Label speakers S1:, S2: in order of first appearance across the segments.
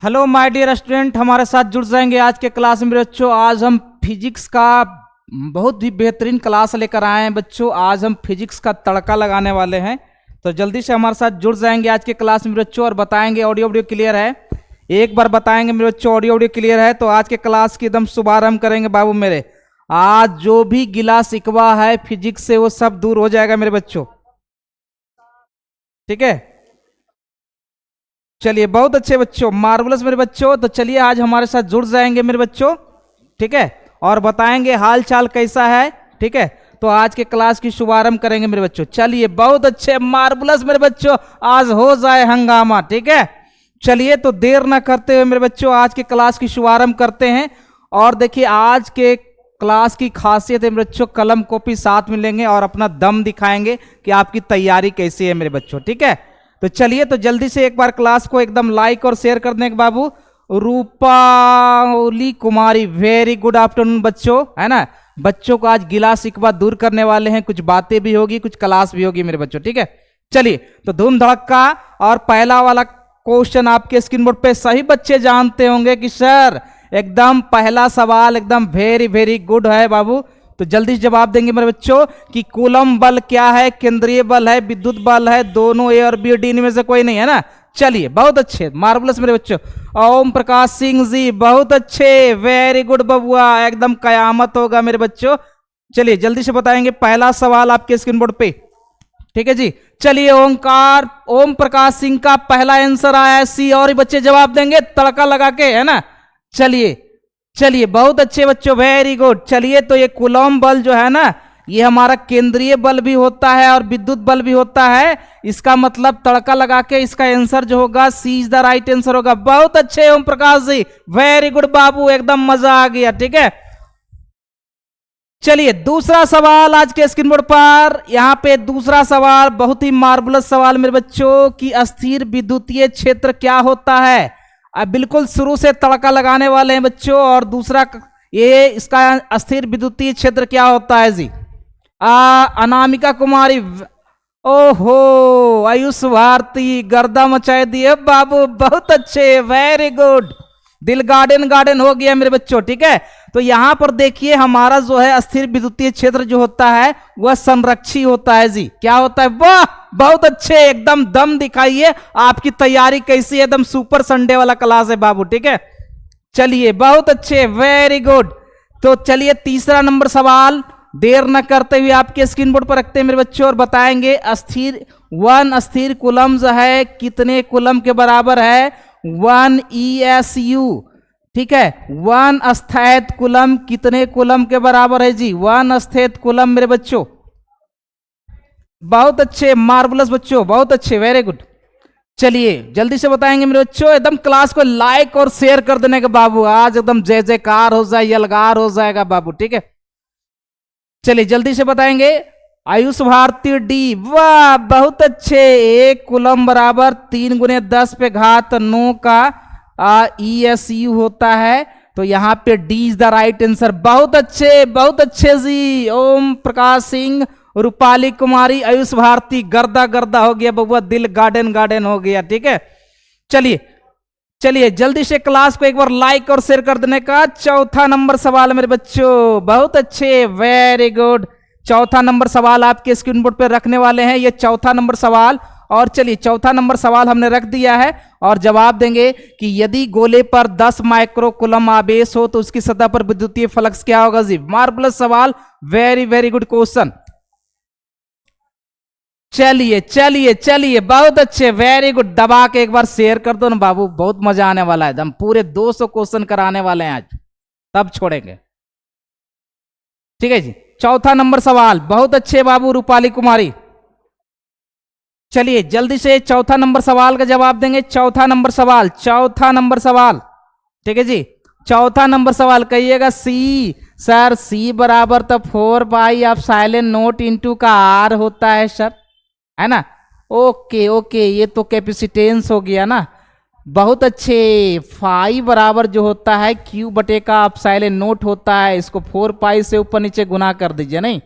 S1: Hello my dear student, हमारे साथ जुड़ जाएंगे आज के क्लास में बच्चों। आज हम फिजिक्स का बहुत ही बेहतरीन क्लास लेकर आए हैं बच्चों। आज हम फिजिक्स का तड़का लगाने वाले हैं, तो जल्दी से हमारे साथ जुड़ जाएंगे आज के क्लास में बच्चों और बताएंगे। ऑडियो वीडियो क्लियर है? एक बार बताएंगे मेरे बच्चों, ऑडियो वीडियो क्लियर है? तो आज के क्लास की एकदम शुभारंभ करेंगे बाबू मेरे। आज जो भी गिला शिकवा है फिजिक्स से वो सब दूर हो जाएगा मेरे बच्चों, ठीक है? चलिए, बहुत अच्छे बच्चों, मार्वलस मेरे बच्चों। तो चलिए आज हमारे साथ जुड़ जाएंगे मेरे बच्चों, ठीक है, और बताएंगे हाल चाल कैसा है, ठीक है? तो आज के क्लास की शुभारंभ करेंगे मेरे बच्चों। चलिए, बहुत अच्छे मार्वलस मेरे बच्चों, आज हो जाए हंगामा, ठीक है? चलिए, तो देर ना करते हुए मेरे बच्चों आज के क्लास की शुभारंभ करते हैं। और देखिए, आज के क्लास की खासियत है मेरे बच्चों, कलम कॉपी साथ में लेंगे और अपना दम दिखाएंगे कि आपकी तैयारी कैसी है मेरे बच्चों, ठीक है? तो चलिए, तो जल्दी से एक बार क्लास को एकदम लाइक और शेयर कर दें बाबू। रूपाली कुमारी, वेरी गुड आफ्टरनून बच्चों, है ना? बच्चों को आज गिला शिकवा दूर करने वाले हैं, कुछ बातें भी होगी, कुछ क्लास भी होगी मेरे बच्चों, ठीक है? चलिए, तो धूम धड़का। और पहला वाला क्वेश्चन आपके स्क्रीन बोर्ड पे सही बच्चे जानते होंगे कि सर एकदम पहला सवाल एकदम वेरी वेरी गुड है बाबू। तो जल्दी से जवाब देंगे मेरे बच्चों कि कूलम बल क्या है, केंद्रीय बल है, विद्युत बल है, दोनों ए और बी, डी में से कोई नहीं है ना? चलिए, बहुत अच्छे, मार्वलस मेरे बच्चों। ओम प्रकाश सिंह जी, बहुत अच्छे, वेरी गुड बबुआ, एकदम कयामत होगा मेरे बच्चों। चलिए, जल्दी से बताएंगे पहला सवाल आपके स्क्रीन बोर्ड पे, ठीक है जी? चलिए, ओम प्रकाश सिंह का पहला आंसर आया है सी, और बच्चे जवाब देंगे तड़का लगा के, है ना? चलिए चलिए, बहुत अच्छे बच्चों, वेरी गुड। चलिए, तो ये कूलॉम बल जो है ना, ये हमारा केंद्रीय बल भी होता है और विद्युत बल भी होता है। इसका मतलब तड़का लगा के इसका आंसर जो होगा सी इज द राइट आंसर होगा। बहुत अच्छे ओम प्रकाश जी, वेरी गुड बाबू, एकदम मजा आ गया, ठीक है? चलिए, दूसरा सवाल आज के स्क्रीन बोर्ड पर, यहां पे दूसरा सवाल बहुत ही मार्वलस सवाल मेरे बच्चों कि अस्थिर विद्युतीय क्षेत्र क्या होता है। अब बिल्कुल शुरू से तड़का लगाने वाले हैं बच्चों। और दूसरा ये इसका अस्थिर विद्युतीय क्षेत्र क्या होता है जी? अनामिका कुमारी, ओहो, आयुष भारती, गर्दा मचाए दिए बाबू, बहुत अच्छे, वेरी गुड। दिल गार्डन गार्डन हो गया मेरे बच्चों, ठीक है? तो यहां पर देखिए, हमारा जो है अस्थिर विद्युतीय क्षेत्र जो होता है वह संरक्षी होता है जी। क्या होता है? वाह, बहुत अच्छे, एकदम दम दिखाइए, आपकी तैयारी कैसी है? एकदम सुपर संडे वाला क्लास है बाबू, ठीक है? चलिए, बहुत अच्छे, वेरी गुड। तो चलिए, तीसरा नंबर सवाल देर न करते हुए आपके स्क्रीन बोर्ड पर रखते हैं मेरे बच्चों और बताएंगे अस्थिर कूलम जो है कितने कूलम के बराबर है? 1 ESU, ठीक है? 1 अस्थैत कूलम कितने कूलम के बराबर है जी? 1 अस्थैत कूलम मेरे बच्चों। बहुत अच्छे, मार्वलस बच्चों, बहुत अच्छे, वेरी गुड। चलिए, जल्दी से बताएंगे मेरे बच्चों, एकदम क्लास को लाइक और शेयर कर देने का बाबू, आज एकदम जय जयकार हो जाए, यलगार हो जाएगा बाबू, ठीक है? चलिए, जल्दी से बताएंगे आयुष भारती डी, वाह, बहुत अच्छे। 1 कूलम बराबर 3 × 10⁻9 का ESU होता है। तो यहां पे D is the right answer. बहुत अच्छे जी। ओम प्रकाश सिंह, रूपाली कुमारी, आयुष भारती, गर्दा गर्दा हो गया बबुआ, दिल गार्डन गार्डन हो गया, ठीक है? चलिए, जल्दी से क्लास को एक बार लाइक और शेयर कर देने का। चौथा नंबर सवाल मेरे बच्चों, बहुत अच्छे, वेरी गुड। चौथा नंबर सवाल आपके स्क्रीन बोर्ड पर रखने वाले हैं, ये चौथा नंबर सवाल। और चलिए, चौथा नंबर सवाल हमने रख दिया है और जवाब देंगे कि यदि गोले पर 10 माइक्रो कूलम आवेश हो तो उसकी सतह पर विद्युतीय फ्लक्स क्या होगा जी? मार्वलस सवाल, वेरी वेरी गुड क्वेश्चन। चलिए, बहुत अच्छे, वेरी गुड। दबा के एक बार शेयर कर दो ना बाबू, बहुत मजा आने वाला है, हम पूरे 200 क्वेश्चन कराने वाले हैं आज, तब छोड़ेंगे, ठीक है जी? चौथा नंबर सवाल, बहुत अच्छे बाबू, रूपाली कुमारी। चलिए, जल्दी से चौथा नंबर सवाल का जवाब देंगे। चौथा नंबर सवाल, ठीक है जी? चौथा नंबर सवाल कहिएगा सी। सर, सी बराबर तो 4πε0 का R होता है सर, है ना? ओके, ये तो कैपेसिटेंस हो गया ना। बहुत अच्छे। फाई बराबर जो होता है Q/ε0 होता है, इसको 4π से ऊपर नीचे गुना कर दीजिए, नहीं?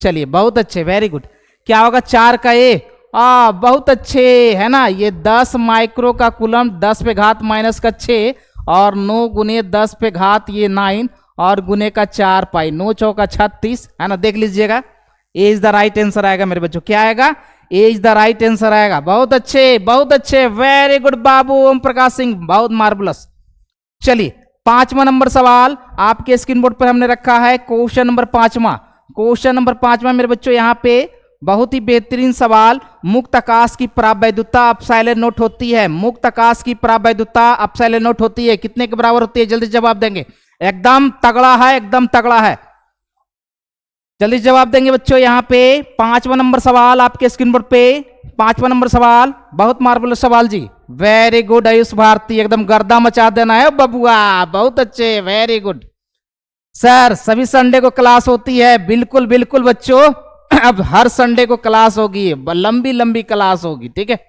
S1: चलिए, बहुत अच्छे, वेरी गुड। क्या होगा? 4 का A बहुत अच्छे, है ना। ये 10 माइक्रो का कूलम, 10 पे घात माइनस का 6 और 9 गुने 10 पे घात ये 9 और गुने का 4 पाई, 9 चौका 36, है ना। देख लीजिएगा, ए इज द राइट आंसर आएगा मेरे बच्चों। क्या आएगा? ए इज द राइट आंसर आएगा। बहुत अच्छे, बहुत अच्छे, वेरी गुड बाबू ओम प्रकाश सिंह, बहुत मार्वलस। चलिए 5वां नंबर सवाल आपके स्क्रीन बोर्ड पर हमने रखा है, क्वेश्चन नंबर 5वां। क्वेश्चन नंबर 5वां मेरे बच्चों, यहाँ पे बहुत ही बेहतरीन सवाल। मुक्त आकाश की परावैद्युता अपसाइलन नोट होती है। मुक्त आकाश की परावैद्युता अपसाइलन नोट होती है, कितने के बराबर होती है? जल्दी जवाब देंगे। एकदम तगड़ा है, एकदम तगड़ा है, जल्दी जवाब देंगे बच्चों। यहाँ पे 5वां नंबर सवाल आपके स्क्रीन बोर्ड पे, 5वां नंबर सवाल, बहुत मार्वलस सवाल जी। वेरी गुड आयुष भारती, एकदम गर्दा मचा देना है बबुआ, बहुत अच्छे, वेरी गुड सर। सभी संडे को क्लास होती है, बिल्कुल बिल्कुल बच्चों, अब हर संडे को क्लास होगी, लंबी लंबी क्लास होगी, ठीक है।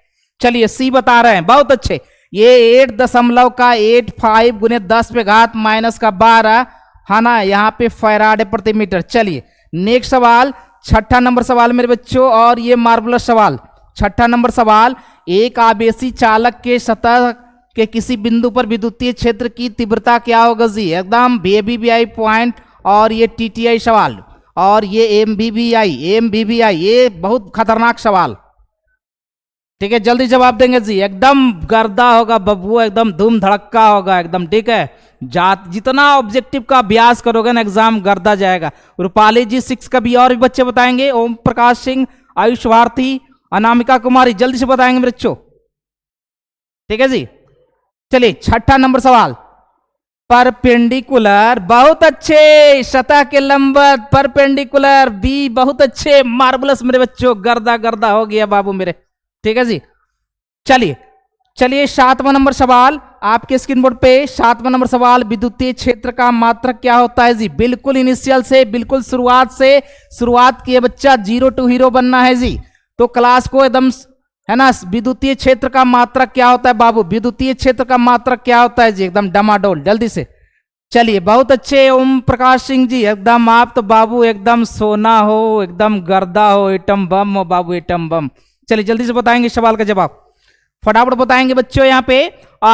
S1: चलिए सी बता रहे हैं, बहुत अच्छे। ये 8.85 गुने 10 पे घात माइनस का 12, है ना, यहाँ पे फैराड प्रति मीटर। चलिए नेक्स्ट सवाल, 6ठा नंबर सवाल मेरे बच्चों, और ये मार्वलस सवाल। 6ठा नंबर सवाल, एक आवेशी चालक के सतह के किसी बिंदु पर विद्युतीय क्षेत्र की तीव्रता क्या होगा जी? एकदम VBI पॉइंट, और ये TTI सवाल, और ये MVVI, ये बहुत खतरनाक सवाल, ठीक है। जल्दी जवाब देंगे जी, एकदम गर्दा होगा बबुआ, एकदम धूम धड़क्का होगा एकदम, ठीक है। जितना ऑब्जेक्टिव का अभ्यास करोगे ना, एग्जाम गर्दा जाएगा। रूपाली जी 6 का भी, और भी बच्चे बताएंगे, ओम प्रकाश सिंह, आयुष भारती, अनामिका कुमारी, जल्दी से बताएंगे मेरे बच्चों, ठीक है जी। चलिए 6ठा नंबर सवाल, परपेंडिकुलर, बहुत अच्छे, सतह के लंबवत परपेंडिकुलर बी, बहुत अच्छे, मार्वलस मेरे बच्चों, गर्दा गर्दा हो गया बाबू मेरे, ठीक है जी। चलिए चलिए 7वां नंबर सवाल आपके स्क्रीन बोर्ड पे, 7वां नंबर सवाल, विद्युतीय क्षेत्र का मात्रक क्या होता है जी? बिल्कुल इनिशियल से, बिल्कुल शुरुआत किए बच्चा, 0 to हीरो बनना है जी, तो क्लास को एकदम, है ना। विद्युतीय क्षेत्र का मात्रक क्या होता है बाबू? विद्युतीय क्षेत्र का मात्रक क्या होता है जी? एकदम डमाडोल, जल्दी से। चलिए बहुत अच्छे ओम प्रकाश सिंह जी, एकदम आप तो बाबू एकदम सोना हो, एकदम गर्दा हो, एटम बम हो बाबू, एटम बम। चलिए जल्दी से बताएंगे सवाल का जवाब, फटाफट बताएंगे बच्चों। यहाँ पे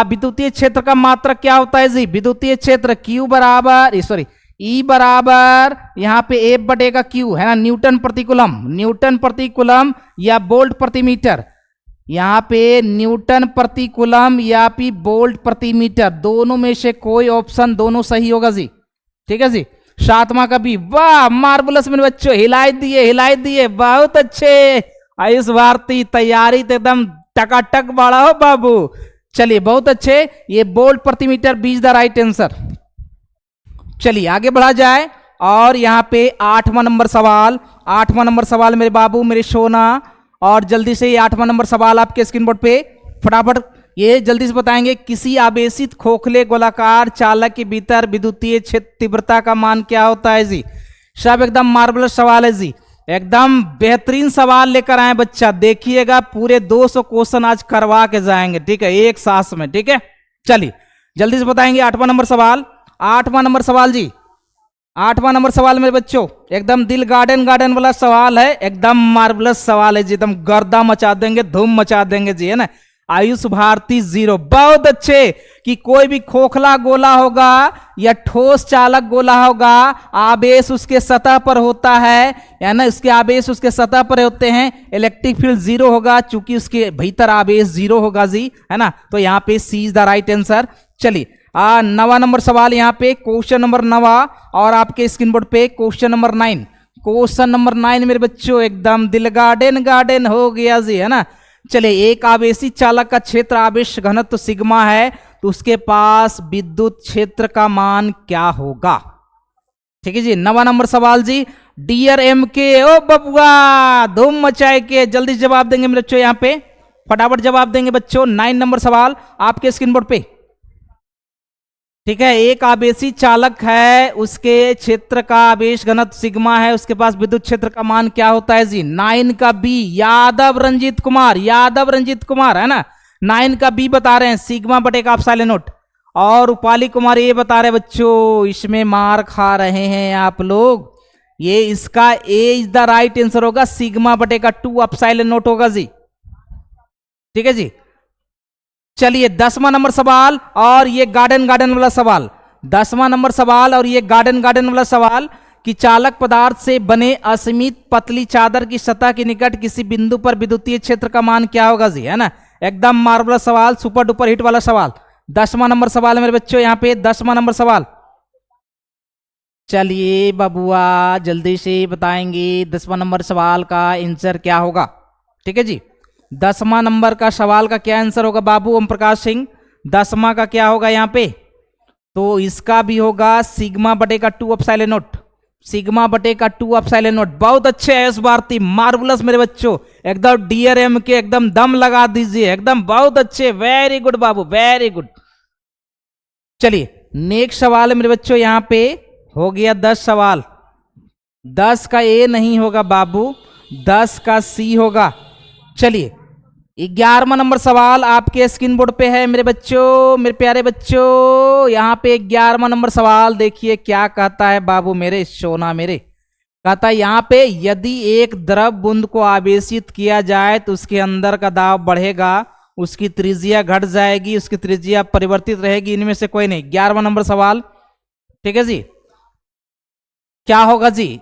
S1: विद्युतीय क्षेत्र का मात्रक क्या होता है जी? विद्युतीय क्षेत्र Q बराबर, सॉरी, E बराबर यहाँ पे F बटेगा Q, है ना, न्यूटन प्रति कूलम, न्यूटन प्रति कूलम या वोल्ट प्रति मीटर। यहाँ पे न्यूटन प्रति कूलम या फिर वोल्ट प्रति मीटर, दोनों में से कोई ऑप्शन, दोनों सही होगा जी, ठीक है जी। 7वां का भी, वाह मार्वलस मेरे बच्चों, हिलाई दिए, बहुत अच्छे आयुष भारती, तैयारी तो एकदम टकाटक बड़ा हो बाबू। चलिए बहुत अच्छे, ये वोल्ट प्रति metre B is the right answer. चलिए आगे बढ़ा जाए, और यहाँ पे 8वां नंबर सवाल, 8वां नंबर सवाल मेरे बाबू, मेरे सोना, और जल्दी से ये 8वां नंबर सवाल आपके स्क्रीन बोर्ड पे, फटाफट ये जल्दी से बताएंगे। किसी आवेशित खोखले गोलाकार चालक के भीतर विद्युतीय क्षेत्र तीव्रता का मान क्या होता है जी? सब एकदम मार्वलस सवाल है जी, एकदम बेहतरीन सवाल लेकर आए बच्चा, देखिएगा पूरे 200 क्वेश्चन आज करवा के जाएंगे, ठीक है, एक सांस में, ठीक है। चलिए जल्दी से बताएंगे 8वां नंबर सवाल। 8वां नंबर सवाल जी, 8वां नंबर सवाल मेरे बच्चों, एकदम दिल गार्डन वाला सवाल है, एकदम मार्वलस सवाल है जी, एकदम गर्दा मचा देंगे, धूम मचा देंगे जी, है ना। आयुष भारती 0, बहुत अच्छे, कि कोई भी खोखला गोला होगा या ठोस चालक गोला होगा, आवेश उसके सतह पर होता है ना, इसके आवेश उसके सतह पर होते हैं, इलेक्ट्रिक फील्ड 0 होगा, चूंकि उसके भीतर आवेश 0 होगा जी, है ना, तो यहाँ पे सी इज द राइट आंसर। चलिए 9वां नंबर सवाल, यहाँ पे क्वेश्चन नंबर 9, और आपके स्क्रीन बोर्ड पे क्वेश्चन नंबर 9, क्वेश्चन नंबर 9 मेरे बच्चों, एकदम दिल गार्डन हो गया जी, है ना। चलिए एक आवेशी चालक का क्षेत्र आवेश घनत्व सिग्मा है, तो उसके पास विद्युत क्षेत्र का मान क्या होगा? ठीक है जी। 9वां नंबर सवाल जी, डियर MK, ओ बबुआ धूम मचाए के, जल्दी जवाब देंगे मेरे बच्चों, यहाँ पे फटाफट जवाब देंगे बच्चों। 9 नंबर सवाल आपके स्क्रीन बोर्ड पे, ठीक है। एक आवेशी चालक है, उसके क्षेत्र का आवेश घनत्व सिग्मा है, उसके पास विद्युत क्षेत्र का मान क्या होता है जी? 9 का बी, यादव रंजीत कुमार, है ना, 9 का बी बता रहे हैं, सिग्मा बटेगा एप्सिलॉन नॉट। और रूपाली कुमार ये बता रहे बच्चों, इसमें मार खा रहे हैं आप लोग, ये इसका ए इज द राइट आंसर होगा, सिग्मा बटेगा 2 एप्सिलॉन नॉट होगा जी, ठीक है जी। चलिए 10वां नंबर सवाल और ये गार्डन गार्डन वाला सवाल। 10वां नंबर सवाल और ये गार्डन गार्डन वाला सवाल कि चालक पदार्थ से बने असीमित पतली चादर की सतह के निकट किसी बिंदु पर विद्युतीय क्षेत्र का मान क्या होगा जी, है ना। एकदम मार्वलस सवाल, सुपर डुपर हिट वाला सवाल। 10वां नंबर सवाल है मेरे बच्चों, यहाँ पे 10वां नंबर सवाल। चलिए बबुआ जल्दी से बताएंगे 10वां नंबर सवाल का आंसर क्या होगा। ठीक है जी, 10वां नंबर का सवाल का क्या आंसर होगा बाबू ओम प्रकाश सिंह। 10वां का क्या होगा यहाँ पे, तो इसका भी होगा सिग्मा बटे का 2 एप्सिलॉन नॉट। सिग्मा बटे का 2 एप्सिलॉन नॉट। बहुत अच्छे एस भारती, मार्वलस मेरे बच्चों, एकदम डीआरएम के एकदम दम लगा दीजिए, एकदम बहुत अच्छे, वेरी गुड बाबू, वेरी गुड। चलिए नेक्स्ट सवाल है मेरे बच्चों, यहाँ पे हो गया 10 सवाल। 10 का ए नहीं होगा बाबू, 10 का सी होगा। चलिए 11वां नंबर सवाल आपके स्क्रीन बोर्ड पे है मेरे बच्चों, मेरे प्यारे बच्चों। यहाँ पे 11वां नंबर सवाल देखिए क्या कहता है बाबू मेरे सोना मेरे। कहता है यहाँ पे यदि एक द्रव बूंद को आवेशित किया जाए तो उसके अंदर का दाब बढ़ेगा, उसकी त्रिज्या घट जाएगी, उसकी त्रिज्या परिवर्तित रहेगी, इनमें से कोई नहीं। 11वां नंबर सवाल, ठीक है जी। क्या होगा जी,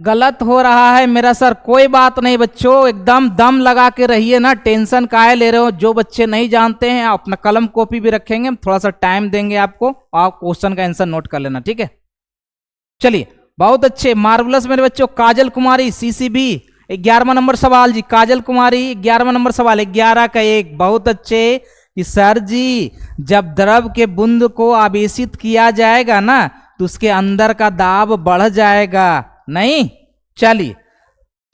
S1: गलत हो रहा है मेरा सर, कोई बात नहीं बच्चों, एकदम दम लगा के रहिए ना, टेंशन काहे ले रहे हो। जो बच्चे नहीं जानते हैं अपना कलम कॉपी भी रखेंगे, थोड़ा सा टाइम देंगे आपको, आप क्वेश्चन का आंसर नोट कर लेना, ठीक है। चलिए बहुत अच्छे, मार्वलस मेरे बच्चों। काजल कुमारी सीसीबी 11वां नंबर सवाल जी, काजल कुमारी 11वां नंबर सवाल, 11 का 1। बहुत अच्छे कि सर जी जब द्रव के बूंद को आवेशित किया जाएगा ना तो उसके अंदर का दाब बढ़ जाएगा, नहीं। चलिए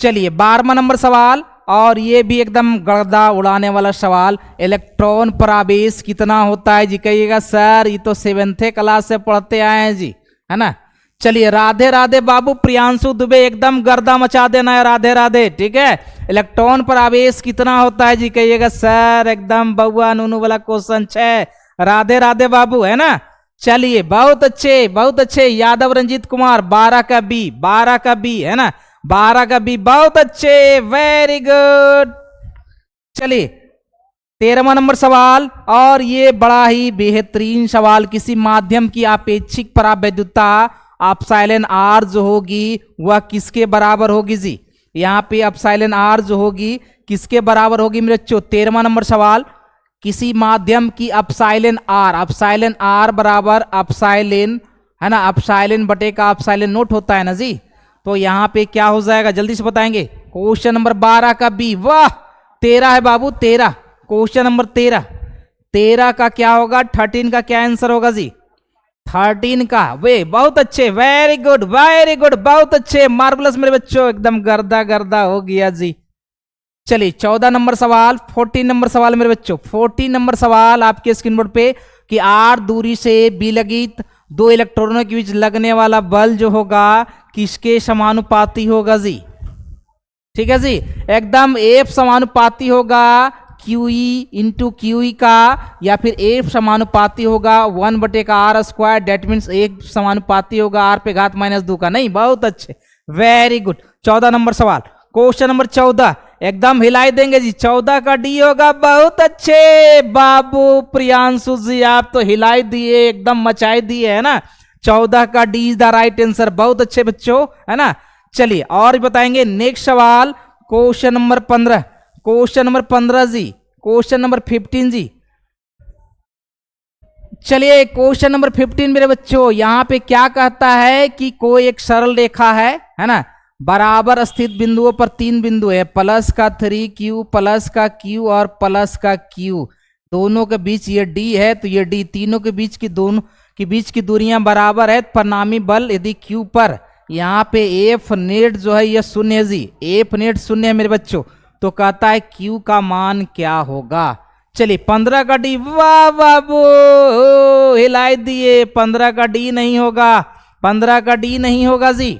S1: चलिए 12वां नंबर सवाल और ये भी एकदम गर्दा उड़ाने वाला सवाल। इलेक्ट्रॉन पर आवेश कितना होता है जी, कहिएगा सर ये तो 7th क्लास से पढ़ते आए हैं जी, है ना। चलिए राधे राधे बाबू, प्रियांशु दुबे एकदम गर्दा मचा देना है, राधे राधे, ठीक है। इलेक्ट्रॉन पर आवेश कितना होता है जी, कहिएगा सर एकदम बउआ नूनू वाला क्वेश्चन 6, राधे राधे बाबू, है ना। चलिए बहुत अच्छे बहुत अच्छे, यादव रंजीत कुमार 12 का बी, 12 का बी, है ना, 12 का बी, बहुत अच्छे, वेरी गुड। चलिए 13वां नंबर सवाल और ये बड़ा ही बेहतरीन सवाल, किसी माध्यम की आपेक्षिक परावैद्युता एप्सिलॉन आर जो होगी वह किसके बराबर होगी जी। यहाँ पे एप्सिलॉन आर जो होगी किसके बराबर होगी मेरे बच्चों। 13वां नंबर सवाल, किसी माध्यम की एप्सिलॉन आर बराबर एप्सिलॉन, है ना, एप्सिलॉन बटे का एप्सिलॉन नोट होता है ना जी। तो यहाँ पे क्या हो जाएगा जल्दी से बताएंगे। क्वेश्चन नंबर 12 का बी, वाह 13 है बाबू, 13। क्वेश्चन नंबर 13 का क्या होगा, 13 का क्या आंसर होगा जी, 13 का। वे बहुत अच्छे, वेरी गुड वेरी गुड, बहुत अच्छे, मार्वलस मेरे बच्चों, एकदम गर्दा गर्दा हो गया जी। चलिए 14 नंबर सवाल, 14 नंबर सवाल मेरे बच्चों, 14 नंबर सवाल आपके स्क्रीन बोर्ड पे कि आर दूरी से विलगित 2 इलेक्ट्रॉनों के बीच लगने वाला बल जो होगा किसके समानुपाती होगा जी। ठीक है जी, एकदम एफ समानुपाती होगा क्यूई इंटू क्यूई का, या फिर एफ समानुपाती होगा 1 बटे का आर स्क्वायर, डेट मीन्स एक समानुपाती होगा आर पे घात -2 का, नहीं। बहुत अच्छे, वेरी गुड। 14 नंबर सवाल, क्वेश्चन नंबर 14 एकदम हिलाई देंगे जी, 14 का डी होगा। बहुत अच्छे बाबू प्रियांशु जी, आप तो हिलाई दिए, एकदम मचाई दिए, है ना। 14 का D is the right answer, बहुत अच्छे बच्चों, है ना। चलिए और बताएंगे नेक्स्ट सवाल, क्वेश्चन नंबर 15, क्वेश्चन नंबर 15 जी, क्वेश्चन नंबर 15 जी। चलिए क्वेश्चन नंबर 15 मेरे बच्चों, यहाँ पे क्या कहता है कि कोई एक सरल रेखा है ना, बराबर स्थित बिंदुओं पर 3 बिंदु है, प्लस का 3Q, प्लस का Q और प्लस का Q, दोनों के बीच ये D है, तो ये D तीनों के बीच की दोनों के बीच की दूरियां बराबर है। परिणामी बल यदि Q पर यहाँ पे एफ नेट जो है यह 0 है जी, एफ नेट 0 है मेरे बच्चों, तो कहता है Q का मान क्या होगा। चलिए 15 का डी, वाह बाबू हिलाई दिए, 15 का डी नहीं होगा, 15 का डी नहीं होगा जी,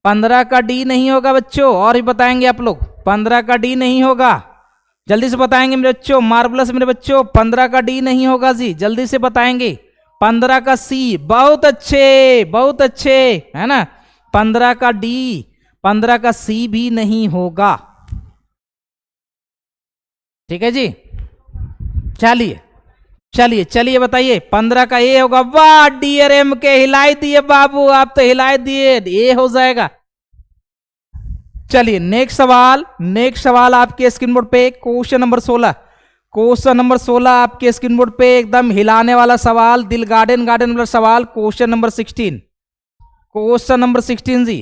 S1: 15 का डी नहीं होगा बच्चों। और भी बताएंगे आप लोग, 15 का डी नहीं होगा, जल्दी से बताएंगे मेरे बच्चों, मार्वलस मेरे बच्चों, 15 का डी नहीं होगा जी, जल्दी से बताएंगे। 15 का सी, बहुत अच्छे, है ना। 15 का डी, 15 का सी भी नहीं होगा। ठीक है जी। चलिए चलिए चलिए बताइए 15 का ए होगा। वाह डीआरएम के हिलाई दिए बाबू, आप तो हिलाई दिए, ए हो जाएगा। चलिए नेक्स्ट सवाल आपके स्क्रीन बोर्ड पे क्वेश्चन नंबर 16। क्वेश्चन नंबर 16 आपके स्क्रीन बोर्ड पे एकदम हिलाने वाला सवाल, दिल गार्डन गार्डन वाला सवाल। क्वेश्चन नंबर 16, क्वेश्चन नंबर 16 जी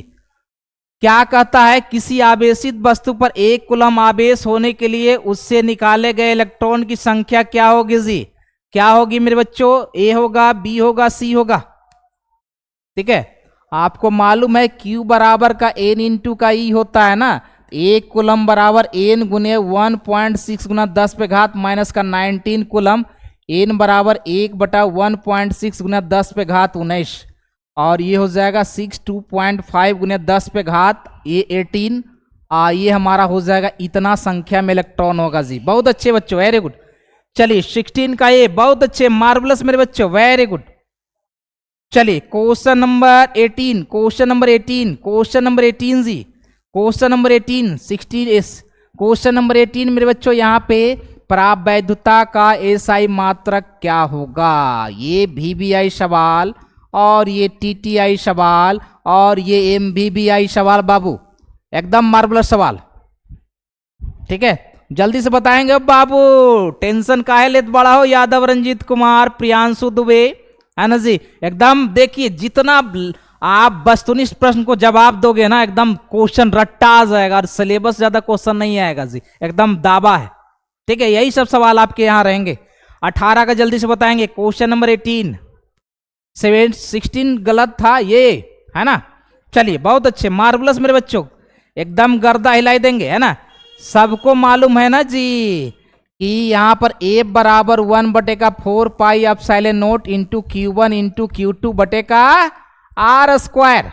S1: क्या कहता है, किसी आवेशित वस्तु पर 1 कूलम आवेश होने के लिए उससे निकाले गए इलेक्ट्रॉन की संख्या क्या होगी जी? क्या होगी मेरे बच्चों? ए होगा, बी होगा, सी होगा? ठीक है, आपको मालूम है Q बराबर का N इंटू का E होता है ना। 1 कूलम बराबर N गुने 1.6 गुना 10 पे घात माइनस का 19 कूलम, N बराबर 1/1.6 गुना 10 पे घात 19, और ये हो जाएगा 62.5 गुने 10 पे घात ये 18। ये हमारा हो जाएगा इतना संख्या में इलेक्ट्रॉन होगा जी। बहुत अच्छे बच्चों, वेरी गुड। चलिए 16 का ये बहुत अच्छे, मार्वलस मेरे बच्चों, वेरी गुड। चलिए question number 18, question number 18, question number 18 जी, क्वेश्चन नंबर 18 16 क्वेश्चन नंबर 18 मेरे बच्चों यहाँ पे प्राप्त वैधता का एसआई मात्रक क्या होगा? ये वीवीआई सवाल और ये टीटीआई सवाल और ये एमवीवीआई सवाल बाबू, एकदम मार्वलस सवाल। ठीक है, जल्दी से बताएंगे बाबू, टेंशन काहे लेत बड़ा हो। यादव रंजीत कुमार, प्रियांशु दुबे, है ना जी। एकदम देखिए जितना आप वस्तुनिष्ठ प्रश्न को जवाब दोगे ना, एकदम क्वेश्चन रट्टा आ जाएगा और सिलेबस ज्यादा क्वेश्चन नहीं आएगा जी, एकदम दावा है। ठीक है, यही सब सवाल आपके यहाँ रहेंगे। 18 का जल्दी से बताएंगे, क्वेश्चन नंबर 18, 16 गलत था ये, है ना। चलिए बहुत अच्छे, मार्वलस मेरे बच्चों, एकदम गर्दा हिलाई देंगे, है ना। सबको मालूम है ना जी कि यहाँ पर ए बराबर 1/4 पाई epsilon naught into Q1 into Q2 बटे का आर स्क्वायर।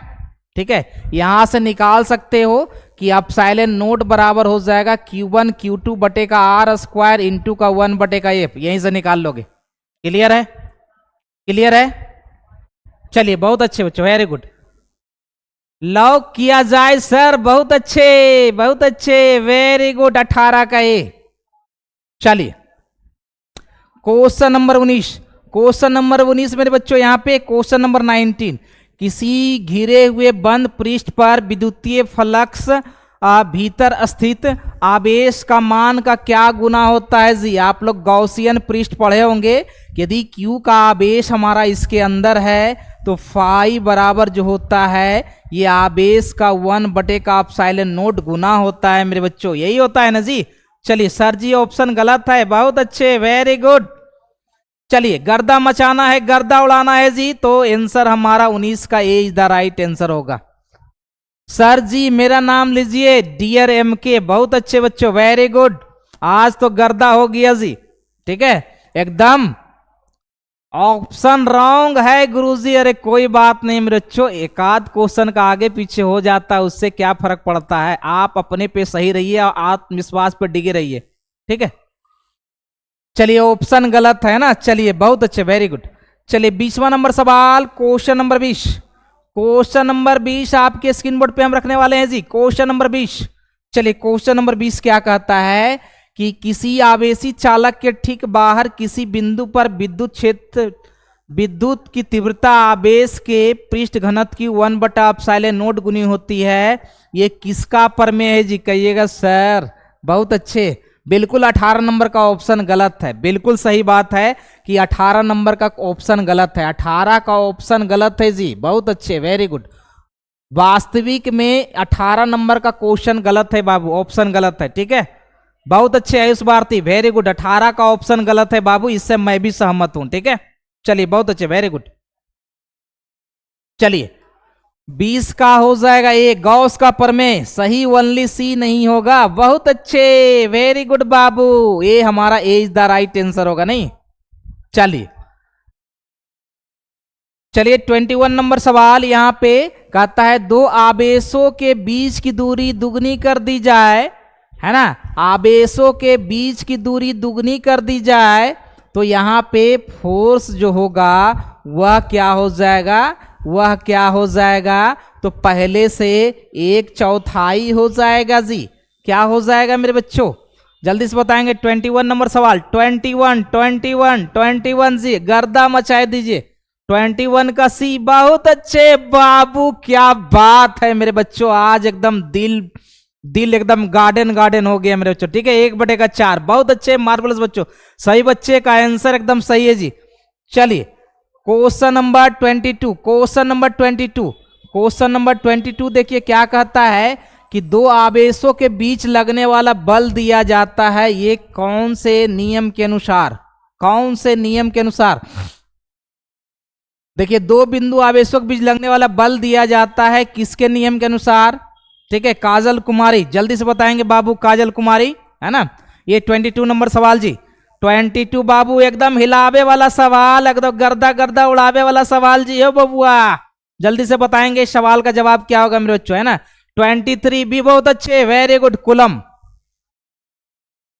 S1: ठीक है, यहां से निकाल सकते हो कि एप्सिलॉन नॉट बराबर हो जाएगा Q1 Q2 बटे का आर स्क्वायर इंटू का 1 बटे का एफ, यहीं से निकाल लोगे। क्लियर है? क्लियर है? चलिए बहुत अच्छे बच्चों, वेरी गुड। लॉक किया जाए सर, बहुत अच्छे बहुत अच्छे, वेरी गुड। 18 का ए। चलिए क्वेश्चन नंबर 19, क्वेश्चन नंबर 19 मेरे बच्चों यहाँ पे क्वेश्चन नंबर 19, किसी घिरे हुए बंद पृष्ठ पर विद्युतीय फ्लक्स भीतर स्थित आवेश का मान का क्या गुना होता है जी? आप लोग गॉसियन पृष्ठ पढ़े होंगे। यदि Q का आवेश हमारा इसके अंदर है तो फाई बराबर जो होता है ये आवेश का 1 बटे का एप्सिलॉन नॉट गुना होता है मेरे बच्चों, यही होता है ना जी। चलिए सर जी ऑप्शन गलत है, बहुत अच्छे, वेरी गुड। चलिए गर्दा मचाना है, गर्दा उड़ाना है जी, तो आंसर हमारा 19 का ए इज द राइट आंसर होगा। सर जी मेरा नाम लीजिए डियर एम के, बहुत अच्छे बच्चों, वेरी गुड। आज तो गर्दा हो गया जी। ठीक है, एकदम ऑप्शन रॉन्ग है गुरुजी। अरे कोई बात नहीं मेरे बच्चों, एक आध क्वेश्चन का आगे पीछे हो जाता है, उससे क्या फर्क पड़ता है। आप अपने पे सही रहिए और आत्मविश्वास पे डिगे रहिए। ठीक है, चलिए ऑप्शन गलत है ना। चलिए बहुत अच्छे, वेरी गुड। चलिए 20वां नंबर सवाल, क्वेश्चन नंबर 20, क्वेश्चन नंबर 20 आपके स्क्रीन बोर्ड पे हम रखने वाले हैं जी, क्वेश्चन नंबर 20। चलिए क्वेश्चन नंबर 20 क्या कहता है कि किसी आवेशी चालक के ठीक बाहर किसी बिंदु पर विद्युत की तीव्रता आवेश के पृष्ठ घनत्व की 1 बटा एप्सिलॉन नॉट गुनी होती है। ये किसका प्रमेय है जी? कहिएगा सर। बहुत अच्छे, बिल्कुल 18 नंबर का ऑप्शन गलत है। बिल्कुल सही बात है कि 18 नंबर का ऑप्शन गलत है, 18 का ऑप्शन गलत है जी। बहुत अच्छे, वेरी गुड। वास्तविक में 18 नंबर का क्वेश्चन गलत है बाबू, ऑप्शन गलत है। ठीक है, बहुत अच्छे आयुष भारती, वेरी गुड। 18 का ऑप्शन गलत है बाबू, इससे मैं भी सहमत हूं। ठीक है, चलिए बहुत अच्छे, वेरी गुड। चलिए 20 का हो जाएगा ये गॉस का प्रमेय, सही ओनली सी नहीं होगा। बहुत अच्छे, वेरी गुड बाबू, ये हमारा ए इज द राइट आंसर होगा नहीं। चलिए 21 नंबर सवाल यहाँ पे कहता है दो आवेशों के बीच की दूरी दुगनी कर दी जाए, है ना। आवेशों के बीच की दूरी दुगनी कर दी जाए तो यहाँ पे फोर्स जो होगा वह क्या हो जाएगा? वह क्या हो जाएगा? तो पहले से 1/4 हो जाएगा जी। क्या हो जाएगा मेरे बच्चों? जल्दी से बताएंगे 21 नंबर सवाल। 21 21 21 जी, गर्दा मचाए दीजिए। 21 का सी। बहुत अच्छे बाबू, क्या बात है मेरे बच्चों, आज एकदम दिल दिल एकदम गार्डन गार्डन हो गया मेरे बच्चों। ठीक है, 1/4। बहुत अच्छे मार्वलस बच्चों, सही बच्चे का आंसर एकदम सही है जी। चलिए question number 22, question number 22, question number 22 देखिए क्या कहता है कि दो आवेशों के बीच लगने वाला बल दिया जाता है, ये कौन से नियम के अनुसार, कौन से नियम के अनुसार। देखिए दो बिंदु आवेशों के बीच लगने वाला बल दिया जाता है, किसके नियम के अनुसार। ठीक है, काजल कुमारी जल्दी से बताएंगे बाबू, काजल कुमारी है ना। ये 22 नंबर सवाल जी। 22 बाबू एकदम हिलावे वाला सवाल, एकदम गर्दा गर्दा उड़ावे वाला सवाल जी। हो बबुआ जल्दी से बताएंगे सवाल का जवाब क्या होगा मेरे बच्चों, है ना। 23 भी बहुत अच्छे, वेरी गुड कुलम।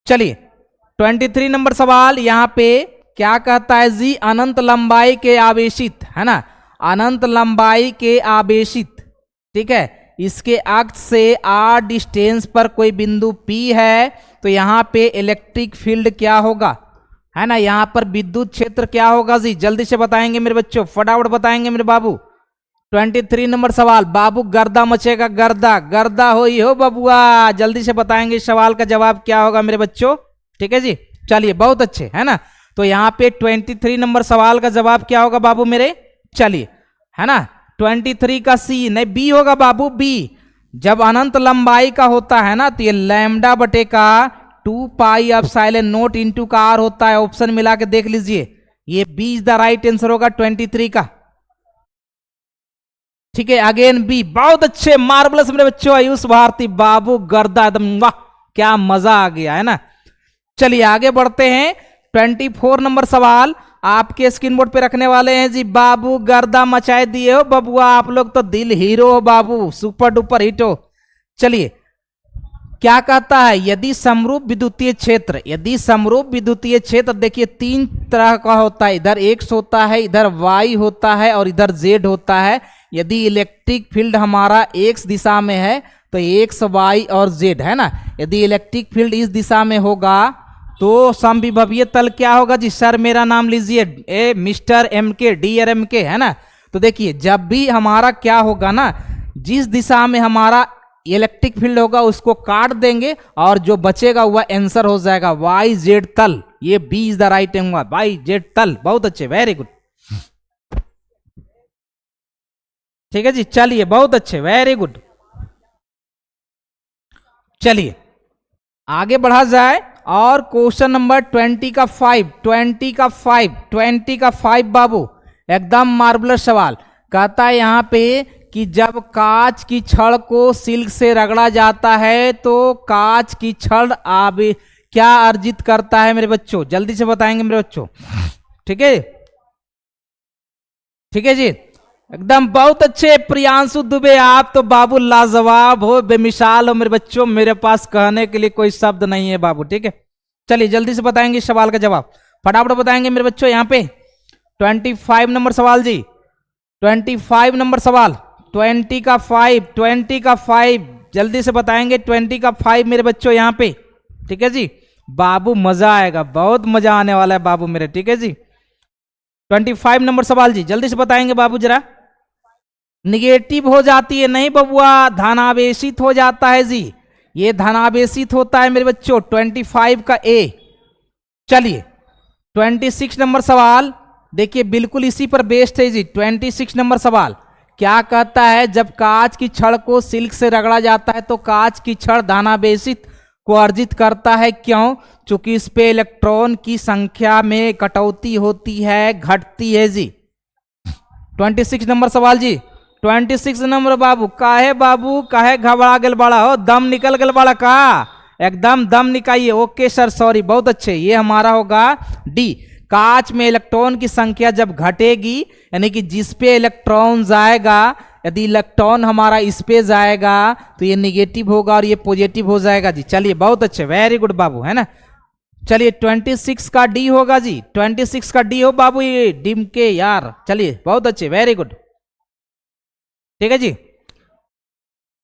S1: चलिए 23 नंबर सवाल यहां पे क्या कहता है जी, अनंत लंबाई के आवेशित, है ना, अनंत लंबाई के आवेशित, ठीक है, इसके अक्ष से r डिस्टेंस पर कोई बिंदु P है, तो यहाँ पे इलेक्ट्रिक फील्ड क्या होगा, है ना, यहाँ पर विद्युत क्षेत्र क्या होगा जी। जल्दी से बताएंगे मेरे बच्चों, फटाफट बताएंगे मेरे बाबू। 23 नंबर सवाल बाबू, गर्दा मचेगा, गर्दा गर्दा हो बबुआ, जल्दी से बताएंगे सवाल का जवाब क्या होगा मेरे बच्चों। ठीक है जी, चलिए बहुत अच्छे, है ना। तो यहाँ पे 23 नंबर सवाल का जवाब क्या होगा बाबू मेरे, चलिए, है ना। 23 का सी नहीं, बी होगा बाबू, बी। जब अनंत लंबाई का होता है ना, तो ये लैम्डा बटे का 2 पाई एप्सिलॉन नॉट इंटू का आर होता है। ऑप्शन मिला के देख लीजिए, ये B is the right answer होगा 23 का। ठीक है, अगेन बी। बहुत अच्छे मार्वलस मेरे बच्चों, आयुष भारती बाबू गर्दा एकदम, वाह क्या मजा आ गया, है ना। चलिए आगे बढ़ते हैं। 24 नंबर सवाल आपके स्क्रीन बोर्ड पे रखने वाले हैं जी। बाबू गर्दा मचाए दिए हो बबुआ, आप लोग तो दिल हीरो हो बाबू, सुपर डुपर हिट हो। चलिए क्या कहता है, यदि समरूप विद्युतीय क्षेत्र, यदि समरूप विद्युतीय क्षेत्र देखिए 3 तरह का होता है, इधर एक्स होता है, इधर वाई होता है और इधर जेड होता है। यदि इलेक्ट्रिक फील्ड हमारा एक्स दिशा में है तो एक्स वाई और जेड, है ना। यदि इलेक्ट्रिक फील्ड इस दिशा में होगा तो समविभवीय तल क्या होगा जी। सर मेरा नाम लीजिए, ए मिस्टर एम के, डीआर एम के, है ना। तो देखिए जब भी हमारा क्या होगा ना, जिस दिशा में हमारा इलेक्ट्रिक फील्ड होगा उसको काट देंगे और जो बचेगा वह आंसर हो जाएगा वाई जेड तल। ये बी इज द राइट होगा, वाई जेड तल। बहुत अच्छे, वेरी गुड। ठीक है जी, चलिए बहुत अच्छे, वेरी गुड। चलिए आगे बढ़ा जाए और क्वेश्चन नंबर 20 का 5, 20 का 5, 20 का 5 बाबू एकदम मार्वलस सवाल। कहता है यहाँ पे कि जब कांच की छड़ को सिल्क से रगड़ा जाता है तो कांच की छड़ आवे क्या अर्जित करता है मेरे बच्चों। जल्दी से बताएंगे मेरे बच्चों। ठीक है, ठीक है जी, एकदम बहुत अच्छे प्रियांशु दुबे, आप तो बाबू लाजवाब हो, बेमिसाल हो मेरे बच्चों, मेरे पास कहने के लिए कोई शब्द नहीं है बाबू। ठीक है, चलिए जल्दी से बताएंगे सवाल का जवाब, फटाफट बताएंगे मेरे बच्चों। यहाँ पे 25 नंबर सवाल जी, 25 नंबर सवाल, 20 का 5, 20 का 5 जल्दी से बताएंगे। 20 का 5 मेरे बच्चों यहाँ पे। ठीक है जी बाबू, मजा आएगा, बहुत मजा आने वाला है बाबू मेरे। ठीक है जी 25 नंबर सवाल जी, जल्दी से बताएंगे बाबू जरा। निगेटिव हो जाती है नहीं बबुआ, धनावेशित हो जाता है जी, ये धनावेशित होता है मेरे बच्चों। 25 का ए। चलिए 26 नंबर सवाल देखिए, बिल्कुल इसी पर बेस्ड है जी। 26 नंबर सवाल क्या कहता है, जब कांच की छड़ को सिल्क से रगड़ा जाता है तो कांच की छड़ धनावेशित को अर्जित करता है, क्यों। चूंकि इस पे इलेक्ट्रॉन की संख्या में कटौती होती है, घटती है जी। 26 नंबर सवाल जी, 26 नंबर बाबू, काहे घबरा गल बड़ा हो, दम निकल गल बड़ा का, एकदम दम निकालिए। ओके सर, सॉरी, बहुत अच्छे। ये हमारा होगा डी। कांच में इलेक्ट्रॉन की संख्या जब घटेगी, यानी कि जिस पे इलेक्ट्रॉन जाएगा, यदि इलेक्ट्रॉन हमारा इस पे जाएगा तो ये निगेटिव होगा और ये पॉजिटिव हो जाएगा जी। चलिए बहुत अच्छे, वेरी गुड बाबू, है ना। चलिए 26 का डी होगा जी, 26 का डी हो बाबू, ये डिम के यार। चलिए बहुत अच्छे, वेरी गुड। ठीक है जी,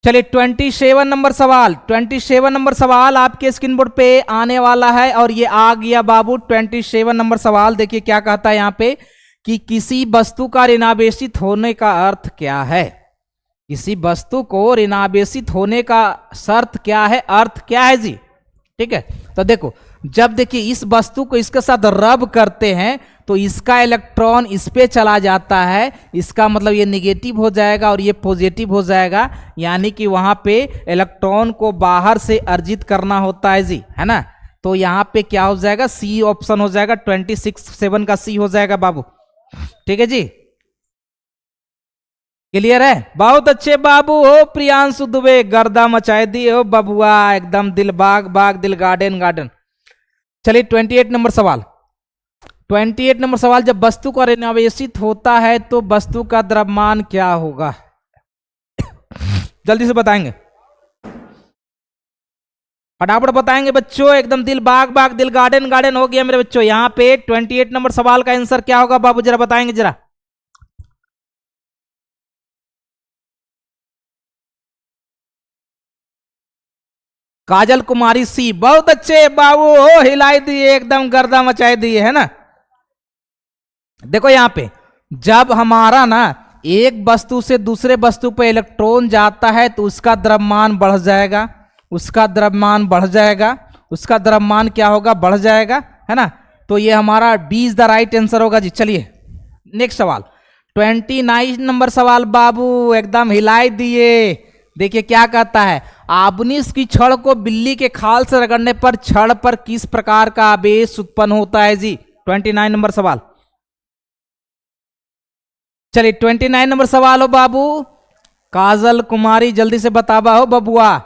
S1: चलिए 27 नंबर सवाल, 27 नंबर सवाल आपके स्क्रीन बोर्ड पे आने वाला है और ये आ गया बाबू 27 नंबर सवाल। देखिए क्या कहता है यहाँ पे कि किसी वस्तु का ऋणावेशित होने का अर्थ क्या है। किसी वस्तु को ऋणावेशित होने का शर्त क्या है, अर्थ क्या है जी। ठीक है, तो देखो जब देखिए इस वस्तु को इसके साथ रब करते हैं तो इसका इलेक्ट्रॉन इस पे चला जाता है, इसका मतलब ये निगेटिव हो जाएगा और ये पॉजिटिव हो जाएगा, यानी कि वहां पे इलेक्ट्रॉन को बाहर से अर्जित करना होता है जी, है ना। तो यहाँ पे क्या हो जाएगा, सी ऑप्शन हो जाएगा, 26/7 का सी हो जाएगा बाबू। ठीक है जी, क्लियर है, बहुत अच्छे बाबू हो प्रियांशु दुबे, गर्दा मचाए दिए हो बबुआ, एकदम दिल बाग बाग दिल गार्डन गार्डन। चलिए 28 नंबर सवाल, 28 नंबर सवाल, जब वस्तु का ऋणावेशित होता है तो वस्तु का द्रव्यमान क्या होगा। जल्दी से बताएंगे, फटाफट बताएंगे बच्चों, एकदम दिल बाग बाग दिल गार्डन गार्डन हो गया मेरे बच्चों। यहाँ पे 28 नंबर सवाल का आंसर क्या होगा बाबू, जरा बताएंगे जरा। काजल कुमारी सी, बहुत अच्छे बाबू हो, हिलाई दिए एकदम गर्दा मचाई दिए, है ना। देखो यहाँ पे जब हमारा ना एक वस्तु से दूसरे वस्तु पे इलेक्ट्रॉन जाता है तो उसका द्रव्यमान बढ़ जाएगा, उसका द्रव्यमान बढ़ जाएगा, उसका द्रव्यमान क्या होगा, बढ़ जाएगा, है ना। तो ये हमारा B is the right answer होगा जी। चलिए नेक्स्ट सवाल, 29 नंबर सवाल बाबू, एकदम हिलाई दिए। देखिए क्या कहता है, आबनिस की छड़ को बिल्ली के खाल से रगड़ने पर छड़ पर किस प्रकार का आवेश उत्पन्न होता है जी। 29 नंबर सवाल, चलिए 29 नंबर सवाल हो बाबू, काजल कुमारी जल्दी से बतावा हो बबुआ।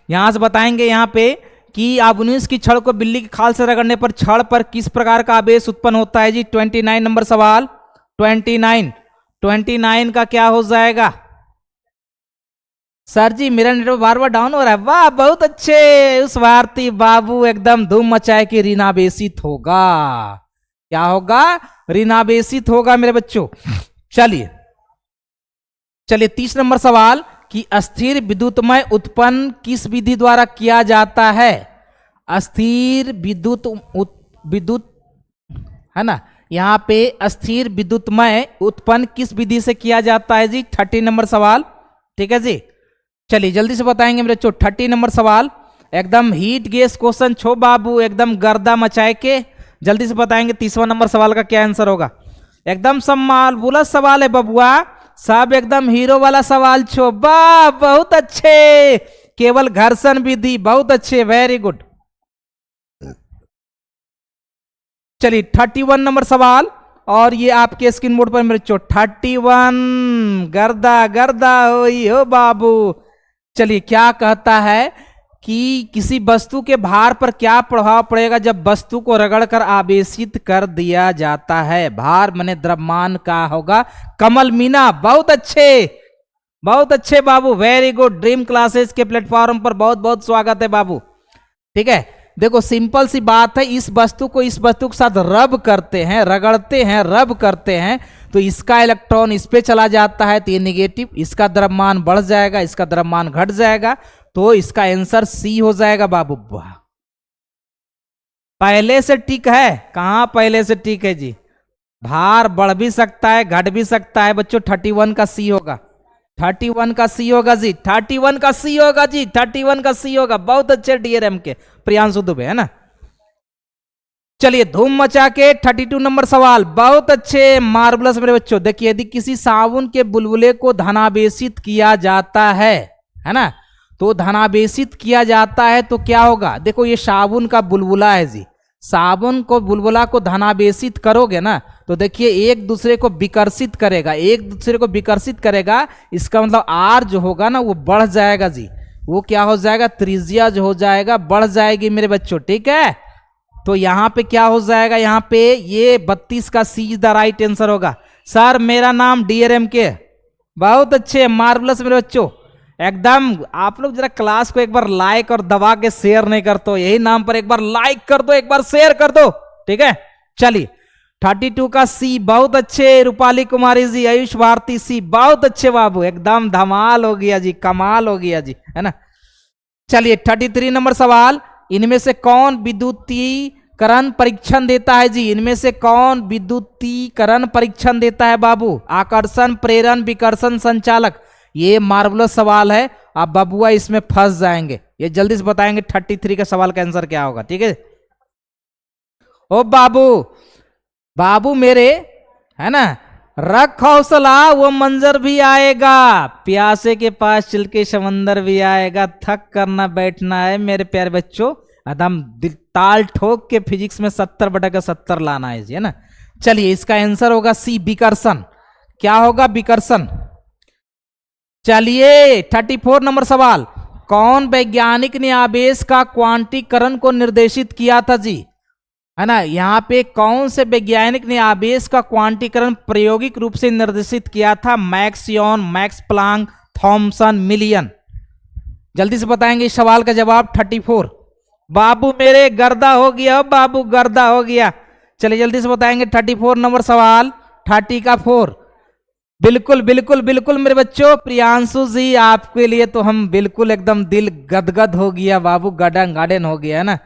S1: यहां से बताएंगे यहाँ पे कि आबनिस की छड़ को बिल्ली के खाल से रगड़ने पर छड़ पर किस प्रकार का आवेश उत्पन्न होता है जी। 29 नंबर सवाल, 29 का क्या हो जाएगा। सर जी मेरा नेटवर्क बार बार डाउन हो रहा है, वाह बहुत अच्छे, उस भारती बाबू एकदम धूम मचाए कि ऋणावेशित होगा, क्या होगा, ऋणावेशित होगा मेरे बच्चों। चलिए 30 नंबर सवाल कि अस्थिर विद्युतमय उत्पन्न किस विधि द्वारा किया जाता है। अस्थिर विद्युत है ना, यहाँ पे अस्थिर विद्युतमय उत्पन्न किस विधि से किया जाता है जी। 30 नंबर सवाल, ठीक है जी। चलिए जल्दी से बताएंगे मेरे बच्चों, 30 नंबर सवाल एकदम हीट गैस क्वेश्चन छो बाबू, एकदम गर्दा मचाए के जल्दी से बताएंगे 30वां नंबर सवाल का क्या आंसर होगा। एकदम सम्मान बुला सवाल है बबुआ, सब एकदम हीरो वाला सवाल छो, वाह बहुत अच्छे, केवल घर्षण विधि, बहुत अच्छे, वेरी गुड। चलिए 31 नंबर सवाल, और ये आपके स्क्रीन बोर्ड पर मेरे बच्चों 31, गर्दा गर्दा हो बाबू। चलिए क्या कहता है कि किसी वस्तु के भार पर क्या प्रभाव पड़ेगा जब वस्तु को रगड़कर आवेशित कर दिया जाता है। भार माने द्रव्यमान का होगा, कमल मीना, बहुत अच्छे बाबू, वेरी गुड। ड्रीम क्लासेस के प्लेटफॉर्म पर बहुत बहुत स्वागत है बाबू। ठीक है, देखो सिंपल सी बात है, इस वस्तु को इस वस्तु के साथ रब करते हैं, रगड़ते हैं, रब करते हैं तो इसका इलेक्ट्रॉन इस पे चला जाता है तो ये निगेटिव, इसका द्रव्यमान बढ़ जाएगा, इसका द्रव्यमान घट जाएगा, तो इसका आंसर सी हो जाएगा बाबू। पहले से ठीक है, कहां पहले से ठीक है जी, भार बढ़ भी सकता है घट भी सकता है बच्चों। 31 का सी होगा, 31 का सी होगा जी, 31 का सी होगा जी, 31 का सी होगा। बहुत अच्छे डीआरएम के प्रियांशु दुबे, है ना। चलिए धूम मचा के 32 नंबर सवाल, बहुत अच्छे, मार्वलस मेरे बच्चों। देखिए यदि किसी साबुन के बुलबुले को धनावेशित किया जाता है ना, तो धनावेशित किया जाता है तो क्या होगा। देखो ये साबुन का बुलबुला है जी, साबुन को बुलबुला को धनावेशित करोगे ना तो देखिए एक दूसरे को विकर्षित करेगा, एक दूसरे को विकर्षित करेगा, इसका मतलब आर जो होगा ना वो बढ़ जाएगा जी, वो क्या हो जाएगा, त्रिज्या जो हो जाएगा बढ़ जाएगी मेरे बच्चों। ठीक है, तो यहाँ पे क्या हो जाएगा, यहाँ पे ये 32 का सी इज द राइट आंसर होगा। सर मेरा नाम डीआरएम के, बहुत अच्छे, मार्वलस मेरे बच्चों एकदम। आप लोग जरा क्लास को एक बार लाइक और दबा के शेयर नहीं करते हो, यही नाम पर एक बार लाइक कर दो, एक बार शेयर कर दो। ठीक है, चलिए 32 का सी, बहुत अच्छे रूपाली कुमारी जी, आयुष भारती सी, बहुत अच्छे बाबू, एकदम धमाल हो गया जी, कमाल हो गया जी, है ना। चलिए 33 नंबर सवाल, इनमें से कौन विद्युतीकरण परीक्षण देता है जी, इनमें से कौन विद्युतीकरण परीक्षण देता है बाबू? आकर्षण, प्रेरण, विकर्षण, संचालक। ये मार्वलस सवाल है, आप बबुआ इसमें फंस जाएंगे, ये जल्दी से बताएंगे 33 का सवाल का आंसर क्या होगा, ठीक है। ओ बाबू, बाबू मेरे, है ना, रख हौसला, वो मंजर भी आएगा, प्यासे के पास चल के समंदर भी आएगा, थक करना बैठना है मेरे प्यारे बच्चों, एकदम ताल ठोक के फिजिक्स में 70/70 लाना है जी, है ना। चलिए इसका आंसर होगा सी, विकर्षण। क्या होगा? विकर्षण। चलिए 34 नंबर सवाल, कौन वैज्ञानिक ने आवेश का क्वांटीकरण को निर्देशित किया था जी, है ना। यहाँ पे कौन से वैज्ञानिक ने आवेश का क्वांटीकरण प्रायोगिक रूप से निर्देशित किया था? मैक्स यॉन, मैक्स प्लांक, थॉमसन, मिलियन। जल्दी से बताएंगे इस सवाल का जवाब 34। बाबू मेरे गर्दा हो गया, बाबू गर्दा हो गया। चलिए जल्दी से बताएंगे 34 नंबर सवाल, 30 का 4। बिल्कुल बिल्कुल बिल्कुल मेरे बच्चों, प्रियांशु जी आपके लिए तो हम बिल्कुल एकदम दिल गदगद हो गया बाबू, गार्डन गार्डन हो गया, है ना।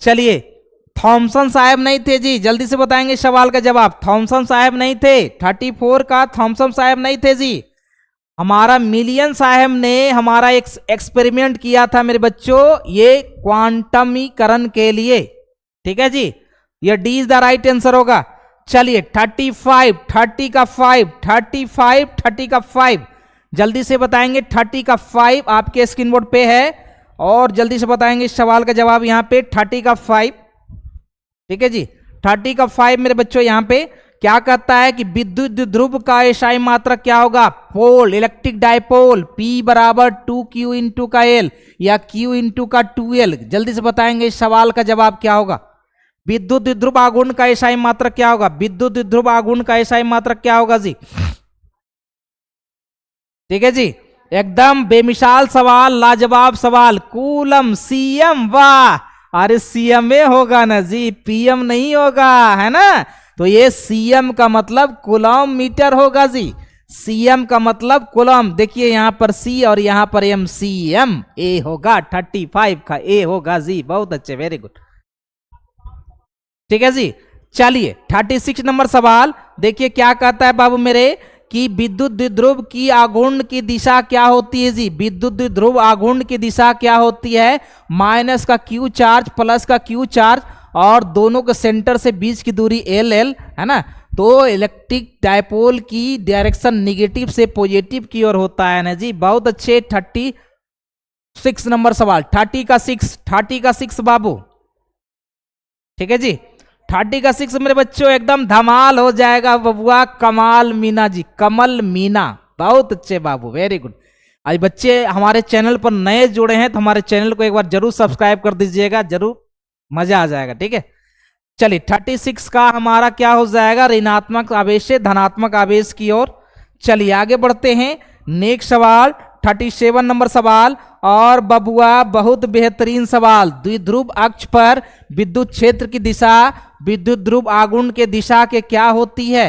S1: चलिए थॉमसन साहब नहीं थे जी, जल्दी से बताएंगे सवाल का जवाब। थॉमसन साहब नहीं थे, 34 का थॉमसन साहब नहीं थे जी, हमारा मिलियन साहब ने हमारा एक एक्सपेरिमेंट किया था मेरे बच्चों, ये क्वांटमीकरण के लिए, ठीक है जी। ये D is the right answer होगा। चलिए 35, 30 का 5, 35, 30 का 5, जल्दी से बताएंगे 30 का 5 आपके स्क्रीन बोर्ड पे है, और जल्दी से बताएंगे इस सवाल का जवाब यहाँ पे 30 का 5, ठीक है जी। 30 का 5 मेरे बच्चों यहाँ पे क्या कहता है कि विद्युत ध्रुव का एसआई मात्रक क्या होगा? पोल, इलेक्ट्रिक डायपोल, P बराबर 2Q इंटू का L या Q इंटू का 2L। जल्दी से बताएंगे इस सवाल का जवाब क्या होगा? विद्युत ध्रुव आघूर्ण का एसआई मात्रक क्या होगा? विद्युत ध्रुव आघूर्ण का एसआई मात्रक क्या होगा जी? ठीक है जी, एकदम बेमिसाल सवाल, लाजवाब सवाल। कूलम, सीएम, वाह, अरे सीएम में होगा ना जी, पीएम नहीं होगा, है ना। तो ये सीएम का मतलब कूलम मीटर होगा जी, सीएम का मतलब कूलम। देखिए यहां पर सी और यहां पर एम, सीएम, ए होगा 35 का ए होगा जी, बहुत अच्छे, वेरी गुड, ठीक है जी। चलिए 36 नंबर सवाल, देखिए क्या कहता है बाबू मेरे कि विद्युत द्विध्रुव की आघूर्ण की दिशा क्या होती है जी? विद्युत द्विध्रुव आघूर्ण की दिशा क्या होती है? माइनस का क्यू चार्ज, प्लस का क्यू चार्ज, और दोनों के सेंटर से बीच की दूरी एल एल, है ना। तो इलेक्ट्रिक डायपोल की डायरेक्शन निगेटिव से पॉजिटिव की ओर होता है ना जी, बहुत अच्छे। 36 नंबर सवाल, 30 का 6, 30 का 6 बाबू, ठीक है जी। 30 का 6 मेरे बच्चों एकदम धमाल हो जाएगा बबुआ, कमाल मीना जी, कमल मीना, बहुत अच्छे बाबू, वेरी गुड। आज बच्चे हमारे चैनल पर नए जुड़े हैं तो हमारे चैनल को एक बार जरूर सब्सक्राइब कर दीजिएगा, जरूर मजा आ जाएगा, ठीक है। चलिए 36 का हमारा क्या हो जाएगा? ऋणात्मक आवेश से धनात्मक आवेश की ओर। चलिए आगे बढ़ते हैं, नेक्स्ट सवाल 37 नंबर सवाल, और बबुआ बहुत बेहतरीन सवाल। द्विध्रुव अक्ष पर विद्युत क्षेत्र की दिशा विद्युत ध्रुव आघूर्ण के दिशा के क्या होती है?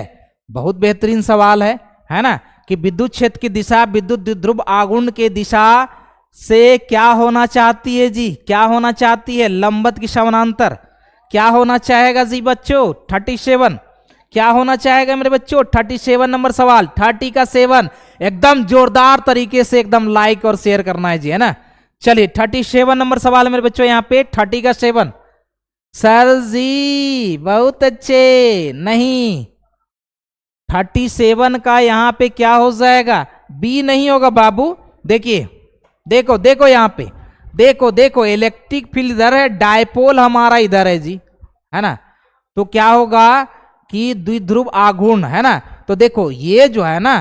S1: बहुत बेहतरीन सवाल है ना, कि विद्युत क्षेत्र की दिशा विद्युत द्विध्रुव आघूर्ण के दिशा से क्या होना चाहती है जी? क्या होना चाहती है? लंबवत की समानांतर। क्या होना चाहेगा जी बच्चों? 37 क्या होना चाहेगा मेरे बच्चों? 37 नंबर सवाल, 30 का 7, एकदम जोरदार तरीके से एकदम लाइक और शेयर करना है जी, है ना। चलिए 37 नंबर सवाल मेरे बच्चों, यहाँ पे 30 का 7। सर जी बहुत अच्छे, नहीं 37 का यहाँ पे क्या हो जाएगा? बी नहीं होगा बाबू। देखिए देखो देखो यहाँ पे देखो देखो, इलेक्ट्रिक फील्ड इधर है, डायपोल हमारा इधर है जी, है ना। तो क्या होगा कि द्विध्रुव आघूर्ण, है ना। तो देखो ये जो है ना,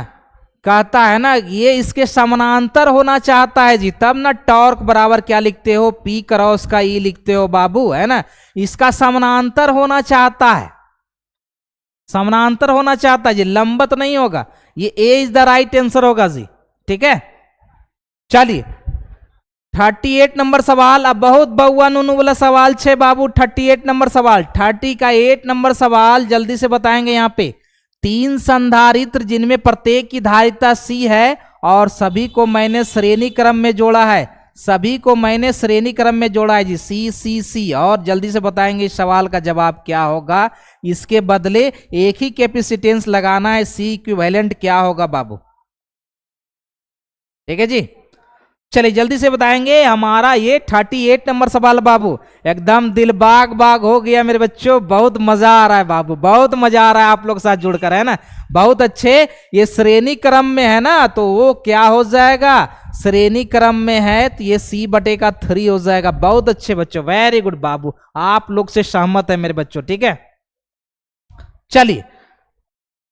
S1: कहता है ना ये इसके समानांतर होना चाहता है जी, तब ना टॉर्क बराबर क्या लिखते हो? पी क्रॉस का ई लिखते हो बाबू, है ना। इसका समानांतर होना चाहता है, समानांतर होना चाहता है जी, लंबवत नहीं होगा। ये ए इज द राइट आंसर होगा जी, ठीक है। चलिए 38 नंबर सवाल। अब बहुत बहुआ नुनू वाला सवाल छे बाबू। 38 नंबर सवाल, 38 नंबर सवाल जल्दी से बताएंगे। यहाँ पे 3 संधारित्र जिनमें प्रत्येक की धारिता C है और सभी को मैंने श्रेणी क्रम में जोड़ा है। सभी को मैंने श्रेणी क्रम में जोड़ा है जी, सी सी सी। और जल्दी से बताएंगे इस सवाल का जवाब क्या होगा। इसके बदले एक ही कैपेसिटेंस लगाना है, सी इक्विवेलेंट क्या होगा बाबू। ठीक है जी, चलिए जल्दी से बताएंगे हमारा ये 38 नंबर सवाल बाबू। एकदम दिल बाग बाग हो गया मेरे बच्चों, बहुत मजा आ रहा है बाबू, बहुत मजा आ रहा है आप लोग साथ जुड़कर, है ना। बहुत अच्छे। ये श्रेणी क्रम में है ना, तो वो क्या हो जाएगा, श्रेणी क्रम में है तो ये C/3 हो जाएगा। बहुत अच्छे बच्चों, वेरी गुड बाबू, आप लोग से सहमत है मेरे बच्चों। ठीक है, चलिए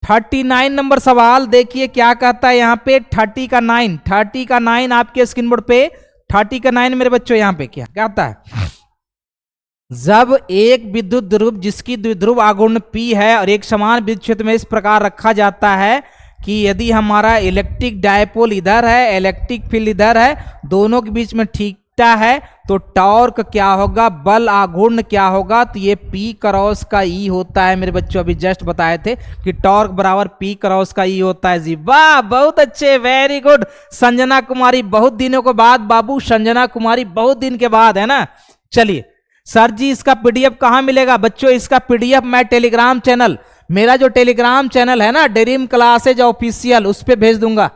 S1: 39 नंबर सवाल देखिए क्या कहता है यहाँ पे। 30 का 9 आपके स्क्रीन बोर्ड पे 30 का 9 मेरे बच्चों। यहाँ पे क्या कहता है, जब एक विद्युत ध्रुव जिसकी द्विध्रुव आघूर्ण P है और एक समान विद्युत क्षेत्र में इस प्रकार रखा जाता है कि यदि हमारा इलेक्ट्रिक डायपोल इधर है, इलेक्ट्रिक फील्ड इधर है, दोनों के बीच में ठीकता है, तो टॉर्क क्या होगा, बल आघूर्ण क्या होगा, तो ये P क्रॉस का E होता है मेरे बच्चों। अभी जस्ट बताए थे कि टॉर्क बराबर P क्रॉस का E होता है जी। वाह, बहुत अच्छे, वेरी गुड। संजना कुमारी बहुत दिनों के बाद बाबू, संजना कुमारी बहुत दिन के बाद, है ना। चलिए सर जी इसका पीडीएफ कहाँ मिलेगा बच्चों। इसका पीडीएफ मैं टेलीग्राम चैनल, मेरा जो टेलीग्राम चैनल है ना ड्रीम क्लासेज ऑफिशियल, उस पर भेज दूंगा।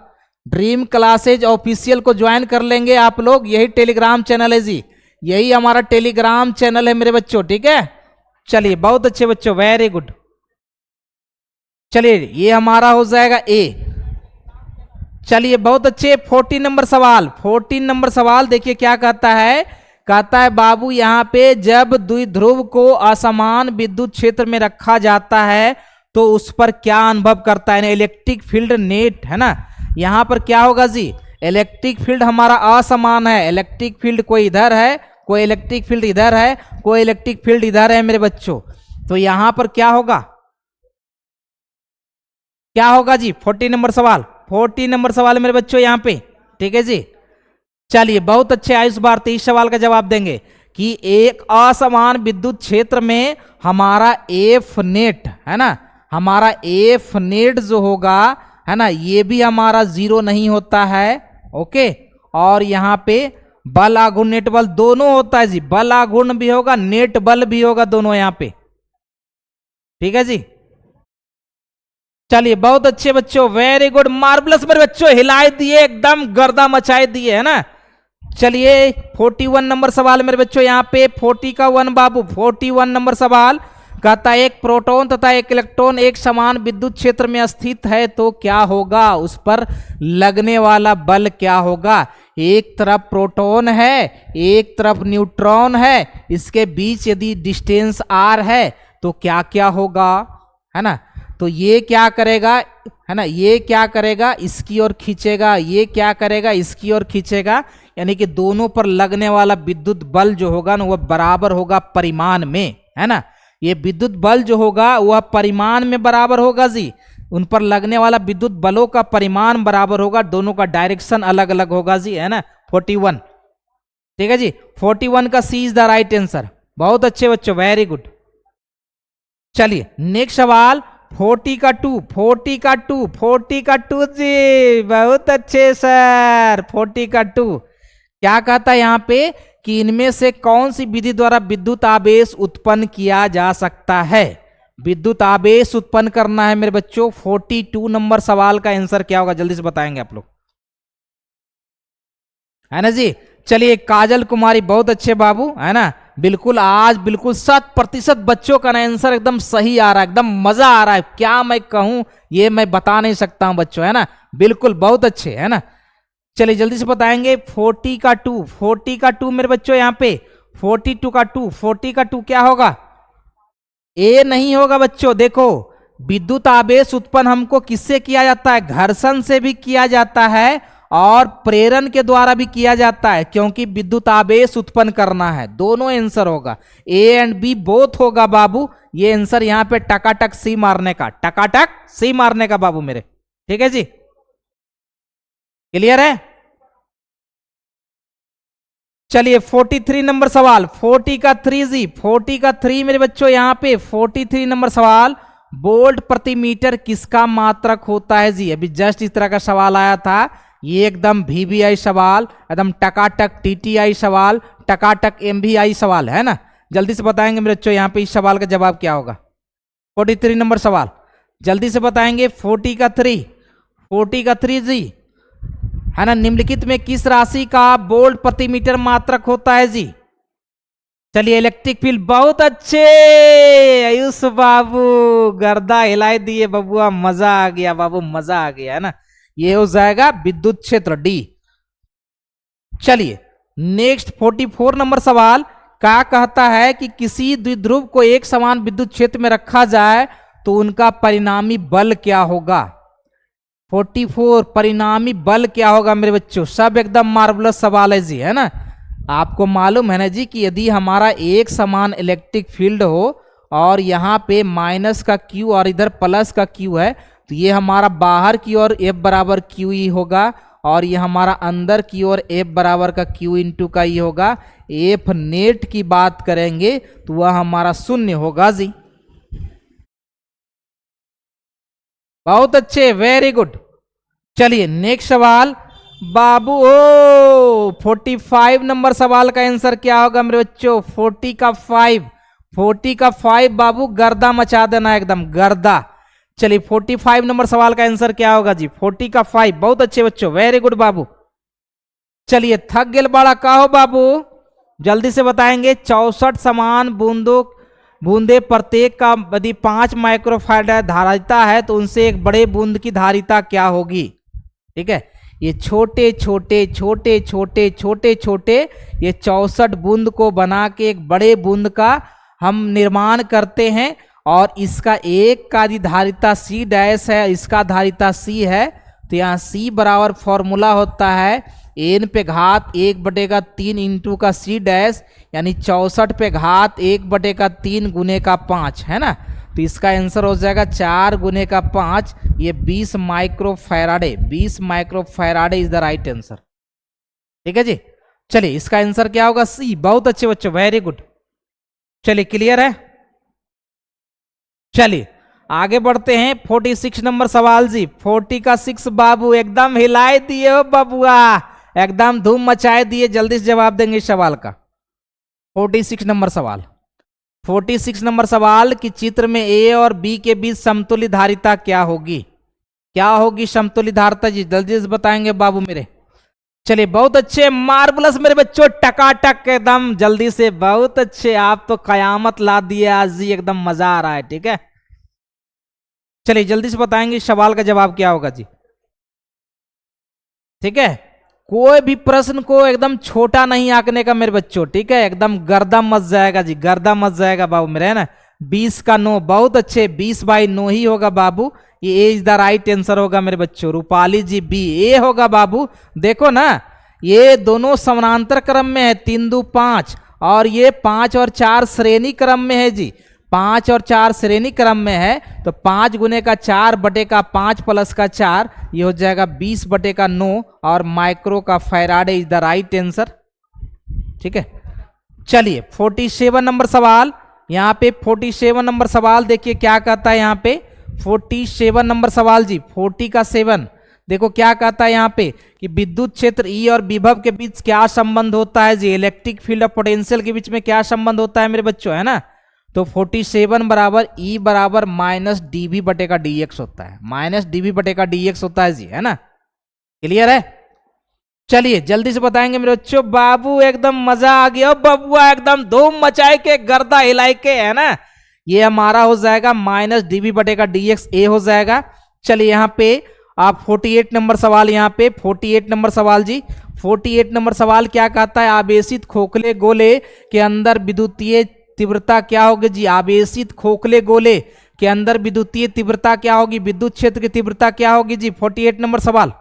S1: ड्रीम क्लासेज ऑफिशियल को ज्वाइन कर लेंगे आप लोग, यही टेलीग्राम चैनल है जी, यही हमारा टेलीग्राम चैनल है मेरे बच्चों। ठीक है, चलिए बहुत अच्छे बच्चों, वेरी गुड। चलिए ये हमारा हो जाएगा ए। चलिए बहुत अच्छे, 14 नंबर सवाल। 14 नंबर सवाल देखिए क्या कहता है। कहता है बाबू यहाँ पे जब द्विध्रुव को असमान विद्युत क्षेत्र में रखा जाता है तो उस पर क्या अनुभव करता है, इलेक्ट्रिक फील्ड नेट, है ना। यहाँ पर क्या होगा जी, इलेक्ट्रिक फील्ड हमारा असमान है। इलेक्ट्रिक फील्ड कोई इधर है, कोई इलेक्ट्रिक फील्ड इधर है, कोई इलेक्ट्रिक फील्ड इधर है मेरे बच्चों। तो यहाँ पर क्या होगा, क्या होगा जी। 14 नंबर सवाल, 14 नंबर सवाल मेरे बच्चों यहाँ पे। ठीक है जी, चलिए बहुत अच्छे। आयुष भारती इस सवाल का जवाब देंगे कि एक असमान विद्युत क्षेत्र में हमारा एफ नेट, है ना, हमारा एफ नेट जो होगा, है ना, ये भी हमारा 0 नहीं होता है। ओके, और यहाँ पे बल आघूर्ण नेट बल दोनों होता है जी, बल आघूर्ण भी होगा, नेट बल भी होगा, दोनों यहाँ पे। ठीक है जी, चलिए बहुत अच्छे बच्चों, वेरी गुड, मार्बलस मेरे बच्चों, हिलाए दिए, एकदम गर्दा मचाए दिए, है ना। चलिए 41 नंबर सवाल मेरे बच्चों यहाँ पे। 40 का 1 बाबू, 41 नंबर सवाल कहता है एक प्रोटॉन तथा एक इलेक्ट्रॉन एक समान विद्युत क्षेत्र में स्थित है तो क्या होगा, उस पर लगने वाला बल क्या होगा। एक तरफ प्रोटॉन है, एक तरफ न्यूट्रॉन है, इसके बीच यदि डिस्टेंस r है तो क्या क्या होगा, है ना। तो ये क्या करेगा, है ना, ये क्या करेगा, इसकी ओर खींचेगा, ये क्या करेगा, इसकी ओर खींचेगा, यानी कि दोनों पर लगने वाला विद्युत बल जो होगा ना वह बराबर होगा परिमाण में, है ना। ये विद्युत बल जो होगा वह परिमाण में बराबर होगा जी, उन पर लगने वाला विद्युत बलों का परिमाण बराबर होगा, दोनों का डायरेक्शन अलग अलग होगा जी, है ना। 41, ठीक है जी, 41 का सी इज द राइट आंसर। बहुत अच्छे बच्चों, वेरी गुड। चलिए नेक्स्ट सवाल 40 का 2, 40 का 2, 40 का 2 जी, बहुत अच्छे सर। 40 का 2 क्या कहता है यहाँ पे कि इनमें से कौन सी विधि द्वारा विद्युत आवेश उत्पन्न किया जा सकता है। विद्युत आवेश उत्पन्न करना है मेरे बच्चों। 42 नंबर सवाल का आंसर क्या होगा, जल्दी से बताएंगे आप लोग, है ना जी। चलिए काजल कुमारी बहुत अच्छे बाबू, है ना, बिल्कुल आज बिल्कुल 100% बच्चों का आंसर एकदम सही आ रहा है, एकदम मजा आ रहा है, क्या मैं कहूं ये मैं बता नहीं सकता हूं बच्चों, है ना, बिल्कुल बहुत अच्छे, है ना। चलिए जल्दी से बताएंगे 40 का 2, 40 का 2 मेरे बच्चों यहाँ पे 42 का 2, 40 का 2 क्या होगा, ए नहीं होगा बच्चों। देखो विद्युत आवेश उत्पन्न हमको किससे किया जाता है, घर्षण से भी किया जाता है और प्रेरण के द्वारा भी किया जाता है, क्योंकि विद्युत आवेश उत्पन्न करना है, दोनों आंसर होगा, ए एंड बी बोथ होगा बाबू। ये आंसर यहाँ पे टकाटक सी मारने का, टकाटक सी मारने का बाबू मेरे। ठीक है जी, क्लियर है। चलिए 43 नंबर सवाल, 40 का 3 जी, 40 का 3 मेरे बच्चों यहाँ पे 43 नंबर सवाल, वोल्ट प्रति मीटर किसका मात्रक होता है जी। अभी जस्ट इस तरह का सवाल आया था, ये एकदम वीवीआई सवाल, एकदम टकाटक टीटीआई सवाल, टकाटक एमवीआई सवाल है ना। जल्दी से बताएंगे मेरे बच्चों यहाँ पे इस सवाल का जवाब क्या होगा। 43 नंबर सवाल जल्दी से बताएंगे। 40 का 3, 40 का 3 जी है ना, निम्नलिखित में किस राशि का वोल्ट प्रति मीटर मात्रक होता है जी। चलिए इलेक्ट्रिक फील्ड, बहुत अच्छे आयुष बाबू, गर्दा हिलाई दिए बबुआ, मजा आ गया बाबू, मजा आ गया है ना। ये हो जाएगा विद्युत क्षेत्र डी। चलिए नेक्स्ट 44 नंबर सवाल क्या कहता है कि किसी द्विध्रुव को एक समान विद्युत क्षेत्र में रखा जाए तो उनका परिणामी बल क्या होगा। 44 परिणामी बल क्या होगा मेरे बच्चों, सब एकदम मार्वलस सवाल है जी है ना। आपको मालूम है ना जी कि यदि हमारा एक समान इलेक्ट्रिक फील्ड हो और यहाँ पे माइनस का क्यू और इधर प्लस का क्यू है, तो ये हमारा बाहर की ओर एफ बराबर क्यू ही होगा और ये हमारा अंदर की ओर एफ बराबर का क्यू इंटू का ही होगा। एफ नेट की बात करेंगे तो वह हमारा शून्य होगा जी। बहुत अच्छे, वेरी गुड। चलिए नेक्स्ट सवाल बाबू, ओ 45 नंबर सवाल का आंसर क्या होगा मेरे बच्चों। 40 का 5, 40 का 5 बाबू, गर्दा मचा देना एकदम गर्दा। चलिए 45 नंबर सवाल का आंसर क्या होगा जी, 40 का 5। बहुत अच्छे बच्चों, वेरी गुड बाबू। चलिए थक गेल बड़ा कहो बाबू, जल्दी से बताएंगे। 64 समान बूंदे प्रत्येक का यदि 5 माइक्रोफैराड धारिता है तो उनसे एक बड़े बूंद की धारिता क्या होगी। ठीक है, ये छोटे छोटे छोटे छोटे छोटे छोटे ये 64 बूंद को बना के एक बड़े बूंद का हम निर्माण करते हैं और इसका एक का धारिता सी डैश है, इसका धारिता सी है। तो यहाँ सी बराबर फॉर्मूला होता है एन पे घात 1/3 इंटू का सी डैश, यानी 64 पे घात 1/3 गुने का 5 है ना। तो इसका आंसर हो जाएगा 4 गुने का 5, ये 20 माइक्रोफैराडे। 20 माइक्रोफैराडे इज द राइट आंसर। ठीक है जी, चलिए इसका आंसर क्या होगा, सी। बहुत अच्छे बच्चों, वेरी गुड। चलिए क्लियर है। चलिए आगे बढ़ते हैं। 46 नंबर सवाल जी, 40 का 6 बाबू, एकदम हिलाए दिए हो बबुआ, एकदम धूम मचाए दिए। जल्दी से जवाब देंगे इस सवाल का। 46 नंबर सवाल, 46 नंबर सवाल कि चित्र में ए और बी के बीच समतुल्य धारिता क्या होगी। क्या होगी समतुल्य धारिता जी, जल्दी से बताएंगे बाबू मेरे। चलिए बहुत अच्छे, मार्वलस मेरे बच्चों, टकाटक एकदम जल्दी से, बहुत अच्छे। आप तो कयामत ला दिए आज जी, एकदम मजा आ रहा है। ठीक है, चलिए जल्दी से बताएंगे इस सवाल का जवाब क्या होगा जी। ठीक है, कोई भी प्रश्न को एकदम छोटा नहीं आंकने का मेरे बच्चों। ठीक है, एकदम गर्दा मच जाएगा जी, गर्दा मच जाएगा बाबू मेरे, है ना। 20 का 9, बहुत अच्छे, 20/9 ही होगा बाबू। ये ए इज द राइट आंसर होगा मेरे बच्चों। रूपाली जी बी, ए होगा बाबू। देखो ना, ये दोनों समानांतर क्रम में है, 3 2 5, और ये 5 और 4 श्रेणी क्रम में है जी। 5 और 4 श्रेणी क्रम में है, तो 5 गुने का 4/5 प्लस का 4, ये हो जाएगा 20/9 और माइक्रो का Faraday is the right answer. ठीक है, चलिए 47 नंबर सवाल, यहाँ पे 47 नंबर सवाल देखिए क्या कहता है यहाँ पे। 47 नंबर सवाल जी, 40 का 7 देखो क्या कहता है यहाँ पे कि विद्युत क्षेत्र ई और विभव के बीच क्या संबंध होता है जी। इलेक्ट्रिक फील्ड और पोटेंशियल के बीच में क्या संबंध होता है मेरे बच्चों, है ना। तो 47 बराबर ई बराबर -dv/dx होता है, -dv/dx होता है जी, है ना। क्लियर है। चलिए जल्दी से बताएंगे मेरे बच्चों। बाबू एकदम मजा आ गया बबुआ, एकदम धूम मचाए के, गर्दा हिलाई के, है ना। ये हमारा हो जाएगा -dv/dx, ए हो जाएगा। चलिए यहाँ पे आप 48 नंबर सवाल, यहाँ पे 48 नंबर सवाल जी, 48 नंबर सवाल क्या कहता है। आवेशित खोखले गोले के अंदर विद्युतीय तीव्रता क्या होगी जी। आवेशित खोखले गोले के अंदर विद्युतीय तीव्रता क्या होगी, विद्युत क्षेत्र की तीव्रता क्या होगी जी। 48 नंबर सवाल,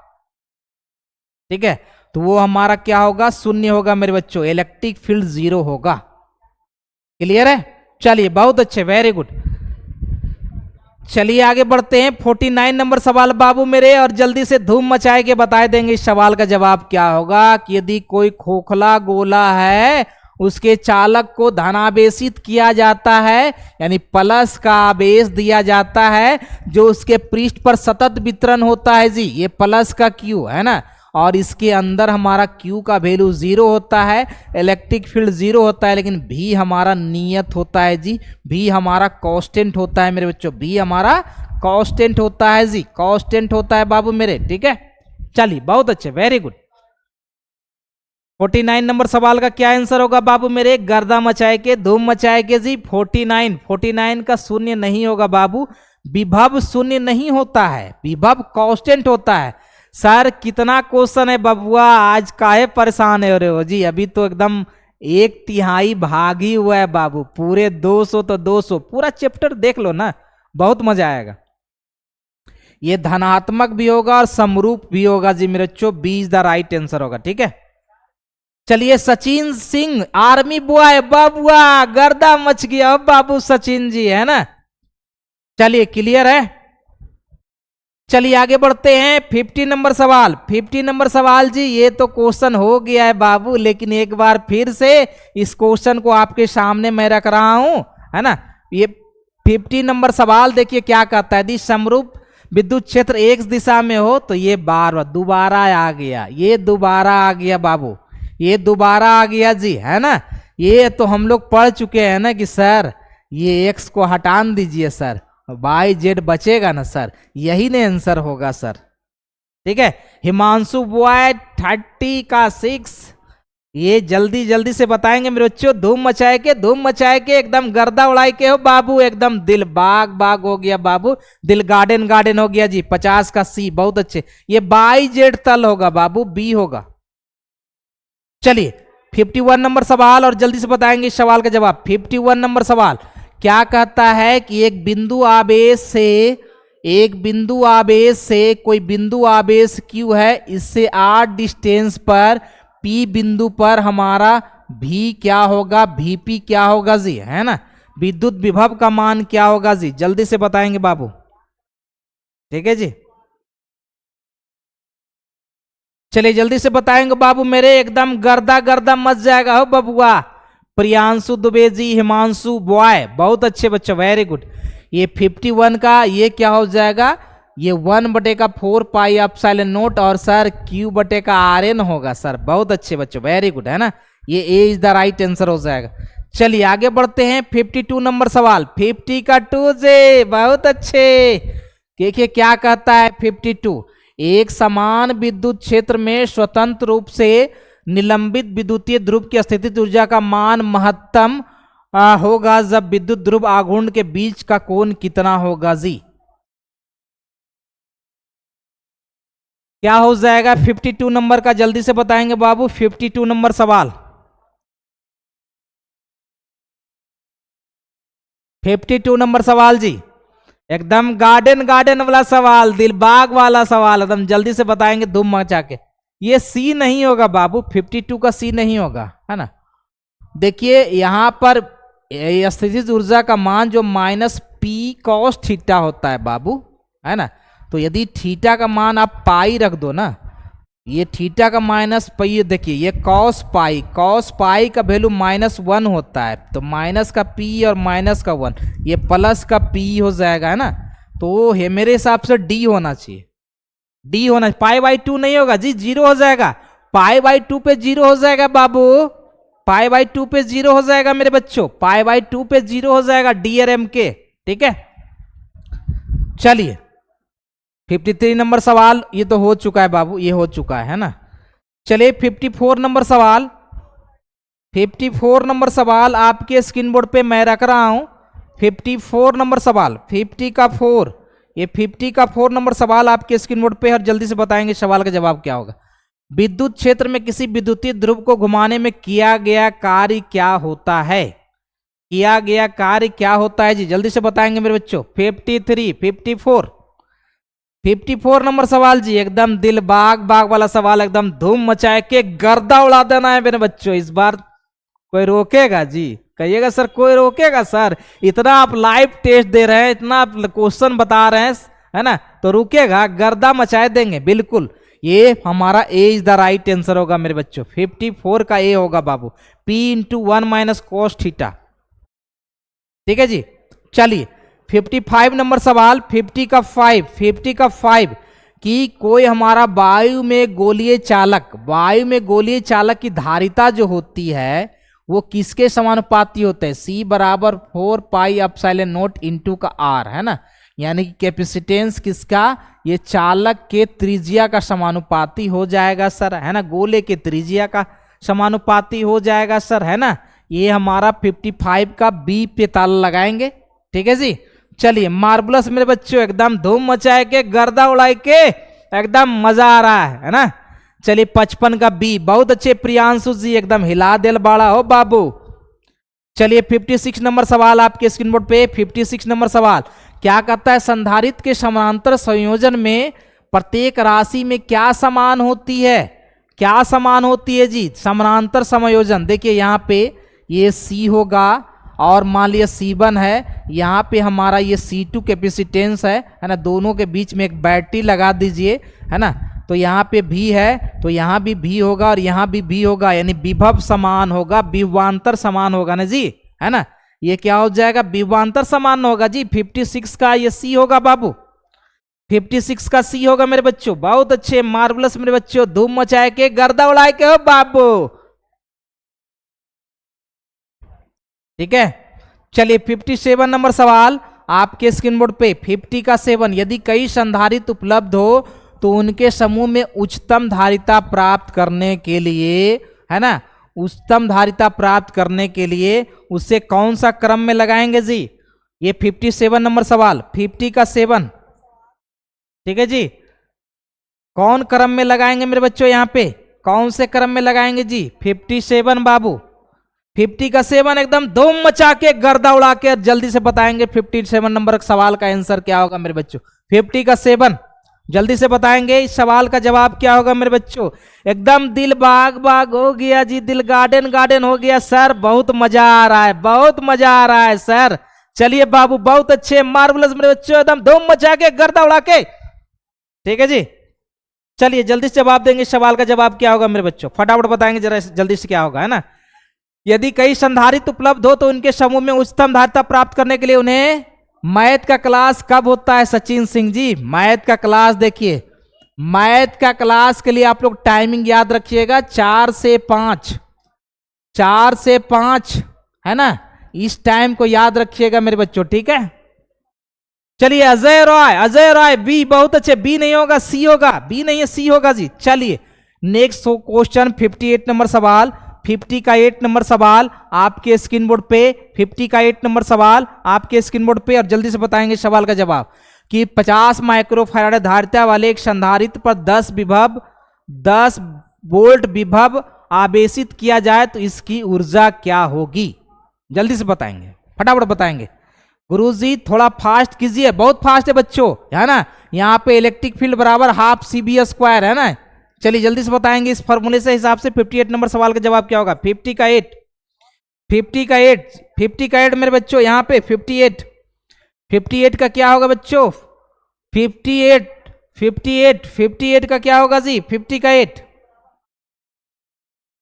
S1: ठीक है, तो वो हमारा क्या होगा, 0 होगा मेरे बच्चों। इलेक्ट्रिक फील्ड 0 होगा। क्लियर है। चलिए बहुत अच्छे, वेरी गुड। चलिए आगे बढ़ते हैं 49 नंबर सवाल बाबू मेरे, और जल्दी से धूम मचाए के बता देंगे इस सवाल का जवाब क्या होगा कि यदि कोई खोखला गोला है उसके चालक को धनावेशित किया जाता है, यानी प्लस का आवेश दिया जाता है जो उसके पृष्ठ पर सतत वितरण होता है जी, ये प्लस का क्यू है ना, और इसके अंदर हमारा क्यू का वैल्यू 0 होता है, इलेक्ट्रिक फील्ड 0 होता है, लेकिन भी हमारा नियत होता है जी, भी हमारा कांस्टेंट होता है मेरे बच्चों, भी हमारा कांस्टेंट होता है जी, कांस्टेंट होता है बाबू मेरे, ठीक है। चलिए बहुत अच्छे, वेरी गुड। 49 नंबर सवाल का क्या आंसर होगा बाबू मेरे, गर्दा मचाए के धूम मचाए के जी। 49 का शून्य नहीं होगा बाबू, विभव शून्य नहीं होता है, विभव कांस्टेंट होता है। सर कितना क्वेश्चन है बबुआ, आज काहे परेशान हो रहे हो जी, अभी तो एकदम 1/3 भाग ही हुआ है बाबू, पूरे 200 तो 200 पूरा चैप्टर देख लो ना, बहुत मजा आएगा। ये धनात्मक भी होगा और समरूप भी होगा जी मेरे बच्चों, 20 द राइट आंसर होगा, ठीक है। चलिए सचिन सिंह आर्मी बॉय बबुआ, गर्दा मच गया अब बाबू सचिन जी, है ना। चलिए क्लियर है। चलिए आगे बढ़ते हैं 50 नंबर सवाल। 50 नंबर सवाल जी, ये तो क्वेश्चन हो गया है बाबू, लेकिन एक बार फिर से इस क्वेश्चन को आपके सामने मैं रख रहा हूं, है ना। ये 50 नंबर सवाल देखिए क्या कहता है, यदि समरूप विद्युत क्षेत्र एक दिशा में हो तो ये बार दोबारा आ गया, ये दोबारा आ गया बाबू, ये दोबारा आ गया जी, है ना। ये तो हम लोग पढ़ चुके हैं ना कि सर ये एक्स को हटान दीजिए सर, वाई जेड बचेगा ना सर, यही ने आंसर होगा सर, ठीक है। हिमांशु बॉय 30 का 6, ये जल्दी जल्दी से बताएंगे मेरे बच्चों, धूम मचाए के एकदम गर्दा उड़ाई के हो बाबू, एकदम दिल बाग बाग हो गया बाबू, दिल गार्डन गार्डन हो गया जी। 50 का सी, बहुत अच्छे, ये बाई जेड तल होगा बाबू, बी होगा। चलिए 51 नंबर सवाल, और जल्दी से बताएंगे इस सवाल का जवाब। 51 नंबर सवाल क्या कहता है कि एक बिंदु आवेश से कोई बिंदु आवेश क्यू है, इससे r डिस्टेंस पर P बिंदु पर हमारा V क्या होगा, Vp क्या होगा जी, है ना। विद्युत विभव का मान क्या होगा जी, जल्दी से बताएंगे बाबू, ठीक है जी। चलिए जल्दी से बताएंगे बाबू मेरे, एकदम गर्दा गर्दा मच जाएगा हो बबुआ। प्रियांशु दुबे जी, हिमांशु बॉय, बहुत अच्छे बच्चे, वेरी गुड। ये 51 का ये क्या हो जाएगा, ये 1/4 पाई एप्सिलॉन नॉट, और सर Q/RN होगा सर, बहुत अच्छे बच्चों, वेरी गुड, है ना। ये ए इज द राइट आंसर हो जाएगा। चलिए आगे बढ़ते हैं 52 नंबर सवाल। 50 का 2 जे, बहुत अच्छे। देखिए क्या कहता है 52, एक समान विद्युत क्षेत्र में स्वतंत्र रूप से निलंबित विद्युतीय ध्रुव की स्थितिज ऊर्जा का मान महत्तम होगा जब विद्युत ध्रुव आघूर्ण के बीच का कोण कितना होगा जी। क्या हो जाएगा 52 नंबर का, जल्दी से बताएंगे बाबू। 52 नंबर सवाल, 52 नंबर सवाल जी, एकदम गार्डन गार्डन वाला सवाल, दिल बाग वाला सवाल, एकदम जल्दी से बताएंगे धूम मचा के। ये सी नहीं होगा बाबू, 52 का सी नहीं होगा, है ना। देखिए यहां पर स्थितिज ऊर्जा का मान जो -P cos थीटा होता है बाबू, है ना। तो यदि थीटा का मान आप पाई रख दो ना, ये थीटा का माइनस पाई, देखिए ये cos पाई का वैल्यू -1 होता है, तो माइनस का P और माइनस का 1, ये प्लस का P हो जाएगा, है ना। तो ये मेरे हिसाब से D होना चाहिए, D होना, π/2 नहीं होगा जी, 0 हो जाएगा, π/2 पे 0 हो जाएगा बाबू, π/2 पे 0 हो जाएगा मेरे बच्चों, π/2 पे 0 हो जाएगा DRM के, ठीक है। चलिए 53 नंबर सवाल, ये तो हो चुका है बाबू, ये हो चुका है ना। चलिए 54 नंबर सवाल। 54 नंबर सवाल आपके स्क्रीन बोर्ड पे मैं रख रहा हूं। 54 नंबर सवाल, 50 का 4, ये 50 का 4 नंबर सवाल आपके स्क्रीन बोर्ड पे, और जल्दी से बताएंगे सवाल का जवाब क्या होगा। विद्युत क्षेत्र में किसी विद्युतीय ध्रुव को घुमाने में किया गया कार्य क्या होता है, किया गया कार्य क्या होता है जी, जल्दी से बताएंगे मेरे बच्चों। 53, 54 नंबर सवाल जी, एकदम दिल बाग बाग वाला सवाल, एकदम धूम मचाए के गर्दा उड़ा देना है मेरे बच्चों, इस बार कोई रोकेगा जी, कहिएगा सर कोई रोकेगा सर? इतना आप लाइव टेस्ट दे रहे हैं, इतना आप क्वेश्चन बता रहे हैं, है ना, तो रुकेगा? गर्दा मचाए देंगे बिल्कुल। ये हमारा ए इज द राइट आंसर होगा मेरे बच्चों। 54 का ए होगा बाबू, P into 1 minus cos theta. ठीक है जी। चलिए 55 नंबर सवाल, 50 का 5 कि कोई हमारा वायु में गोलीय चालक की धारिता जो होती है वो किसके समानुपाती होते हैं? C बराबर 4 पाई एप्सिलॉन नॉट इंटू का R, है ना, यानी कि कैपेसिटेंस किसका? ये चालक के त्रिज्या का समानुपाती हो जाएगा सर, है ना, गोले के त्रिज्या का समानुपाती हो जाएगा सर, है ना। ये हमारा 55 का बी पे ताला लगाएंगे। ठीक है जी। चलिए मार्बलस मेरे बच्चों, एकदम धूम मचाए के, गर्दा उड़ाए के, एकदम मजा आ रहा है ना। चलिए 55 का बी, बहुत अच्छे प्रियांशु जी, एकदम हिला दिल बाड़ा हो बाबू। चलिए 56 नंबर सवाल आपके स्क्रीन बोर्ड पे। 56 नंबर सवाल क्या कहता है? संधारित्र के समानांतर संयोजन में प्रत्येक राशि में क्या समान होती है? क्या समान होती है जी? समानांतर संयोजन। देखिए यहाँ पे ये C होगा और मान लिया C1 है, यहाँ पे हमारा ये C2 कैपेसिटेंस है ना, दोनों के बीच में एक बैटरी लगा दीजिए, है ना, तो यहाँ पे भी है तो यहाँ भी भी होगा और यहाँ भी भी होगा, यानी विभव समान होगा, विभवांतर समान होगा ना जी, है ना। ये क्या हो जाएगा? विभवांतर समान होगा जी। 56 का ये C होगा बाबू, 56 का C होगा मेरे बच्चों। बहुत अच्छे, मार्वलस मेरे बच्चों, धूम मचाए के, गर्दा उड़ाए के हो बाबू। ठीक है। चलिए 57 नंबर सवाल आपके स्क्रीन बोर्ड पे। 50 का 7, यदि कई संधारित्र उपलब्ध हो तो उनके समूह में उच्चतम धारिता प्राप्त करने के लिए, है ना, उच्चतम धारिता प्राप्त करने के लिए उससे कौन सा क्रम में लगाएंगे जी? ये 57 नंबर सवाल, 50 का 7। ठीक है जी। कौन क्रम में लगाएंगे मेरे बच्चों? यहाँ पे कौन से क्रम में लगाएंगे जी? 57 बाबू, 50 का 7 एकदम धूम मचा के, गर्दा उड़ा के जल्दी से बताएंगे 57 नंबर सवाल का आंसर क्या होगा मेरे बच्चों। 50 का 7 जल्दी से बताएंगे इस सवाल का जवाब क्या होगा मेरे बच्चों। एकदम दिल बाग बाग हो गया जी, दिल गार्डन गार्डन हो गया सर, बहुत मजा आ रहा है, बहुत मजा आ रहा है सर। चलिए बाबू, बहुत अच्छे, मार्वलस मेरे बच्चों, एकदम धूम मचा के, गर्दा उड़ा के। ठीक है जी। चलिए जल्दी से जवाब देंगे, सवाल का जवाब क्या होगा मेरे बच्चों, फटाफट बताएंगे जरा जल्दी से क्या होगा, है ना। यदि कई संधारित्र उपलब्ध हो तो उनके समूह में उच्चतम धारिता प्राप्त करने के लिए उन्हें, मैथ का क्लास कब होता है सचिन सिंह जी? मैथ का क्लास देखिए, मैथ का क्लास के लिए आप लोग टाइमिंग याद रखिएगा, 4 से 5, 4 से 5, है ना, इस टाइम को याद रखिएगा मेरे बच्चों। ठीक है। चलिए अजय रॉय बी, बहुत अच्छे, बी नहीं होगा सी होगा, बी नहीं है सी होगा जी। चलिए नेक्स्ट क्वेश्चन 58 नंबर सवाल, 50 का 8 नंबर सवाल आपके स्क्रीन बोर्ड पे। 50 का 8 नंबर सवाल आपके स्क्रीन बोर्ड पे, और जल्दी से बताएंगे सवाल का जवाब कि 50 माइक्रोफैराड धारिता वाले एक संधारित्र पर 10 वोल्ट विभव आवेशित किया जाए तो इसकी ऊर्जा क्या होगी? जल्दी से बताएंगे, फटाफट बताएंगे। गुरुजी थोड़ा फास्ट कीजिए, बहुत फास्ट है बच्चों, है ना। यहाँ पे इलेक्ट्रिक फील्ड बराबर हाफ CB स्क्वायर, है ना। चलिए जल्दी से बताएंगे इस फॉर्मूले से हिसाब से 58 नंबर सवाल का जवाब क्या होगा। 50 का 8, 50 का 8, 50 का 8 मेरे बच्चों, यहाँ पे 58 का क्या होगा बच्चों? 58 का क्या होगा जी? 50 का 8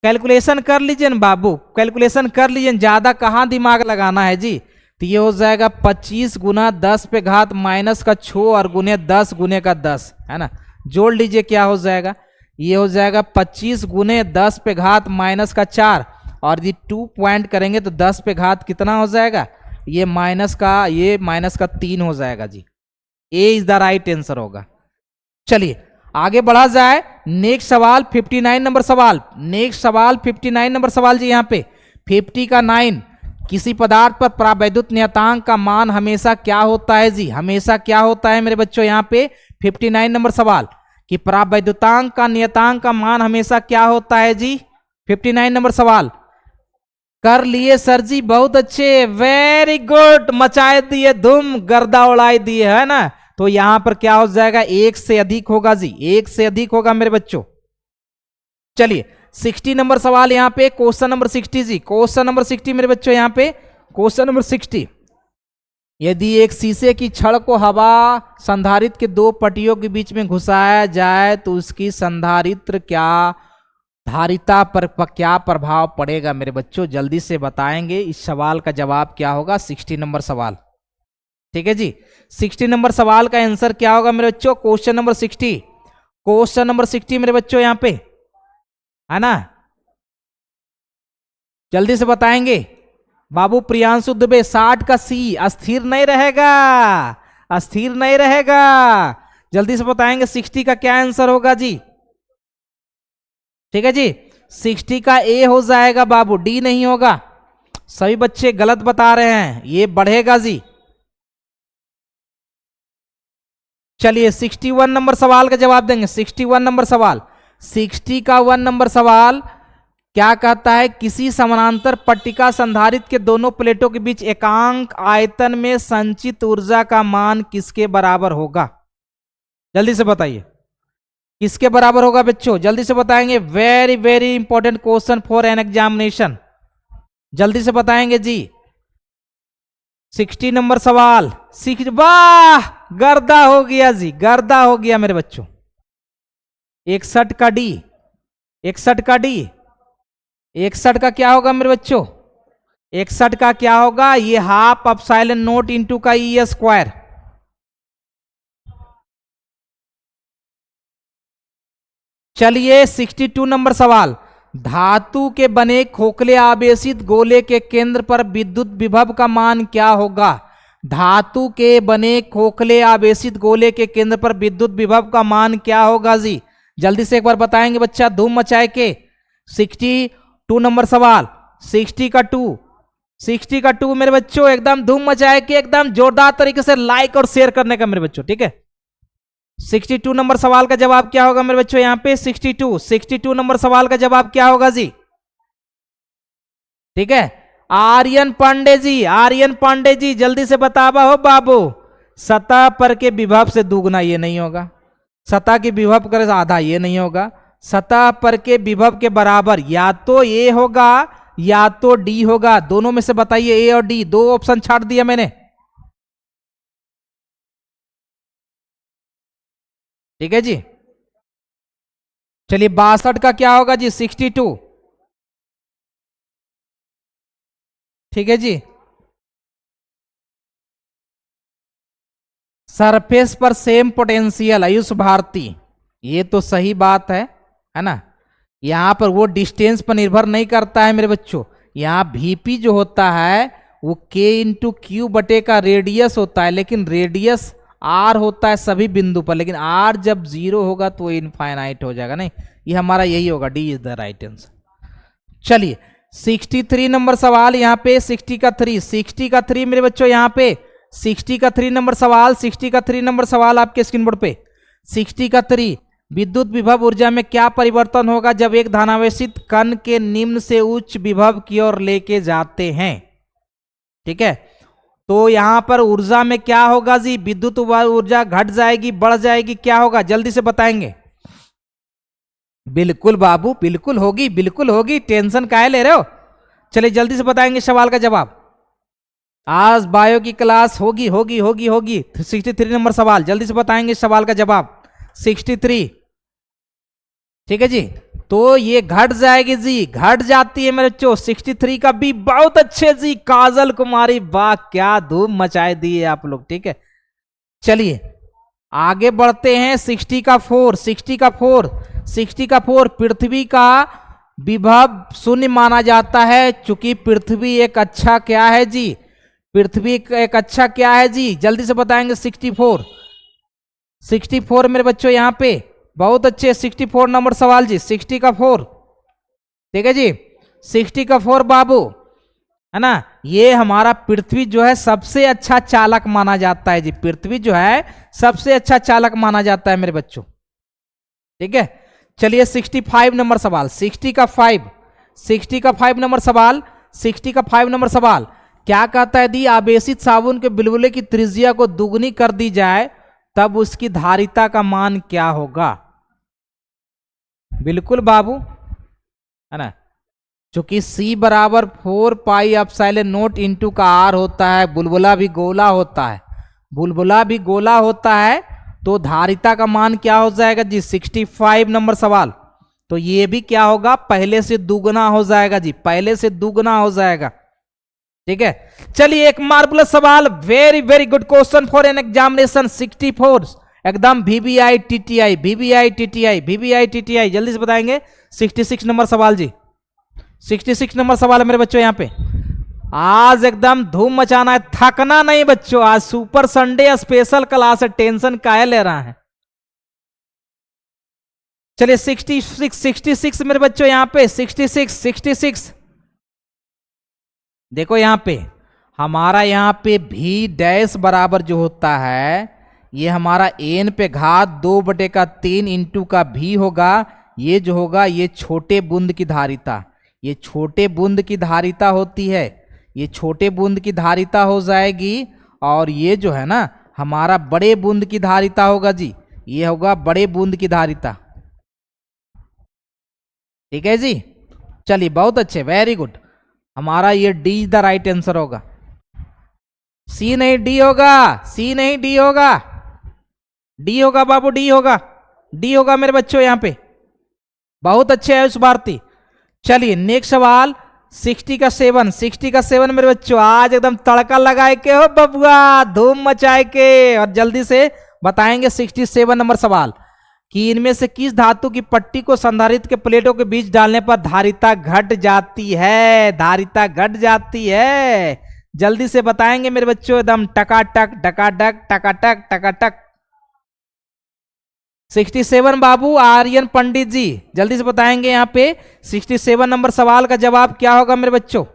S1: कैलकुलेशन कर लीजिए ना बाबू, कैलकुलेशन कर लीजिए, ज्यादा कहाँ दिमाग लगाना है जी। तो ये हो जाएगा 25 गुना 10 पे घात माइनस का 6 और गुने 10 गुने का 10, है ना। जोड़ लीजिए क्या हो जाएगा, ये हो जाएगा 25 गुने 10 पे घात माइनस का 4, और ये 2 पॉइंट करेंगे तो 10 पे घात कितना हो जाएगा? ये माइनस का 3 हो जाएगा जी। ए इज द राइट आंसर होगा। चलिए आगे बढ़ा जाए। नेक्स्ट सवाल 59 नंबर सवाल, नेक्स्ट सवाल 59 नंबर सवाल जी। यहाँ पे 50 का 9, किसी पदार्थ पर परावैद्युत नियतांक का मान हमेशा क्या होता है जी? हमेशा क्या होता है मेरे बच्चों? यहाँ पे 59 नंबर सवाल कि परावैद्युतांक का नियतांक का मान हमेशा क्या होता है जी? 59 नंबर सवाल कर लिए सर जी, बहुत अच्छे, वेरी गुड, मचाए दिए धूम, गर्दा उड़ाई दिए, है ना। तो यहां पर क्या हो जाएगा? 1 से अधिक होगा जी, 1 से अधिक होगा मेरे बच्चों। चलिए 60 नंबर सवाल यहाँ पे, क्वेश्चन नंबर 60 जी, क्वेश्चन नंबर 60 मेरे बच्चों यहाँ पे, क्वेश्चन नंबर 60। यदि एक शीशे की छड़ को हवा संधारित्र के दो पट्टियों के बीच में घुसाया जाए तो उसकी संधारित्र क्या धारिता पर क्या प्रभाव पड़ेगा मेरे बच्चों, जल्दी से बताएंगे। इस सवाल का जवाब क्या होगा, 60 नंबर सवाल। ठीक है जी, 60 नंबर सवाल का आंसर क्या होगा मेरे बच्चों, क्वेश्चन नंबर 60, क्वेश्चन नंबर 60 मेरे बच्चों यहाँ पे, है ना, जल्दी से बताएंगे। बाबू प्रियांशु दुबे, 60 का सी, अस्थिर नहीं रहेगा, अस्थिर नहीं रहेगा, जल्दी से बताएंगे 60 का क्या आंसर होगा जी। ठीक है जी, 60 का ए हो जाएगा बाबू, डी नहीं होगा। सभी बच्चे गलत बता रहे हैं, ये बढ़ेगा जी। चलिए 61 नंबर सवाल का जवाब देंगे। 61 नंबर सवाल, 60 का 1 नंबर सवाल क्या कहता है, किसी समानांतर पट्टिका संधारित्र के दोनों प्लेटों के बीच एकांक आयतन में संचित ऊर्जा का मान किसके बराबर होगा, जल्दी से बताइए किसके बराबर होगा बच्चों, जल्दी से बताएंगे। Very very important question for an examination, जल्दी से बताएंगे जी। 60 नंबर सवाल, वाह गर्दा हो गया जी, गर्दा हो गया मेरे बच्चों। 61 का डी, 61 का डी, 61 का क्या होगा मेरे बच्चों, 61 का क्या होगा, ये हाफ एप्सिलॉन नॉट इनटू का ई स्क्वायर। चलिए 62 नंबर सवाल, धातु के बने खोखले आवेशित गोले के केंद्र पर विद्युत विभव का मान क्या होगा, धातु के बने खोखले आवेशित गोले के केंद्र पर विद्युत विभव का मान क्या होगा जी, जल्दी से एक बार बताएंगे बच्चा, धूम मचाए के। 62 नंबर सवाल, 60 का 2, 60 का 2 मेरे बच्चों, एकदम धूम मचाए के, एकदम जोरदार तरीके से लाइक और शेयर करने का मेरे बच्चों, ठीक है। 62 नंबर सवाल का जवाब क्या होगा मेरे बच्चों यहाँ पे, 62 नंबर सवाल का जवाब क्या होगा जी, ठीक है। आर्यन पांडे जी, आर्यन पांडे जी जल्दी से बतावा हो बाबू, सतह पर के विभव से दुगना ये नहीं होगा, सतह के विभव करे आधा ये नहीं होगा, सतह पर के विभव के बराबर या तो ए होगा या तो डी होगा, दोनों में से बताइए, ए और डी, दो ऑप्शन छाट दिया मैंने, ठीक है जी। चलिए 62 का क्या होगा जी, 62, ठीक है जी। सरफेस पर सेम पोटेंशियल, आयुष भारती, ये तो सही बात है ना। यहां पर वो डिस्टेंस पर निर्भर नहीं करता है मेरे बच्चों, यहाँ वीपी जो होता है वो के इंटू क्यू बटे का रेडियस होता है, लेकिन रेडियस आर होता है सभी बिंदु पर, लेकिन आर जब 0 होगा तो इनफाइनाइट हो जाएगा, नहीं, ये हमारा यही होगा, D is the right answer. चलिए 63 नंबर सवाल यहाँ पे, 60 का 3, 60 का 3 मेरे बच्चों यहाँ पे, 60 का 3 नंबर सवाल, 60 का 3 नंबर सवाल आपके स्क्रीन बोर्ड पे। 60 का 3, विद्युत विभव ऊर्जा में क्या परिवर्तन होगा जब एक धनावेशित कण के निम्न से उच्च विभव की ओर लेके जाते हैं, ठीक है। तो यहां पर ऊर्जा में क्या होगा जी, विद्युत ऊर्जा घट जाएगी बढ़ जाएगी, क्या होगा जल्दी से बताएंगे। बिल्कुल बाबू, बिल्कुल होगी, बिल्कुल होगी, टेंशन काहे ले रहे हो। चलिए जल्दी से बताएंगे सवाल का जवाब, आज बायो की क्लास होगी होगी होगी होगी। 63 नंबर सवाल, जल्दी से बताएंगे सवाल का जवाब, 63, ठीक है जी। तो ये घट जाएगी जी, घट जाती है मेरे बच्चों। 63 का बी, बहुत अच्छे जी, काजल कुमारी, वाह क्या धूम मचाए दिए आप लोग, ठीक है। चलिए आगे बढ़ते हैं। 60 का 4, 60 का 4, 60 का 4, पृथ्वी का विभव शून्य माना जाता है, चूंकि पृथ्वी एक अच्छा क्या है जी, पृथ्वी एक अच्छा क्या है जी, जल्दी से बताएंगे। 64, 64 मेरे बच्चों यहाँ पे, बहुत अच्छे, 64 नंबर सवाल जी, 60 का 4, ठीक है जी। 60 का 4 बाबू, है ना, ये हमारा पृथ्वी जो है सबसे अच्छा चालक माना जाता है जी, पृथ्वी जो है सबसे अच्छा चालक माना जाता है मेरे बच्चों, ठीक है। चलिए 65 नंबर सवाल, 60 का 5, 60 का 5 नंबर सवाल, 60 का 5 नंबर सवाल क्या कहता है, यदि आवेशित साबुन के बुलबुले की त्रिज्या को दुगनी कर दी जाए तब उसकी धारिता का मान क्या होगा। बिल्कुल बाबू, है ना, चूंकि C बराबर 4 पाई इंटू का R होता है, बुलबुला भी गोला होता है, बुलबुला भी गोला होता है, तो धारिता का मान क्या हो जाएगा जी 65 नंबर सवाल। तो ये भी क्या होगा, पहले से दुगना हो जाएगा जी, पहले से दुगना हो जाएगा। ठीक है, चलिए एक मार्वलस सवाल, very very good question for an examination 64, एकदम VBI TTI VBI TTI VBI TTI, जल्दी से बताएंगे। 66 नंबर सवाल जी, 66 नंबर सवाल है मेरे बच्चों। यहाँ पे आज एकदम धूम मचाना है, थकना नहीं बच्चों, आज सुपर संडे स्पेशल क्लास है, टेंशन काहे ले रहा है। चलिए 66 मेरे बच्चों, यहाँ पे 66 देखो यहाँ पे हमारा, यहाँ पे भी डैश बराबर जो होता है, ये हमारा n पे घात 2/3 इंटू का भी होगा। ये जो होगा ये छोटे बूंद की धारिता, ये छोटे बूंद की धारिता होती है, ये छोटे बूंद की धारिता हो जाएगी। और ये जो है ना हमारा बड़े बूंद की धारिता होगा जी, ये होगा बड़े बूंद की धारिता। ठीक है जी, चलिए बहुत अच्छे, वेरी गुड। हमारा ये डी द राइट आंसर होगा, सी नहीं डी होगा, सी नहीं डी होगा, डी होगा बाबू, डी होगा, डी होगा मेरे बच्चों। यहाँ पे बहुत अच्छे आयुष भारती। चलिए नेक्स्ट सवाल 60 का 7 मेरे बच्चों, आज एकदम तड़का लगाए के हो बबुआ, धूम मचाए के, और जल्दी से बताएंगे 67 नंबर सवाल कि इनमें से किस धातु की पट्टी को संधारित्र के प्लेटों के बीच डालने पर धारिता घट जाती है, धारिता घट जाती है, जल्दी से बताएंगे मेरे बच्चों, एकदम टकाटक टकाटक टकाटक टकाटक। 67 बाबू आर्यन पंडित जी, जल्दी से बताएंगे यहाँ पे 67 नंबर सवाल का जवाब क्या होगा मेरे बच्चों।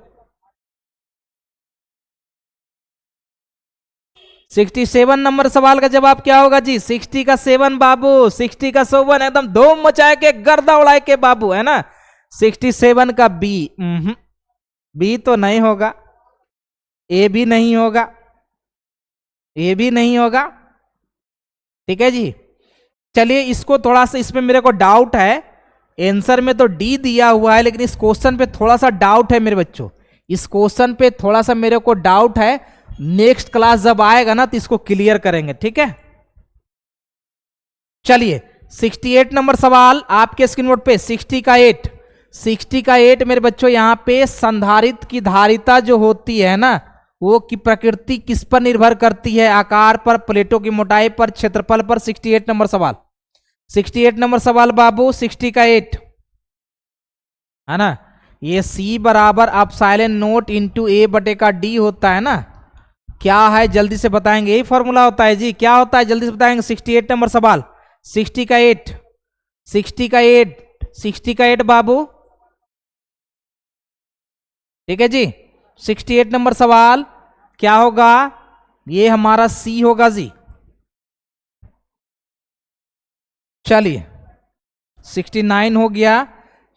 S1: 67 नंबर सवाल का जवाब क्या होगा जी, 60 का 7 बाबू, 60 का 7 एकदम धूम मचाए के गर्दा उड़ाए के बाबू, है ना। 67 का बी, बी तो नहीं होगा, ए भी नहीं होगा, ए भी नहीं होगा। ठीक है जी, चलिए इसको थोड़ा सा, इसमें मेरे को डाउट है, आंसर में तो डी दिया हुआ है लेकिन इस क्वेश्चन पे थोड़ा सा डाउट है मेरे बच्चों, इस क्वेश्चन पे थोड़ा सा मेरे को डाउट है। नेक्स्ट क्लास जब आएगा ना तो इसको क्लियर करेंगे, ठीक है। चलिए 68 नंबर सवाल आपके स्क्रीन बोर्ड पे, 60 का 8 मेरे बच्चों, यहाँ पे संधारित्र की धारिता जो होती है ना, वो की प्रकृति किस पर निर्भर करती है, आकार पर, प्लेटों की मोटाई पर, क्षेत्रफल पर। 68 नंबर सवाल, 68 नंबर सवाल बाबू, 60 का 8 है ना। ये C बराबर एप्सिलॉन नॉट इंटू A/D होता है ना, क्या है जल्दी से बताएंगे, यही फॉर्मूला होता है जी, क्या होता है जल्दी से बताएंगे। 68 नंबर सवाल, 60 का 8, 60 का 8, 60 का 8 बाबू, ठीक है जी। 68 नंबर सवाल क्या होगा, ये हमारा सी होगा जी। चलिए 69 हो गया।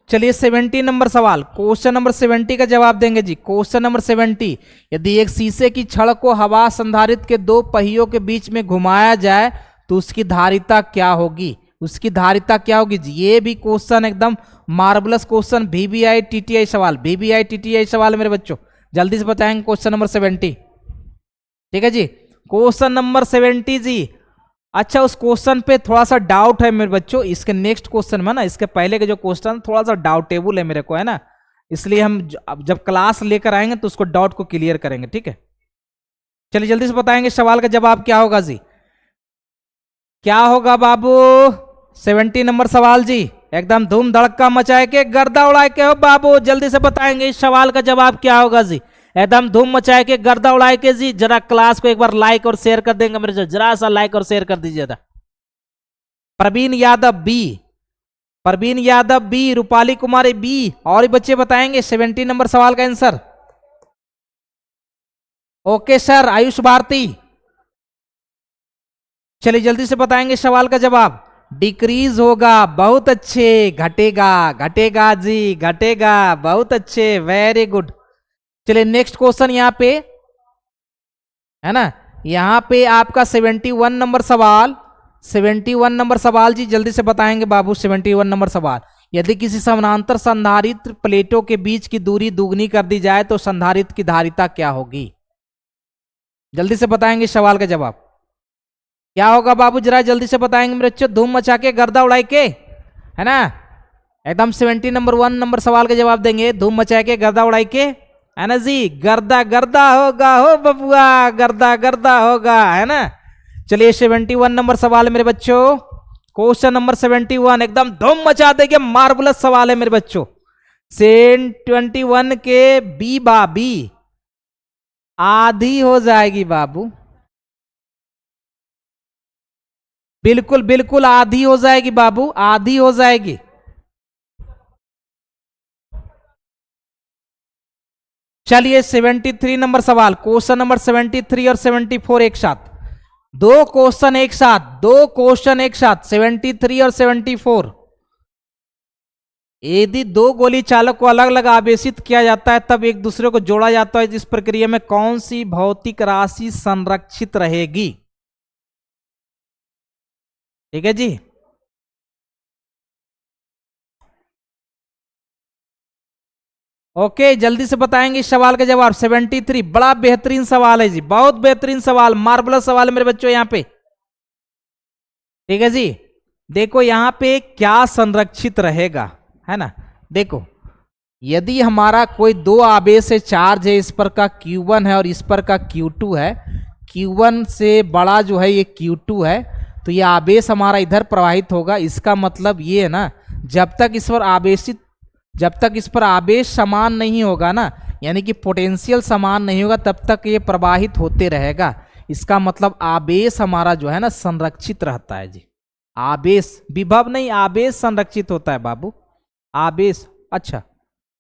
S1: चलिए 70 नंबर सवाल, क्वेश्चन नंबर 70 का जवाब देंगे जी। क्वेश्चन नंबर 70, यदि एक शीशे की छड़ को हवा संधारित्र के दो पहियों के बीच में घुमाया जाए तो उसकी धारिता क्या होगी, उसकी धारिता क्या होगी जी। ये भी क्वेश्चन एकदम मार्वलस क्वेश्चन, VBI TTI सवाल, VBI TTI सवाल मेरे बच्चों, जल्दी से बताएंगे क्वेश्चन नंबर 70। ठीक है जी, क्वेश्चन नंबर 70 जी। अच्छा उस क्वेश्चन पे थोड़ा सा डाउट है मेरे बच्चों, इसके नेक्स्ट क्वेश्चन में ना, इसके पहले के जो क्वेश्चन थोड़ा सा डाउटेबल है मेरे को, है ना, इसलिए हम जब क्लास लेकर आएंगे तो उसको डाउट को क्लियर करेंगे, ठीक है। चलिए जल्दी से बताएंगे सवाल का जवाब क्या होगा जी, क्या होगा बाबू। 70 नंबर सवाल जी, एकदम धूम धड़का मचाए के गर्दा उड़ाए के हो बाबू, जल्दी से बताएंगे इस सवाल का जवाब क्या होगा जी, एकदम धूम मचाए के गर्दा उड़ाए के जी। जरा क्लास को एक बार लाइक और शेयर कर देंगे मेरे, जरा सा लाइक और शेयर कर दीजिएगा। Praveen Yadav B, Praveen Yadav B, Rupali Kumari B, और बच्चे बताएंगे 70 नंबर सवाल का answer. Okay sir, Ayush Bharti, चलिए जल्दी से बताएंगे सवाल का जवाब। डिक्रीज होगा, बहुत अच्छे, घटेगा, घटेगा जी, घटेगा, बहुत अच्छे, वेरी गुड। चलिए नेक्स्ट क्वेश्चन यहाँ पे है ना, यहाँ पे आपका 71 नंबर सवाल, 71 नंबर सवाल जी, जल्दी से बताएंगे बाबू 71 नंबर सवाल। यदि किसी समानांतर संधारित्र प्लेटों के बीच की दूरी दुगनी कर दी जाए तो संधारित्र की धारिता क्या होगी? जल्दी से बताएंगे सवाल का जवाब क्या होगा बाबू, जरा जल्दी से बताएंगे मेरे बच्चों, धूम मचा के गर्दा उड़ाई के, है ना, एकदम 70 नंबर 1 नंबर सवाल का जवाब देंगे, धूम मचा के गर्दा उड़ाई के, है ना जी, गर्दा गर्दा होगा हो बबुआ, गर्दा गर्दा होगा, है ना। चलिए 71 नंबर सवाल है मेरे बच्चों, क्वेश्चन नंबर 71 एकदम धूम मचा देंगे, मार्वलस सवाल है मेरे बच्चों। 21 के बी बाबी आधी हो जाएगी बाबू, बिल्कुल बिल्कुल आधी हो जाएगी बाबू, आधी हो जाएगी। चलिए 73 नंबर सवाल, क्वेश्चन नंबर 73 और 74 एक साथ, दो क्वेश्चन एक साथ, दो क्वेश्चन एक साथ, 73 और 74। यदि दो गोली चालक को अलग अलग आवेशित किया जाता है तब एक दूसरे को जोड़ा जाता है, इस प्रक्रिया में कौन सी भौतिक राशि संरक्षित रहेगी? ठीक है जी, ओके, जल्दी से बताएंगे इस सवाल का जवाब। 73 बड़ा बेहतरीन सवाल है जी, बहुत बेहतरीन सवाल, मार्वलस सवाल है मेरे बच्चों यहाँ पे। ठीक है जी, देखो यहाँ पे क्या संरक्षित रहेगा, है ना। देखो यदि हमारा कोई दो आवेश से चार्ज है, इस पर का Q1 है और इस पर का Q2 है, Q1 से बड़ा जो है ये Q2 है, तो ये आवेश हमारा इधर प्रवाहित होगा। इसका मतलब ये है ना, जब तक इस पर आवेश समान नहीं होगा ना, यानी कि पोटेंशियल समान नहीं होगा, तब तक ये प्रवाहित होते रहेगा। इसका मतलब आवेश हमारा जो है ना संरक्षित रहता है जी, आवेश, विभव नहीं, आवेश संरक्षित होता है बाबू, आवेश, अच्छा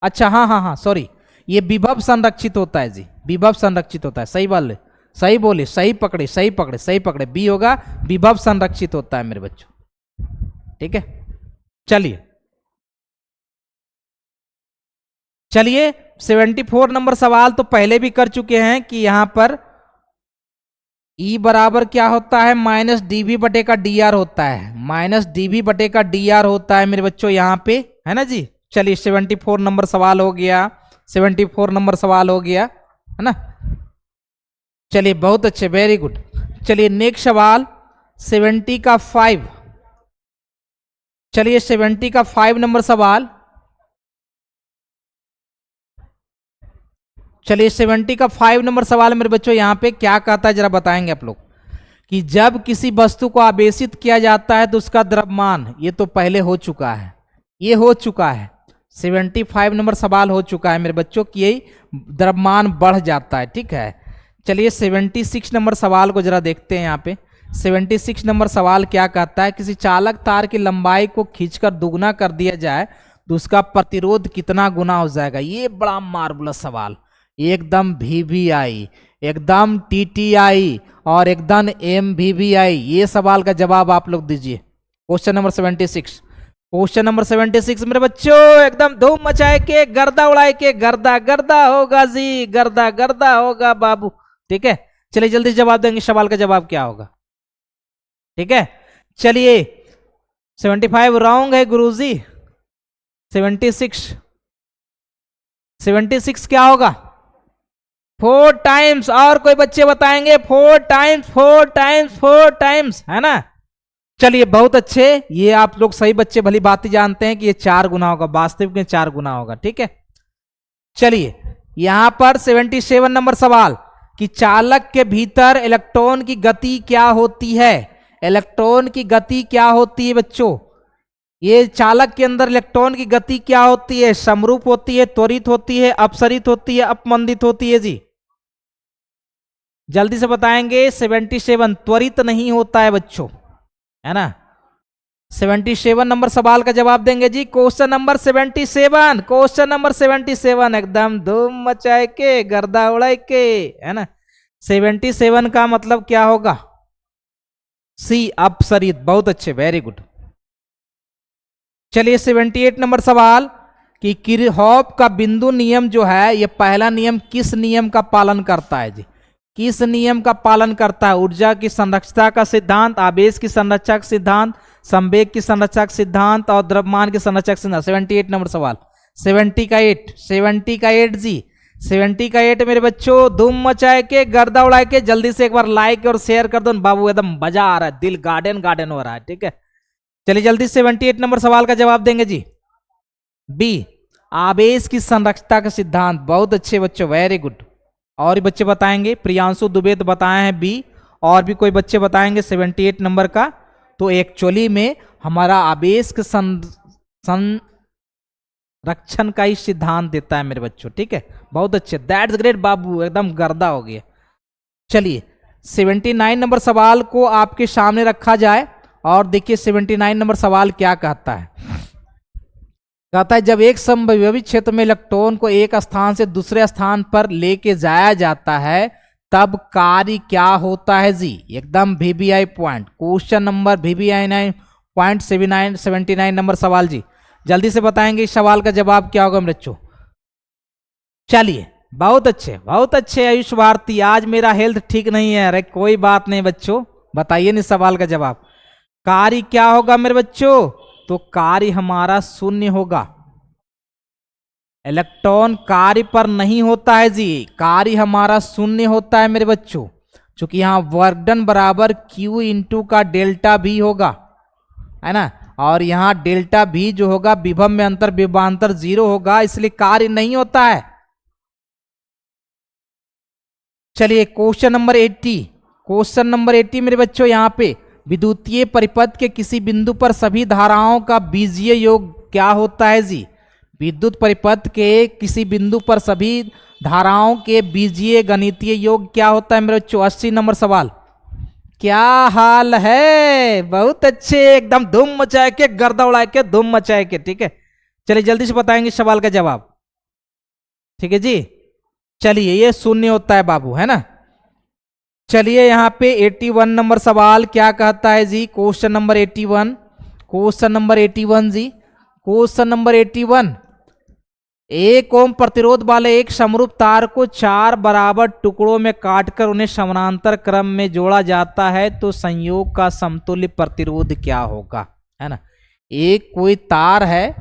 S1: अच्छा, हाँ हाँ हाँ सॉरी, ये विभव संरक्षित होता है जी, विभव संरक्षित होता है, सही बोले, सही बोले, सही पकड़े, सही पकड़े, सही पकड़े, बी होगा, विभव संरक्षित होता है मेरे बच्चों। ठीक है, चलिए चलिए 74 नंबर सवाल तो पहले भी कर चुके हैं कि यहां पर E बराबर क्या होता है, माइनस डीवी बटे का डी आर होता है, माइनस डीवी बटे का डी आर होता है मेरे बच्चों यहाँ पे, है ना जी। चलिए 74 नंबर सवाल हो गया, 74 नंबर सवाल हो गया, है ना। चलिए बहुत अच्छे, वेरी गुड। चलिए नेक्स्ट सवाल 70 का 5, चलिए 70 का 5 नंबर सवाल, चलिए 70 का 5 नंबर सवाल मेरे बच्चों यहाँ पे क्या कहता है, जरा बताएंगे आप लोग, कि जब किसी वस्तु को आवेशित किया जाता है तो उसका द्रव्यमान, ये तो पहले हो चुका है, ये हो चुका है, 75 नंबर सवाल हो चुका है मेरे बच्चों कि यही द्रव्यमान बढ़ जाता है। ठीक है, चलिए 76 नंबर सवाल को जरा देखते हैं यहाँ पे। 76 नंबर सवाल क्या कहता है, किसी चालक तार की लंबाई को खींचकर दुगना कर दिया जाए तो उसका प्रतिरोध कितना गुना हो जाएगा? ये बड़ा मार्वलस सवाल, एकदम VVI, एकदम TTI और एकदम MVVI, ये सवाल का जवाब आप लोग दीजिए। क्वेश्चन नंबर 76, क्वेश्चन नंबर 76 मेरे बच्चों एकदम धूम मचाए के, गर्दा उड़ाए के, गर्दा गर्दा होगा जी, गर्दा गर्दा होगा बाबू। ठीक है, चलिए जल्दी से जवाब देंगे, सवाल का जवाब क्या होगा। ठीक है, चलिए 75 रॉन्ग है गुरुजी, 76 क्या होगा? 4 टाइम्स, और कोई बच्चे बताएंगे? 4 टाइम्स, 4 टाइम्स, 4 टाइम्स, है ना। चलिए बहुत अच्छे, ये आप लोग सही बच्चे भली बात ही जानते हैं कि ये 4 गुना होगा, वास्तविक में 4 गुना होगा। ठीक है, चलिए यहां पर 77 नंबर सवाल, कि चालक के भीतर इलेक्ट्रॉन की गति क्या होती है? इलेक्ट्रॉन की गति क्या होती है बच्चों? ये चालक के अंदर इलेक्ट्रॉन की गति क्या होती है? समरूप होती है, त्वरित होती है, अपसरित होती है, अपमंदित होती है जी? जल्दी से बताएंगे। 77 त्वरित नहीं होता है बच्चों, है ना। 77 नंबर सवाल का जवाब देंगे जी। क्वेश्चन नंबर 77, क्वेश्चन नंबर 77 एकदम धूम मचाए के, गर्दा उड़ाए के, है ना। 77 का मतलब क्या होगा? सी, अपसरित। बहुत अच्छे, वेरी गुड। चलिए 78 नंबर सवाल, कि किरचॉफ का बिंदु नियम जो है, ये पहला नियम किस नियम का पालन करता है जी? किस नियम का पालन करता है? ऊर्जा की संरक्षता का सिद्धांत, आवेश की संरक्षक का सिद्धांत, संवेग की संरक्षक सिद्धांत और द्रव्यमान की संरक्षक सिद्धांत। 78 नंबर सवाल। 70 का 8, 70 का 8 जी, 70 का 8 मेरे बच्चों। धूम मचाए के, गर्दा उड़ाए के, जल्दी से एक बार लाइक और शेयर कर दो बाबू, एकदम मजा आ रहा है, दिल गार्डन गार्डन हो रहा है। ठीक है, चलिए जल्दी 78 नंबर सवाल का जवाब देंगे जी। बी, आवेश की संरक्षता का सिद्धांत। बहुत अच्छे बच्चों, वेरी गुड। और भी बच्चे बताएंगे, प्रियांशु दुबे तो बताए हैं बी, और भी कोई बच्चे बताएंगे 78 नंबर का। तो एक्चुअली में हमारा आवेश के संरक्षण का ही सिद्धांत देता है मेरे बच्चों। ठीक है, बहुत अच्छे, दैट्स ग्रेट बाबू, एकदम गर्दा हो गया। चलिए 79 नंबर सवाल को आपके सामने रखा जाए और देखिए 79 नंबर सवाल क्या कहता है। कहता है जब एक समविभवी क्षेत्र में इलेक्ट्रॉन को एक स्थान से दूसरे स्थान पर लेके जाया जाता है तब कार्य क्या होता है जी? एकदम VBI point, question number VBI 9.79 number सवाल जी। जल्दी से बताएंगे इस सवाल का जवाब क्या होगा मेरे बच्चों। चलिए, बहुत अच्छे बहुत अच्छे आयुष भारती, आज मेरा हेल्थ ठीक नहीं है। अरे कोई बात नहीं बच्चों, बताइए नहीं सवाल का जवाब। कार्य क्या होगा मेरे बच्चों? तो कार्य हमारा शून्य होगा। इलेक्ट्रॉन कार्य पर नहीं होता है जी, कार्य हमारा शून्य होता है मेरे बच्चों, क्योंकि यहाँ वर्क डन बराबर Q इंटू का डेल्टा भी होगा, है ना। और यहाँ डेल्टा भी जो होगा विभव में अंतर विभवांतर 0 होगा, इसलिए कार्य नहीं होता है। चलिए क्वेश्चन नंबर 80, क्वेश्चन नंबर 80 मेरे बच्चों, यहाँ पे विद्युतीय परिपथ के किसी बिंदु पर सभी धाराओं का बीजीय योग क्या होता है जी? विद्युत परिपथ के किसी बिंदु पर सभी धाराओं के बीजीय गणितीय योग क्या होता है मेरे बच्चों? 80 नंबर सवाल। क्या हाल है? बहुत अच्छे, एकदम धूम मचाए के, गर्दा उड़ा के, धूम मचाए के। ठीक है, चलिए जल्दी से बताएंगे सवाल का जवाब। ठीक है जी, चलिए ये शून्य होता है बाबू, है ना। चलिए यहाँ पे 81 नंबर सवाल क्या कहता है जी? क्वेश्चन नंबर 81, क्वेश्चन नंबर 81 जी, क्वेश्चन नंबर 81। 1 ओम प्रतिरोध वाले एक समरूप तार को 4 बराबर टुकड़ों में काटकर उन्हें समानांतर क्रम में जोड़ा जाता है तो संयोग का समतुल्य प्रतिरोध क्या होगा, है ना। एक कोई तार है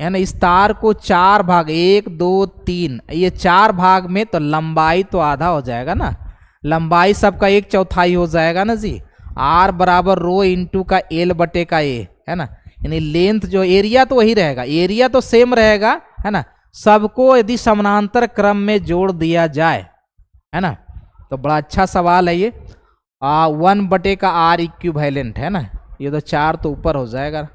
S1: ना, इस तार को 4 भाग, 1 2 3, ये 4 भाग में, तो लंबाई तो आधा हो जाएगा ना, लंबाई सबका 1/4 हो जाएगा ना जी। R बराबर रो इंटू का L बटे का A, है ना। यानी लेंथ जो, एरिया तो वही रहेगा, एरिया तो सेम रहेगा, है ना। सबको यदि समानांतर क्रम में जोड़ दिया जाए, है ना, तो बड़ा अच्छा सवाल है ये। 1 बटे का R इक्विवेलेंट, है ना। ये तो 4 तो ऊपर हो जाएगा,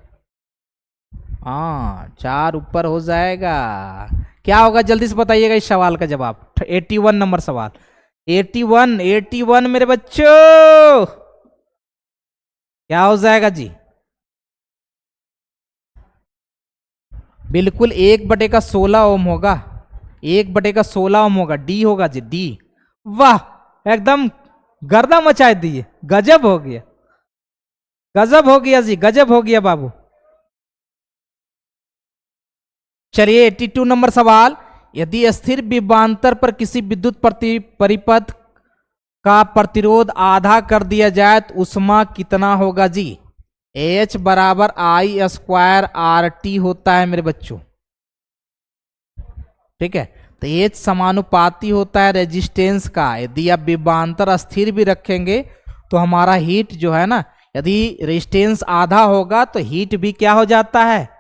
S1: हाँ 4 ऊपर हो जाएगा। क्या होगा जल्दी से बताइएगा इस सवाल का जवाब। 81 नंबर सवाल। 81 मेरे बच्चों, क्या हो जाएगा जी? बिल्कुल 1/16 ओम होगा, 1/16 ओम होगा, डी होगा जी, डी। वाह, एकदम गर्दा मचा दिए, गजब हो गया, गजब हो गया जी, गजब हो गया बाबू। चलिए 82 नंबर सवाल। यदि स्थिर विभवांतर पर किसी विद्युत परिपथ का प्रतिरोध आधा कर दिया जाए तो ऊष्मा कितना होगा जी? H बराबर I² RT होता है मेरे बच्चों। ठीक है, तो H समानुपाती होता है रेजिस्टेंस का। यदि आप विभवांतर स्थिर भी रखेंगे तो हमारा हीट जो है ना, यदि रेजिस्टेंस आधा होगा तो हीट भी क्या हो जाता है?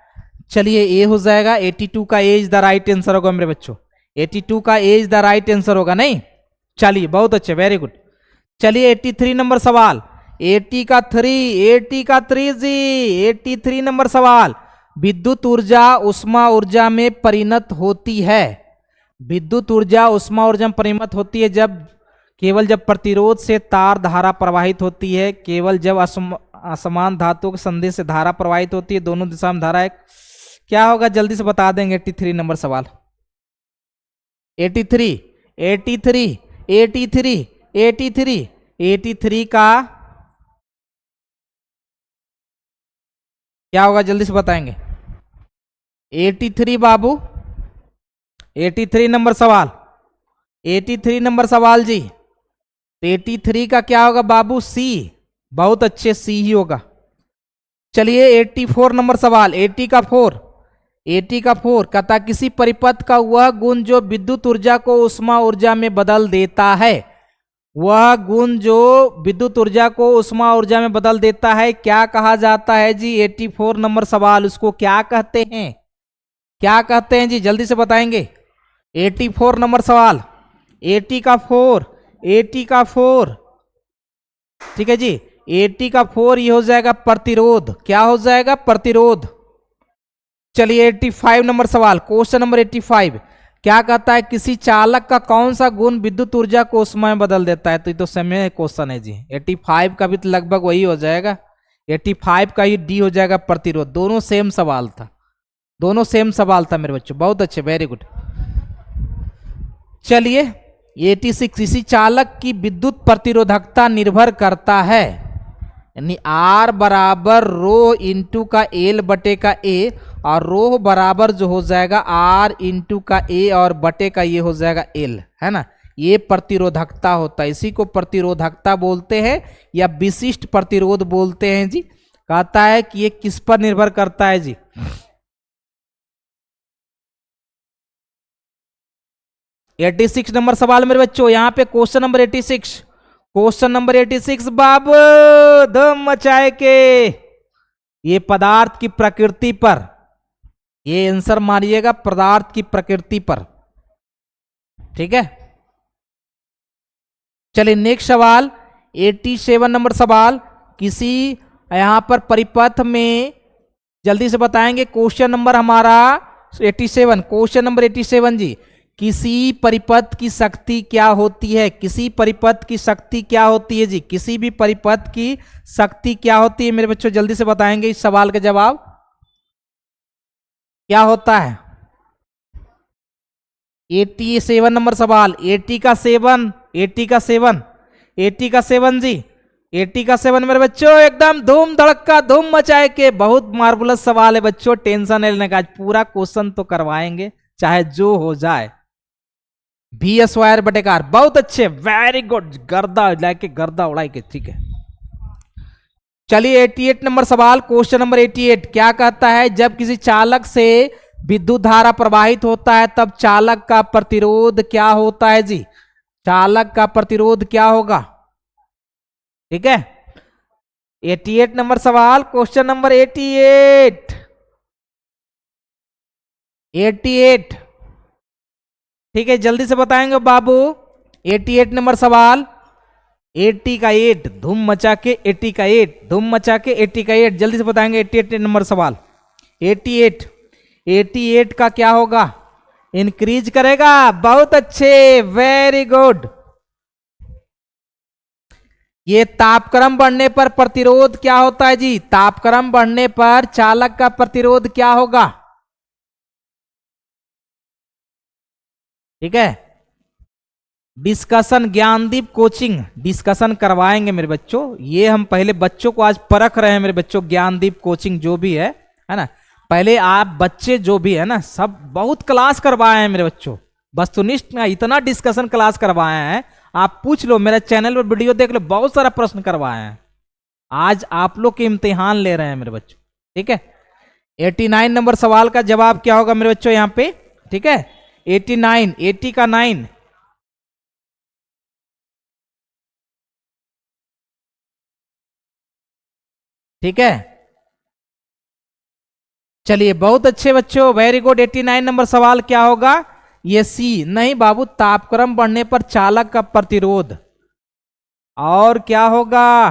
S1: चलिए ए हो जाएगा। 82 का ए इज द राइट आंसर होगा मेरे बच्चों, 82 का ए इज द राइट आंसर होगा, नहीं। चलिए बहुत अच्छे, वेरी गुड। चलिए 83 नंबर सवाल। 80 का 3 जी, 83 नंबर सवाल। विद्युत ऊर्जा उष्मा ऊर्जा में परिणत होती है, विद्युत ऊर्जा उष्मा ऊर्जा में परिणत होती है जब, केवल जब प्रतिरोध से तार धारा प्रवाहित होती है, केवल जब असमान धातु के संधि से धारा प्रवाहित होती है, दोनों दिशा में धारा एक। क्या होगा जल्दी से बता देंगे 83 नंबर सवाल। 83 83 83 83 83 का क्या होगा जल्दी से बताएंगे। 83 बाबू, 83 नंबर सवाल, 83 नंबर सवाल जी। तो 83 का क्या होगा बाबू? सी। बहुत अच्छे, सी ही होगा। चलिए 84 नंबर सवाल, 80 का फोर कहता किसी परिपथ का वह गुण जो विद्युत ऊर्जा को उष्मा ऊर्जा में बदल देता है, वह गुण जो विद्युत ऊर्जा को उष्मा ऊर्जा में बदल देता है क्या कहा जाता है जी? 84 नंबर सवाल, उसको क्या कहते हैं? क्या कहते हैं जी? जल्दी से बताएंगे। 84 नंबर सवाल, 80 का फोर, 80 का फोर, ठीक है जी। 80 का फोर ये हो जाएगा प्रतिरोध। क्या हो जाएगा? प्रतिरोध। चलिए 85 नंबर सवाल, क्वेश्चन नंबर 85 क्या कहता है किसी चालक का कौन सा गुण विद्युत ऊर्जा को उष्मा में बदल देता है? तो ये तो समय क्वेश्चन है जी। 85 का भी तो लगभग वही हो जाएगा, 85 का ही डी हो जाएगा प्रतिरोध। दोनों सेम सवाल था, दोनों सेम सवाल था मेरे बच्चों। बहुत अच्छे, वेरी गुड। चलिए 86, किसी चालक की विद्युत प्रतिरोधकता निर्भर करता है, यानी आर बराबर रो इंटू का एल बटे का ए, और रो बराबर जो हो जाएगा आर इंटू का ए और बटे का ये हो जाएगा एल, है ना। ये प्रतिरोधकता होता है, इसी को प्रतिरोधकता बोलते हैं या विशिष्ट प्रतिरोध बोलते हैं जी। कहता है कि ये किस पर निर्भर करता है जी? 86 नंबर सवाल मेरे बच्चों, यहां पे क्वेश्चन नंबर 86, क्वेश्चन नंबर 86 बाबू दम मचाए के ये पदार्थ की प्रकृति पर, ये आंसर मारिएगा पदार्थ की प्रकृति पर, ठीक है। चलिए नेक्स्ट सवाल 87 नंबर सवाल, किसी यहां पर परिपथ में, जल्दी से बताएंगे क्वेश्चन नंबर हमारा 87, क्वेश्चन नंबर 87 जी। किसी परिपथ की शक्ति क्या होती है? किसी परिपथ की शक्ति क्या होती है जी? किसी भी परिपथ की शक्ति क्या होती है मेरे बच्चों? जल्दी से बताएंगे इस सवाल का जवाब क्या होता है? 87 नंबर सवाल, 80 का 7, 80 का 7, 80 का 7 जी। 80 का 7 मेरे बच्चों, एकदम धूम धड़का धूम मचाए के। बहुत मार्वलस सवाल है बच्चों, टेंशन नहीं लेने का, आज पूरा क्वेश्चन तो करवाएंगे चाहे जो हो जाए। भी स्क्वायर बटे कार, बहुत अच्छे, वेरी गुड, गर्दा लाके गर्दा उड़ाई के, ठीक है। चलिए 88 नंबर सवाल, क्वेश्चन नंबर 88 क्या कहता है जब किसी चालक से विद्युत धारा प्रवाहित होता है तब चालक का प्रतिरोध क्या होता है जी? चालक का प्रतिरोध क्या होगा? ठीक है 88 नंबर सवाल, क्वेश्चन नंबर 88, 88, ठीक है जल्दी से बताएंगे बाबू। 88 नंबर सवाल, 80 का 8 धूम मचा के, 80 का 8 धूम मचा के, 80 का 8 जल्दी से बताएंगे। 88 नंबर सवाल, 88, 88 का क्या होगा? इंक्रीज करेगा। बहुत अच्छे, वेरी गुड। ये तापक्रम बढ़ने पर प्रतिरोध क्या होता है जी? तापक्रम बढ़ने पर चालक का प्रतिरोध क्या होगा? ठीक है, डिस्कशन ज्ञानदीप कोचिंग डिस्कशन करवाएंगे मेरे बच्चों। ये हम पहले बच्चों को आज परख रहे हैं मेरे बच्चों। ज्ञानदीप कोचिंग जो भी है ना, पहले आप बच्चे जो भी है ना, सब बहुत क्लास करवाए हैं मेरे बच्चों। वस्तुनिष्ठ में इतना डिस्कशन क्लास करवाए हैं, आप पूछ लो, मेरे चैनल पर वीडियो देख लो, बहुत सारा प्रश्न करवाए हैं। आज आप लोग के इम्तिहान ले रहे हैं मेरे बच्चों, ठीक है। 89 नंबर सवाल का जवाब क्या होगा मेरे बच्चों यहाँ पे? ठीक है 89, 80 का 9, ठीक है। चलिए बहुत अच्छे बच्चों, वेरी गुड। 89 नंबर सवाल क्या होगा? ये सी नहीं बाबू, तापक्रम बढ़ने पर चालक का प्रतिरोध। और क्या होगा?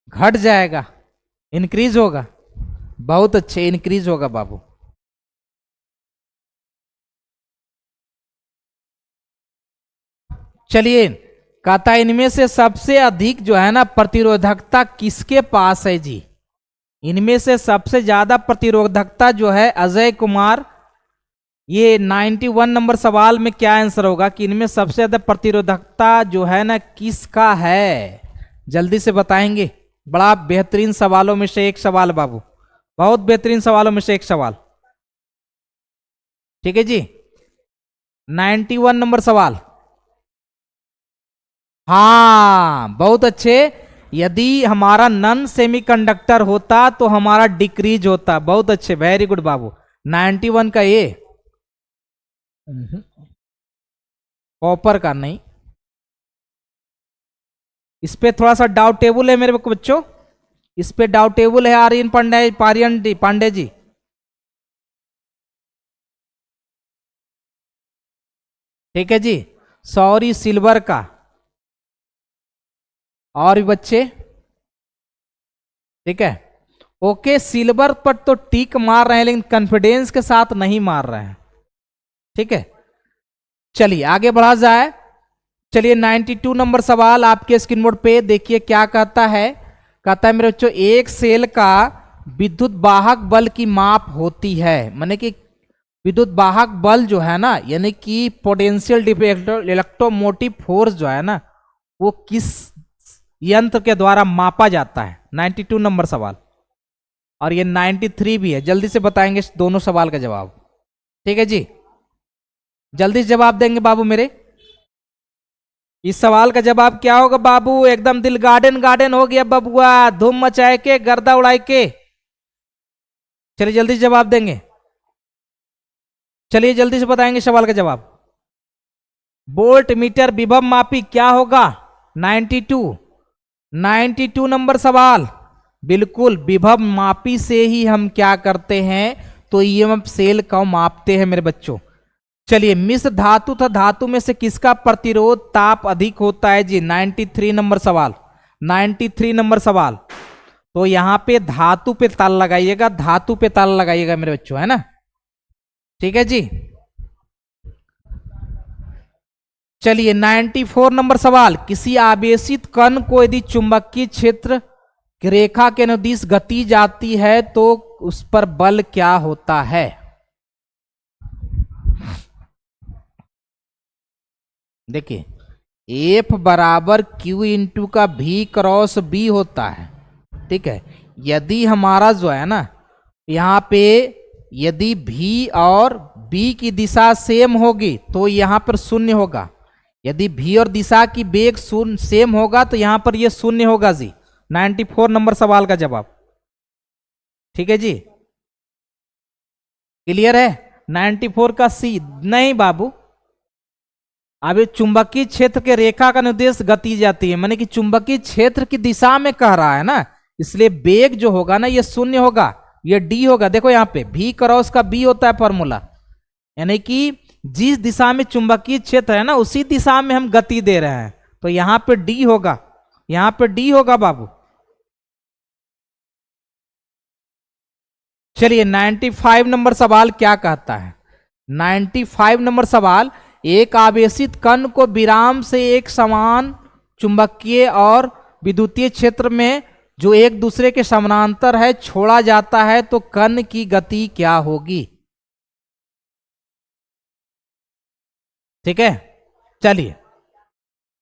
S1: घट जाएगा, इंक्रीज होगा। बहुत अच्छे, इंक्रीज होगा बाबू। चलिए कहता है इनमें से सबसे अधिक जो है ना प्रतिरोधकता किसके पास है जी? इनमें से सबसे ज्यादा प्रतिरोधकता जो है अजय कुमार। ये 91 नंबर सवाल में क्या आंसर होगा कि इनमें सबसे ज्यादा प्रतिरोधकता जो है ना किसका है? जल्दी से बताएंगे। बड़ा बेहतरीन सवालों में से एक सवाल बाबू, बहुत बेहतरीन सवालों में से एक सवाल, ठीक है जी। 91 नंबर सवाल, हाँ बहुत अच्छे। यदि हमारा नन सेमीकंडक्टर होता तो हमारा डिक्रीज होता। बहुत अच्छे, वेरी गुड बाबू। 91 का ये कॉपर का नहीं। इस पे थोड़ा सा डाउटेबल है मेरे बच्चों, इस पे डाउटेबल है आर्यन पांडे, पांडे जी। ठीक है जी, सॉरी सिल्वर का। और भी बच्चे? ठीक है, ओके सिल्वर पर तो टिक मार रहे हैं लेकिन कॉन्फिडेंस के साथ नहीं मार रहे हैं। ठीक है, चलिए आगे बढ़ा जाए। चलिए 92 नंबर सवाल आपके स्क्रीन बोर्ड पे देखिए क्या कहता है। कहता है मेरे बच्चों, एक सेल का विद्युत वाहक बल की माप होती है। माने कि विद्युत वाहक बल जो है ना, यानी कि पोटेंशियल डिफेक्टर इलेक्ट्रोमोटिव फोर्स जो है ना, वो किस यंत्र के द्वारा मापा जाता है। 92 नंबर सवाल, और ये 93 भी है। जल्दी से बताएंगे दोनों सवाल का जवाब। ठीक है जी, जल्दी से जवाब देंगे बाबू मेरे। इस सवाल का जवाब क्या होगा बाबू? एकदम दिल गार्डन गार्डन हो गया बबुआ, धूम मचाए के, गर्दा उड़ाए के। चलिए जल्दी से जवाब देंगे, चलिए जल्दी से बताएंगे सवाल का जवाब। वोल्ट मीटर विभव मापी क्या होगा? 92 92 नंबर सवाल। बिल्कुल, विभव मापी से ही हम क्या करते हैं, तो ईएमएफ सेल को मापते हैं मेरे बच्चों। चलिए, मिश्र धातु तथा धातु में से किसका प्रतिरोध ताप अधिक होता है जी? 93 नंबर सवाल। 93 नंबर सवाल। तो यहां पे धातु पे ताल लगाइएगा, धातु पे ताल लगाइएगा मेरे बच्चों, है ना? ठीक है जी। चलिए 94 नंबर सवाल। किसी आवेशित कण को यदि चुंबकीय क्षेत्र रेखा के अनुदिश गति जाती है तो उस पर बल क्या होता है? देखिए, एफ बराबर क्यू इंटू का भी क्रॉस बी होता है। ठीक है, यदि हमारा जो है ना, यहाँ पे यदि भी और बी की दिशा सेम होगी तो यहाँ पर शून्य होगा। यदि भी और दिशा की वेग शून्य सेम होगा तो यहाँ पर ये शून्य होगा जी। 94 नंबर सवाल का जवाब। ठीक है जी, क्लियर है? 94 का सी नहीं बाबू। अब ये चुंबकीय क्षेत्र के रेखा का निर्देश गति जाती है, माने कि चुंबकीय क्षेत्र की दिशा में कह रहा है ना, इसलिए वेग जो होगा ना ये शून्य होगा, ये डी होगा। देखो यहाँ पे भी क्रॉस का बी होता है फॉर्मूला, यानी कि जिस दिशा में चुंबकीय क्षेत्र है ना उसी दिशा में हम गति दे रहे हैं, तो यहां पे डी होगा, यहां पे डी होगा बाबू। चलिए 95 नंबर सवाल क्या कहता है? 95 नंबर सवाल। एक आवेशित कण को विराम से एक समान चुंबकीय और विद्युतीय क्षेत्र में जो एक दूसरे के समानांतर है छोड़ा जाता है तो कण की गति क्या होगी? ठीक है, चलिए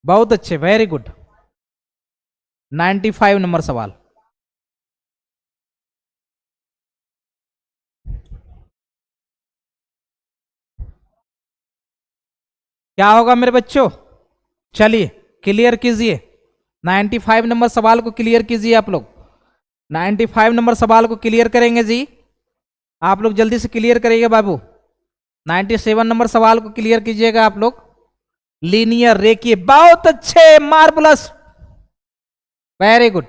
S1: बहुत अच्छे, वेरी गुड। 95 नंबर सवाल। क्या होगा मेरे बच्चों? चलिए क्लियर कीजिए, 95 नंबर सवाल को क्लियर कीजिए आप लोग। 95 नंबर सवाल को क्लियर करेंगे जी, आप लोग जल्दी से क्लियर करिएगा बाबू। 97 नंबर सवाल को क्लियर कीजिएगा आप लोग। लीनियर रेखीय, बहुत अच्छे, मार्बलस, वेरी गुड।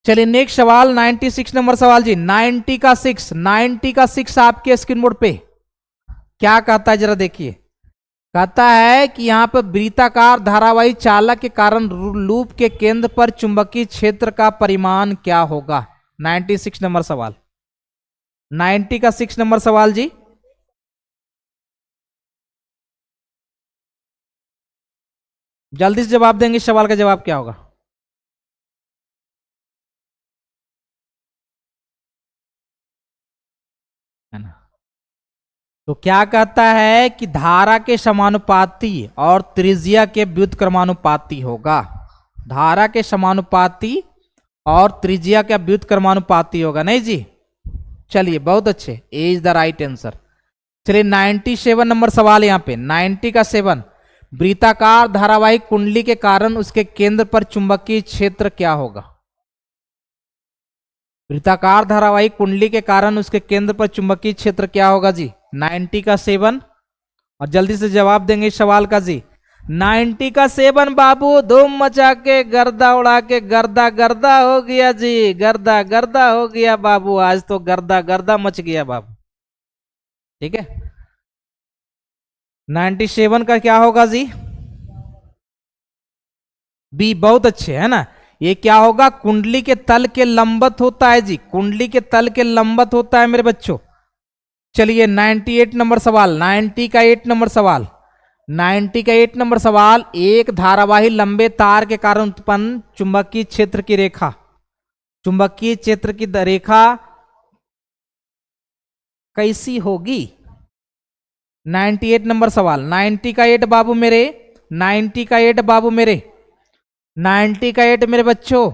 S1: चलिए नेक्स्ट सवाल 96 नंबर सवाल जी। 90 का 6, 90 का 6 आपके स्क्रीन बोर्ड पे क्या कहता है जरा देखिए। कहता है कि यहां पर वृत्ताकार धारावाही चालक के कारण लूप के केंद्र पर चुंबकीय क्षेत्र का परिमाण क्या होगा? 96 नंबर सवाल। 90 का 6 नंबर सवाल जी। जल्दी से जवाब देंगे, इस सवाल का जवाब क्या होगा? है ना? तो क्या कहता है कि धारा के समानुपाती और त्रिज्या के व्युत्क्रमानुपाती होगा। धारा के समानुपाती और त्रिज्या का व्युत्क्रमानुपाती होगा, नहीं जी? चलिए बहुत अच्छे, ए इज द राइट आंसर। चलिए 97 नंबर सवाल यहाँ पे 90 का 7। वृत्ताकार धारावाहिक कुंडली के कारण उसके केंद्र पर चुंबकीय क्षेत्र क्या होगा? वृत्ताकार धारावाहिक कुंडली के कारण उसके केंद्र पर चुंबकीय क्षेत्र क्या होगा जी? 90 का 7। और जल्दी से जवाब देंगे इस सवाल का जी। 90 का 7 बाबू, धूम मचा के गर्दा उड़ा के गर्दा गर्दा हो गया जी, गर्दा गर्दा हो गया बाबू, आज तो गर्दा गर्दा मच गया बाबू। ठीक है, 97 का क्या होगा जी? बी, बहुत अच्छे है ना। ये क्या होगा? कुंडली के तल के लंबवत होता है जी, कुंडली के तल के लंबवत होता है मेरे बच्चों। चलिए 98 नंबर सवाल, 90 का 8 नंबर सवाल, 90 का 8 नंबर सवाल। एक धारावाही लंबे तार के कारण उत्पन्न चुंबकीय क्षेत्र की रेखा, चुंबकीय क्षेत्र की रेखा कैसी होगी? 98 नंबर सवाल, 90 का 8 बाबू मेरे, 90 का 8 बाबू मेरे, 90 का 8 मेरे बच्चों।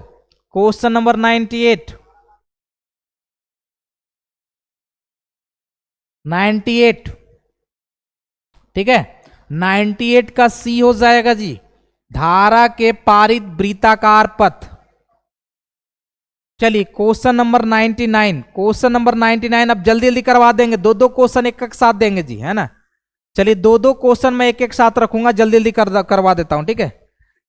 S1: Question number 98, 98। ठीक है, 98 का सी हो जाएगा जी, धारा के पारित वृत्ताकार पथ। चलिए क्वेश्चन नंबर 99, क्वेश्चन नंबर 99 अब जल्दी जल्दी करवा देंगे, दो दो क्वेश्चन एक एक साथ देंगे जी, है ना। चलिए दो दो क्वेश्चन मैं एक एक साथ रखूंगा, जल्दी जल्दी करवा देता हूं, ठीक है।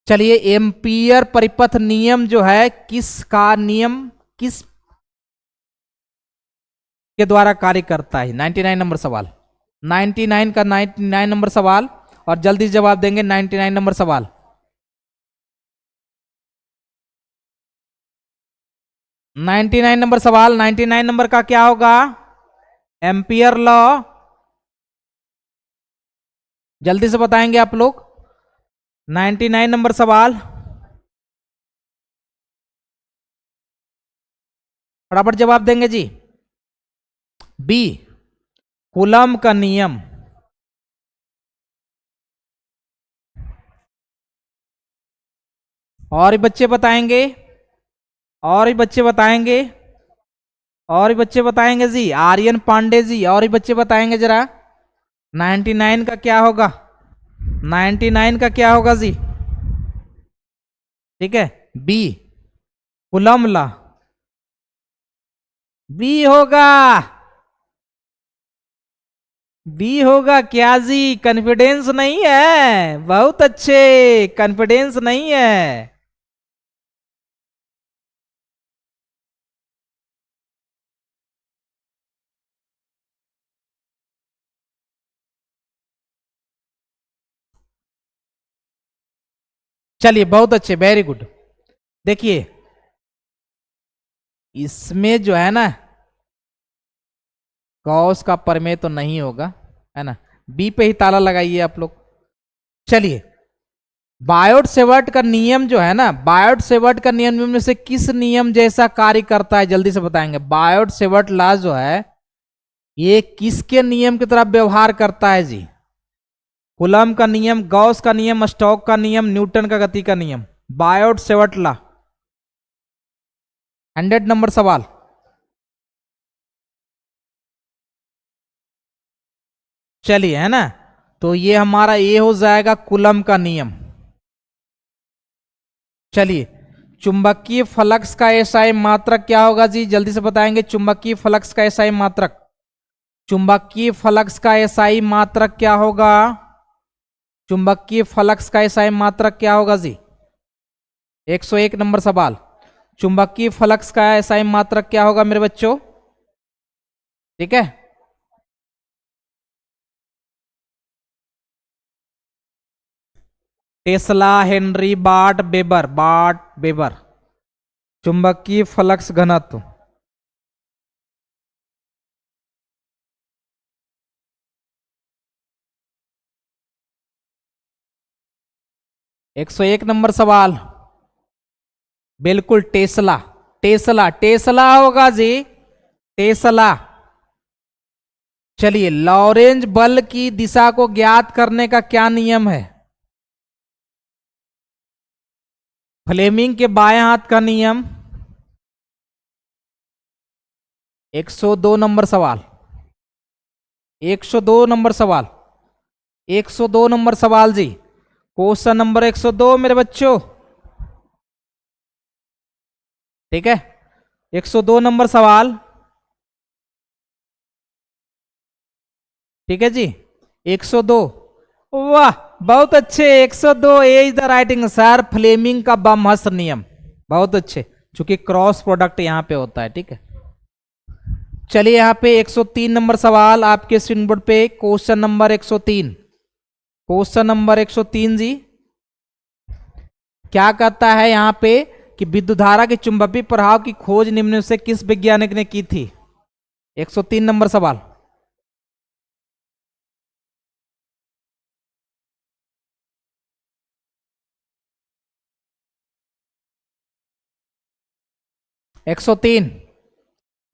S1: चलिए एम्पियर परिपथ नियम जो है किसका नियम, किस के द्वारा कार्य करता है? 99 नंबर सवाल, 99 का 99 नंबर सवाल, और जल्दी जवाब देंगे 99 नंबर सवाल। नाइन्टी नाइन नंबर सवाल, 99 नंबर का क्या होगा? Ampere law. जल्दी से बताएंगे आप लोग। 99 नंबर सवाल, फटाफट जवाब देंगे जी। बी, कूलम का नियम। और ही बच्चे बताएंगे, और ही बच्चे बताएंगे, और ही बच्चे बताएंगे जी, आर्यन पांडे जी, और ही बच्चे बताएंगे जरा। 99 का क्या होगा? 99 का क्या होगा जी? ठीक है, बी, कूलम लॉ, बी होगा, बी होगा क्या जी? कॉन्फिडेंस नहीं है? बहुत अच्छे, कॉन्फिडेंस नहीं है। चलिए बहुत अच्छे, वेरी गुड। देखिए इसमें जो है ना गॉस का प्रमेय तो नहीं होगा, है ना। बी पे ही ताला लगाइए आप लोग। चलिए बायोट सेवर्ट का नियम जो है ना, बायोट सेवर्ट का नियम में से किस नियम जैसा कार्य करता है? जल्दी से बताएंगे। बायोट सेवर्ट लॉ जो है ये किसके नियम की तरह व्यवहार करता है जी? कूलम का नियम, गॉस का नियम, स्टोक का नियम, न्यूटन का गति का नियम। बायोट सेवर्ट लॉ, 100 नंबर सवाल। चलिए है ना, तो ये हमारा ये हो जाएगा कूलम का नियम। चलिए चुंबकीय फ्लक्स का एसआई मात्रक क्या होगा जी? जल्दी से बताएंगे। चुंबकीय फ्लक्स का एसआई मात्रक, चुंबकीय फ्लक्स का एसआई मात्रक क्या होगा? चुंबकीय फ्लक्स का एसआई मात्रक क्या होगा जी? 101 नंबर सवाल, चुंबकीय फ्लक्स का एसआई मात्रक क्या होगा मेरे बच्चों? ठीक है, टेस्ला, हेनरी, बाट, बेबर, बाट बेबर। चुंबकीय फ्लक्स घनत्व, एक सौ एक नंबर सवाल, बिल्कुल टेस्ला, टेस्ला, टेस्ला होगा जी, टेस्ला। चलिए लॉरेंज बल की दिशा को ज्ञात करने का क्या नियम है? फ्लेमिंग के बाएं हाथ का नियम। 102 नंबर सवाल, 102 नंबर सवाल, 102 नंबर सवाल जी, क्वेश्चन नंबर 102 मेरे बच्चों। ठीक है, 102 नंबर सवाल। ठीक है जी, 102। वाह, बहुत अच्छे, 102 A is the writing sir, Fleming का बमहस्त नियम, बहुत अच्छे, चूंकि क्रॉस प्रोडक्ट यहां पे होता है। ठीक है, चलिए यहाँ पे 103 नंबर सवाल आपके स्क्रीन बोर्ड पे, क्वेश्चन नंबर 103, क्वेश्चन नंबर 103 जी। क्या कहता है यहाँ पे कि विद्युत धारा के चुंबकीय प्रभाव की खोज निम्न में से किस वैज्ञानिक ने की थी? 103 नंबर सवाल। एक 103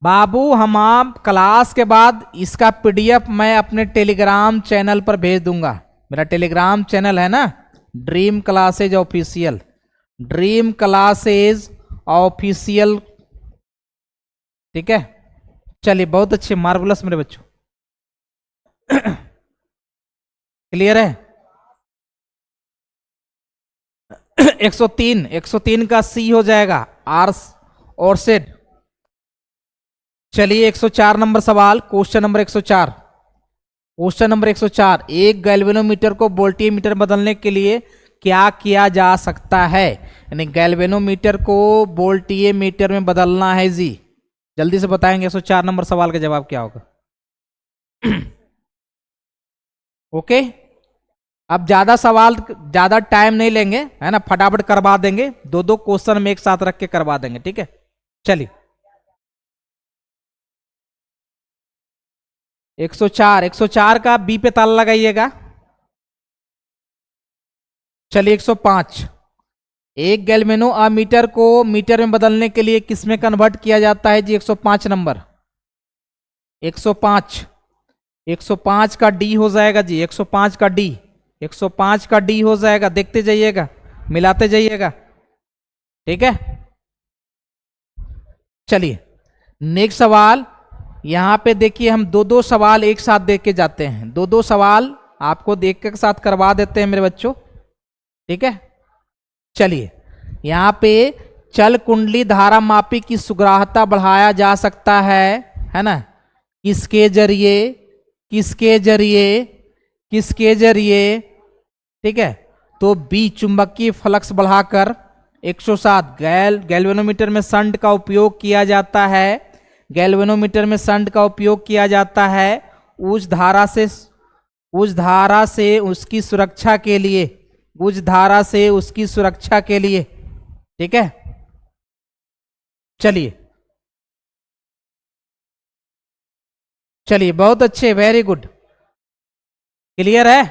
S1: बाबू, हम आप क्लास के बाद इसका पीडीएफ मैं अपने टेलीग्राम चैनल पर भेज दूंगा। मेरा टेलीग्राम चैनल है ना, dream classes official, dream classes official. ठीक है, चलिए बहुत अच्छे, मार्वलस मेरे बच्चों। क्लियर है? 103, 103 का सी हो जाएगा, आर और सेड। चलिए 104 नंबर सवाल, क्वेश्चन नंबर 104, क्वेश्चन नंबर 104। एक गैल्वेनोमीटर को वोल्टीमीटर बदलने के लिए क्या किया जा सकता है? यानी गैल्वेनोमीटर को वोल्टीमीटर में बदलना है जी, जल्दी से बताएंगे 104 नंबर सवाल का जवाब क्या होगा। ओके, अब ज्यादा सवाल, ज्यादा टाइम नहीं लेंगे, है ना, फटाफट करवा देंगे, दो दो क्वेश्चन में एक साथ रख के करवा देंगे। ठीक है, चलिए 104, 104 का बी पे ताला लगाइएगा। चलिए 105, एक गैल्वेनो मीटर को मीटर में बदलने के लिए किसमें कन्वर्ट किया जाता है जी? 105 नंबर, 105, 105 का डी हो जाएगा जी, 105 का डी, 105 का डी हो जाएगा, देखते जाइएगा, मिलाते जाइएगा। ठीक है, चलिए नेक्स्ट सवाल। यहां पे देखिए, हम दो दो सवाल एक साथ देख के जाते हैं, दो दो सवाल आपको देख के साथ करवा देते हैं मेरे बच्चों। ठीक है, चलिए यहां पे चल कुंडली धारा मापी की सुग्राहता बढ़ाया जा सकता है ना, किसके जरिए, किसके जरिए, किसके जरिए? ठीक है, तो बी चुंबकीय फ्लक्स बढ़ाकर। 107, गैल्वेनोमीटर में शंट का उपयोग किया जाता है, गैल्वेनोमीटर में शंट का उपयोग किया जाता है उच्च धारा से, उच्च धारा से उसकी सुरक्षा के लिए, उच्च धारा से उसकी सुरक्षा के लिए। ठीक है, चलिए चलिए बहुत अच्छे, वेरी गुड, क्लियर है?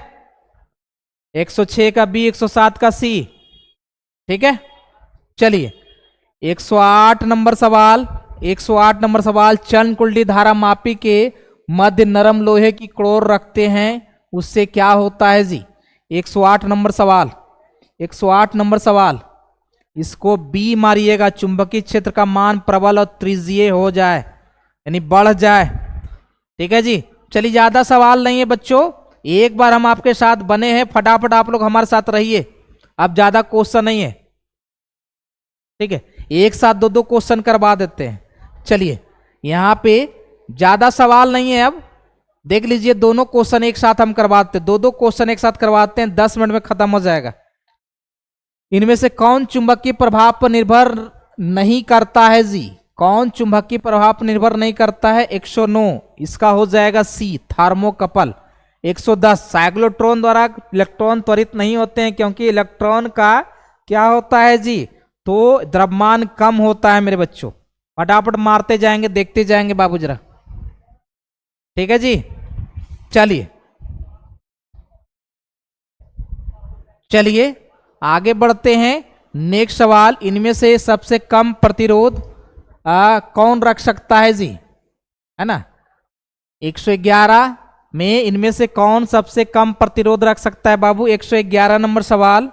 S1: 106 का बी, 107 का सी। ठीक है, चलिए 108 नंबर सवाल, 108 नंबर सवाल। चलन कुंडली धारा मापी के मध्य नरम लोहे की क्रोर रखते हैं, उससे क्या होता है जी? 108 नंबर सवाल, 108 नंबर सवाल। इसको बी मारिएगा, चुंबकीय क्षेत्र का मान प्रबल और त्रिज्यीय हो जाए, यानी बढ़ जाए। ठीक है जी, चलिए ज्यादा सवाल नहीं है बच्चों, एक बार हम आपके साथ बने हैं, फटाफट आप लोग हमारे साथ रहिए, अब ज्यादा क्वेश्चन नहीं है। ठीक है, एक साथ दो दो क्वेश्चन करवा देते हैं। चलिए यहां पे ज्यादा सवाल नहीं है, अब देख लीजिए, दोनों क्वेश्चन एक साथ हम करवाते हैं, दो दो क्वेश्चन एक साथ करवाते हैं, 10 मिनट में खत्म हो जाएगा। इनमें से कौन चुंबकीय प्रभाव पर निर्भर नहीं करता है जी? कौन चुंबकीय प्रभाव पर निर्भर नहीं करता है? 109, इसका हो जाएगा सी, थर्मोकपल। 110, साइक्लोट्रॉन द्वारा इलेक्ट्रॉन त्वरित नहीं होते हैं, क्योंकि इलेक्ट्रॉन का क्या होता है जी? तो द्रव्यमान कम होता है मेरे बच्चों। फटाफट मारते जाएंगे, देखते जाएंगे बाबू जरा। ठीक है जी, चलिए चलिए आगे बढ़ते हैं। नेक्स्ट सवाल, इनमें से सबसे कम प्रतिरोध कौन रख सकता है जी? है ना, 111 में इनमें से कौन सबसे कम प्रतिरोध रख सकता है बाबू? 111 नंबर सवाल,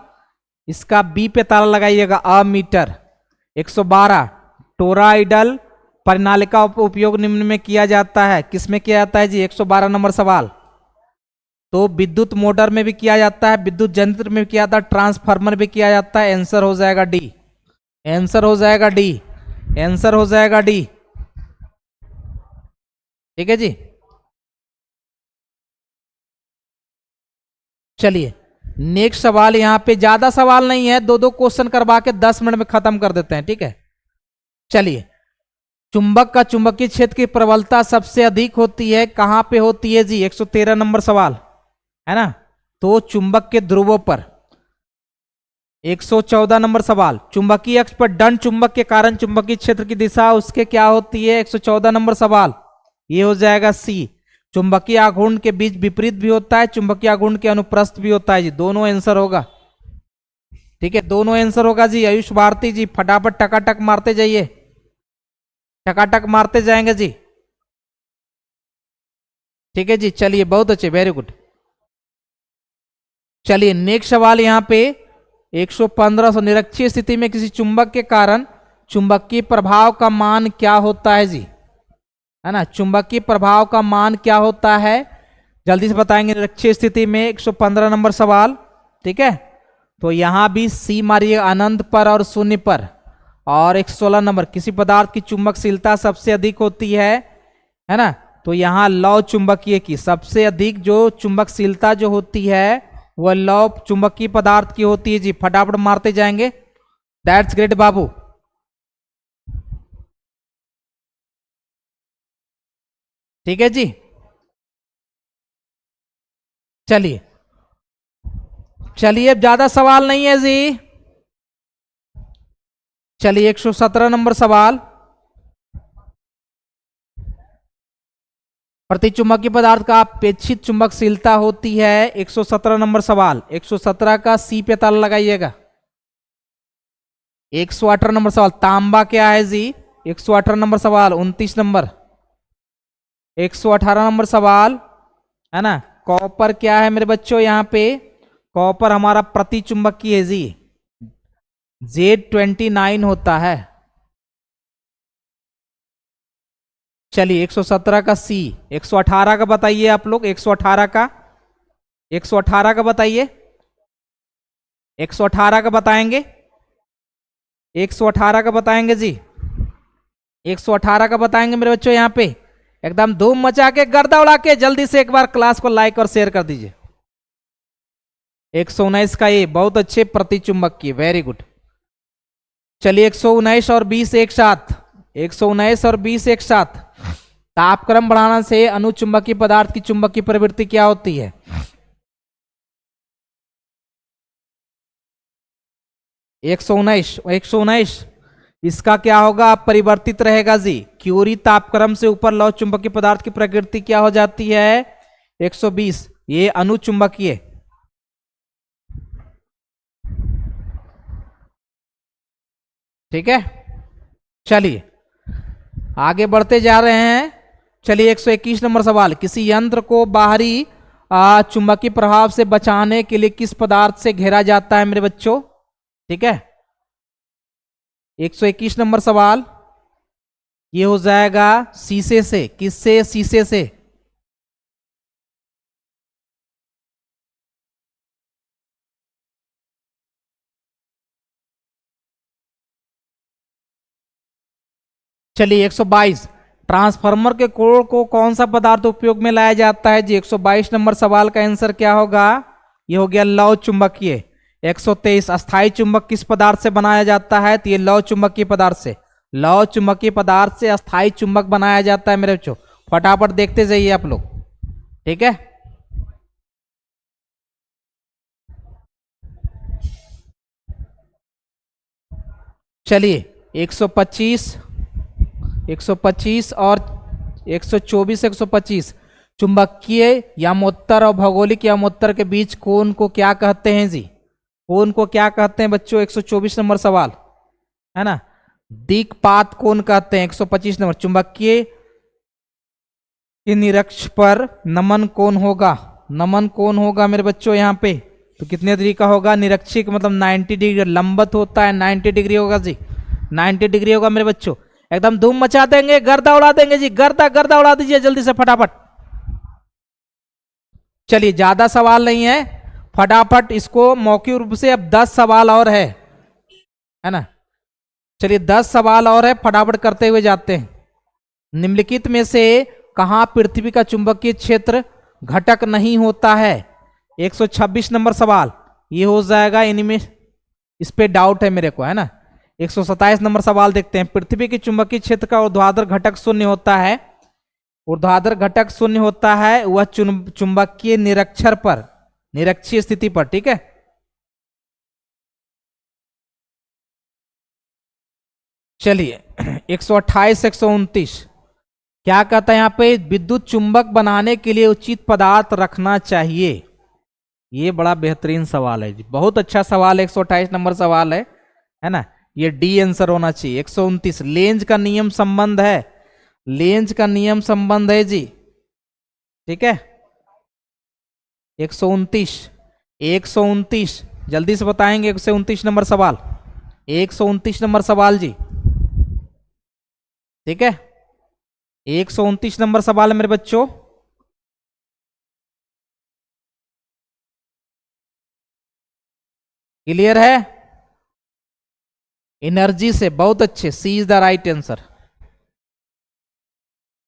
S1: इसका बी पे ताला लगाइएगा, अमीटर। 112, टोराइडल परिनालिका उपयोग निम्न में किया जाता है? किसमें किया जाता है जी? 112 नंबर सवाल। तो विद्युत मोटर में भी किया जाता है, विद्युत यंत्र में भी किया जाता है, ट्रांसफार्मर भी किया जाता है। आंसर हो जाएगा डी। आंसर हो जाएगा डी। आंसर हो जाएगा डी। ठीक है जी। चलिए नेक्स्ट सवाल, यहां पे ज्यादा सवाल नहीं है, दो दो क्वेश्चन करवा के 10 मिनट में खत्म कर देते हैं। ठीक है, चलिए। चुंबक का चुंबकीय क्षेत्र की प्रबलता सबसे अधिक होती है, कहां पे होती है जी? 113 नंबर सवाल है ना। तो चुंबक के ध्रुवों पर। 114 नंबर सवाल, चुंबकीय अक्ष पर दंड चुंबक के कारण चुंबकीय क्षेत्र की दिशा उसके क्या होती है? 114 नंबर सवाल, ये हो जाएगा सी। चुंबकीय आघूर्ण के बीच विपरीत भी होता है, चुंबकीय आघूर्ण के अनुप्रस्थ भी होता है जी। दोनों आंसर होगा। ठीक है, दोनों आंसर होगा जी। आयुष भारती जी फटाफट टकाटक मारते जाइए, टकाटक मारते जाएंगे जी। ठीक है जी, चलिए बहुत अच्छे, वेरी गुड। चलिए नेक्स्ट सवाल यहां पे 115 निरक्षीय स्थिति में किसी चुंबक के कारण चुंबकीय प्रभाव का मान क्या होता है जी? है ना, चुंबकीय प्रभाव का मान क्या होता है? जल्दी से बताएंगे निरक्षीय स्थिति में। 115 नंबर सवाल। ठीक है, तो यहां भी सी मारिए अनंत पर और शून्य पर। और 116 नंबर, किसी पदार्थ की चुंबकशीलता सबसे अधिक होती है ना। तो यहां लौह चुंबकीय की सबसे अधिक जो चुंबकशीलता जो होती है वह लौह चुंबकीय पदार्थ की होती है जी। फटाफट मारते जाएंगे। दैट्स ग्रेट बाबू। ठीक है जी, चलिए चलिए, अब ज्यादा सवाल नहीं है जी। चलिए 117 नंबर सवाल, प्रतिचुंबकीय पदार्थ का अपेक्षित चुंबकशीलता होती है। 117 नंबर सवाल, 117 का सी पे ताला लगाइएगा। 118 नंबर सवाल, तांबा क्या है जी? 118 नंबर सवाल। 29 नंबर, 118 नंबर सवाल है ना। कॉपर क्या है मेरे बच्चों? यहां पे कॉपर हमारा प्रतिचुंबकीय है जी, Z29 होता है। चलिए 117 का सी। 118 का बताइए आप लोग, 118 का, 118 का बताइए, 118 का बताएंगे, 118 का बताएंगे जी, 118 का बताएंगे मेरे बच्चों। यहां पे एकदम धूम मचा के गर्दा उड़ा के जल्दी से एक बार क्लास को लाइक और शेयर कर दीजिए। 119 का ये बहुत अच्छे प्रतिचुंबक की, वेरी गुड। चलिए 119 और 20 एक साथ, 119 और 20 एक साथ। तापक्रम बढ़ाने से अनुचुंबकीय पदार्थ की चुंबकीय प्रवृत्ति क्या होती है? 119, 119 इसका क्या होगा? परिवर्तित रहेगा जी। क्यूरी तापक्रम से ऊपर लौह चुंबकीय पदार्थ की प्रकृति क्या हो जाती है? 120, ये अनुचुंबकीय। ठीक है, चलिए आगे बढ़ते जा रहे हैं। चलिए 121 नंबर सवाल, किसी यंत्र को बाहरी चुंबकीय प्रभाव से बचाने के लिए किस पदार्थ से घेरा जाता है मेरे बच्चों? ठीक है, 121 नंबर सवाल, ये हो जाएगा शीशे से। किससे? शीशे से। चलिए 122, ट्रांसफार्मर के कोर को कौन सा पदार्थ उपयोग में लाया जाता है जी? 122 नंबर सवाल का आंसर क्या होगा? ये हो गया लौह चुंबकीय। 123, अस्थायी चुंबक किस पदार्थ से बनाया जाता है? तो ये लौह चुंबकीय पदार्थ से, लौह चुंबकीय पदार्थ से अस्थायी चुंबक बनाया जाता है मेरे बच्चों। फटाफट देखते जाइए आप लोग। ठीक है, चलिए 125, 125 और 124, 125, चुंबकीय यामोत्तर और भौगोलिक यामोत्तर के बीच कोण को क्या कहते हैं जी? कोण को क्या कहते हैं बच्चों? 124 नंबर सवाल है ना, दिक्पात कोण कहते हैं। 125 नंबर, चुंबकीय के निरक्ष पर नमन कोण होगा, नमन कोण होगा मेरे बच्चों यहाँ पे। तो कितने डिग्री का होगा? निरक्षीय मतलब 90 डिग्री, लंबत होता है 90 डिग्री होगा जी, 90 डिग्री होगा मेरे बच्चों। एकदम धूम मचा देंगे, गर्दा उड़ा देंगे जी, गर्दा गर्दा उड़ा दीजिए जल्दी से फटाफट। चलिए ज्यादा सवाल नहीं है, फटाफट इसको मौखिक रूप से अब 10 सवाल और है ना। चलिए 10 सवाल और है, फटाफट करते हुए जाते हैं। निम्नलिखित में से कहां पृथ्वी का चुंबकीय क्षेत्र घटक नहीं होता है? 126 नंबर सवाल ये हो जाएगा, इनमें इस पे डाउट है मेरे को, है ना। 127 नंबर सवाल देखते हैं। पृथ्वी के चुंबकीय क्षेत्र का ऊर्ध्वाधर घटक शून्य होता है। ऊर्ध्वाधर घटक शून्य होता है वह चुंबकीय निरक्षर पर, निरक्षीय स्थिति पर, ठीक है। चलिए 128 129 क्या कहता है यहाँ पे? विद्युत चुंबक बनाने के लिए उचित पदार्थ रखना चाहिए। ये बड़ा बेहतरीन सवाल है जी, बहुत अच्छा सवाल। 128 नंबर सवाल है ना। ये डी आंसर होना चाहिए। 129 लेंज का नियम संबंध है, लेंज का नियम संबंध है जी, ठीक है। 129 जल्दी से बताएंगे। 129 नंबर सवाल, 129 नंबर सवाल जी, ठीक है। 129 नंबर सवाल है मेरे बच्चों। क्लियर है? एनर्जी से, बहुत अच्छे, सी इज द राइट आंसर।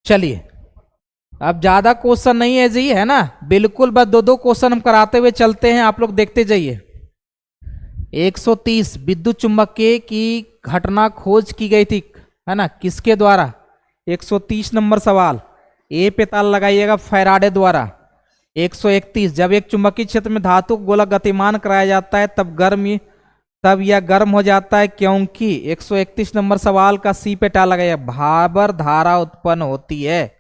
S1: चलिए अब ज्यादा क्वेश्चन नहीं है जी, है ना, बिल्कुल बस 2-2 क्वेश्चन हम कराते हुए चलते हैं, आप लोग देखते जाइए। 130 विद्युत चुंबकीय की घटना खोज की गई थी, है ना, किसके द्वारा? 130 नंबर सवाल, ए पे ताल लगाइएगा, फैराडे द्वारा। 131 जब एक चुंबकीय क्षेत्र में धातु को गोला गतिमान कराया जाता है तब यह गर्म हो जाता है क्योंकि 131 नंबर सवाल का सी पे टाल लगाइए, भाबर धारा उत्पन्न होती है।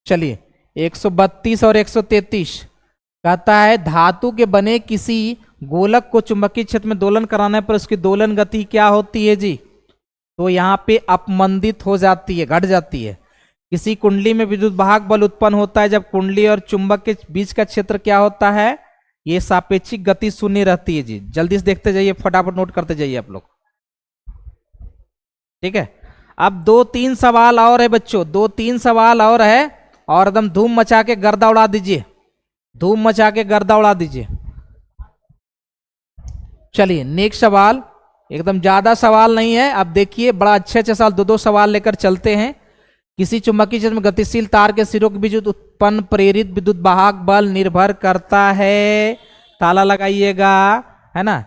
S1: चलिए 132 और 133 कहता है धातु के बने किसी गोलक को चुंबकीय क्षेत्र में दोलन कराने पर उसकी दोलन गति क्या होती है जी? तो यहाँ पे अपमंदित हो जाती है, घट जाती है। किसी कुंडली में विद्युत वाहक बल उत्पन्न होता है जब कुंडली और चुंबक के बीच का क्षेत्र क्या होता है? ये सापेक्षिक गति शून्य रहती है जी। जल्दी से देखते जाइए, फटाफट नोट करते जाइए आप लोग, ठीक है। अब 2-3 सवाल और है बच्चों, 2-3 सवाल और है, और एकदम धूम मचा के गर्दा उड़ा दीजिए, धूम मचा के गर्दा उड़ा दीजिए। चलिए नेक्स्ट सवाल, एकदम ज्यादा सवाल नहीं है। अब देखिए बड़ा अच्छे सवाल, 2-2 सवाल लेकर चलते हैं। किसी चुंबकीय क्षेत्र में गतिशील तार के सिरों के बीच उत्पन्न प्रेरित विद्युत वाहक बल निर्भर करता है, ताला लगाइएगा, है ना,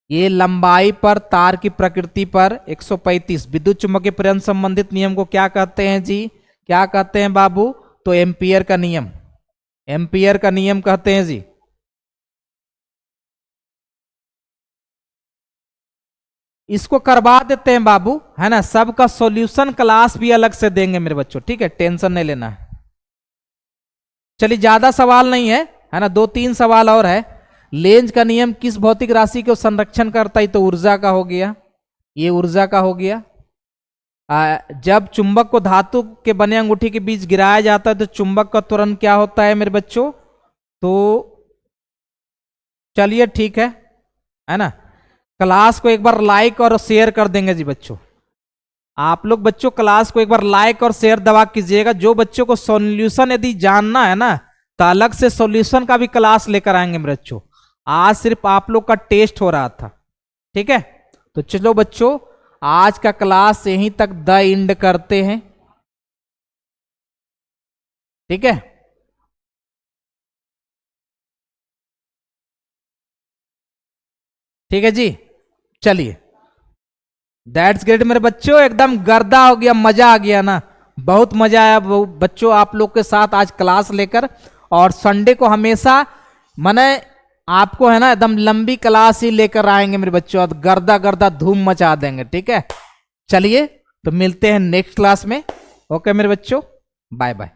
S1: ये लंबाई पर, तार की प्रकृति पर। 135 विद्युत चुंबकीय प्रेरण संबंधित नियम को क्या कहते हैं जी? क्या कहते हैं बाबू? तो एम्पियर का नियम, एम्पियर का नियम कहते हैं जी। इसको करवा देते हैं बाबू, है ना, सबका सॉल्यूशन क्लास भी अलग से देंगे मेरे बच्चों, ठीक है, टेंशन नहीं लेना है। चलिए ज्यादा सवाल नहीं है ना, 2-3 सवाल और है। लेंज का नियम किस भौतिक राशि को संरक्षण करता है? तो ऊर्जा का हो गया, ये ऊर्जा का हो गया। जब चुंबक को धातु के बने अंगूठी के बीच गिराया जाता है तो चुंबक का त्वरण क्या होता है मेरे बच्चों? तो चलिए ठीक है ना, क्लास को एक बार लाइक और शेयर कर देंगे जी बच्चों। आप लोग बच्चों क्लास को एक बार लाइक और शेयर दबा कीजिएगा। जो बच्चों को सॉल्यूशन यदि जानना है ना तो अलग से सॉल्यूशन का भी क्लास लेकर आएंगे मेरे बच्चों। आज सिर्फ आप लोग का टेस्ट हो रहा था, ठीक है। तो चलो बच्चों आज का क्लास यहीं तक द एंड करते हैं, ठीक है। ठीक है जी, चलिए दैट्स ग्रेट मेरे बच्चों, एकदम गर्दा हो गया, मजा आ गया ना, बहुत मजा आया बच्चों आप लोग के साथ आज क्लास लेकर। और संडे को हमेशा मैंने आपको, है ना, एकदम लंबी क्लास ही लेकर आएंगे मेरे बच्चों, और गर्दा गर्दा धूम मचा देंगे, ठीक है। चलिए तो मिलते हैं नेक्स्ट क्लास में। ओके मेरे बच्चों, बाय बाय।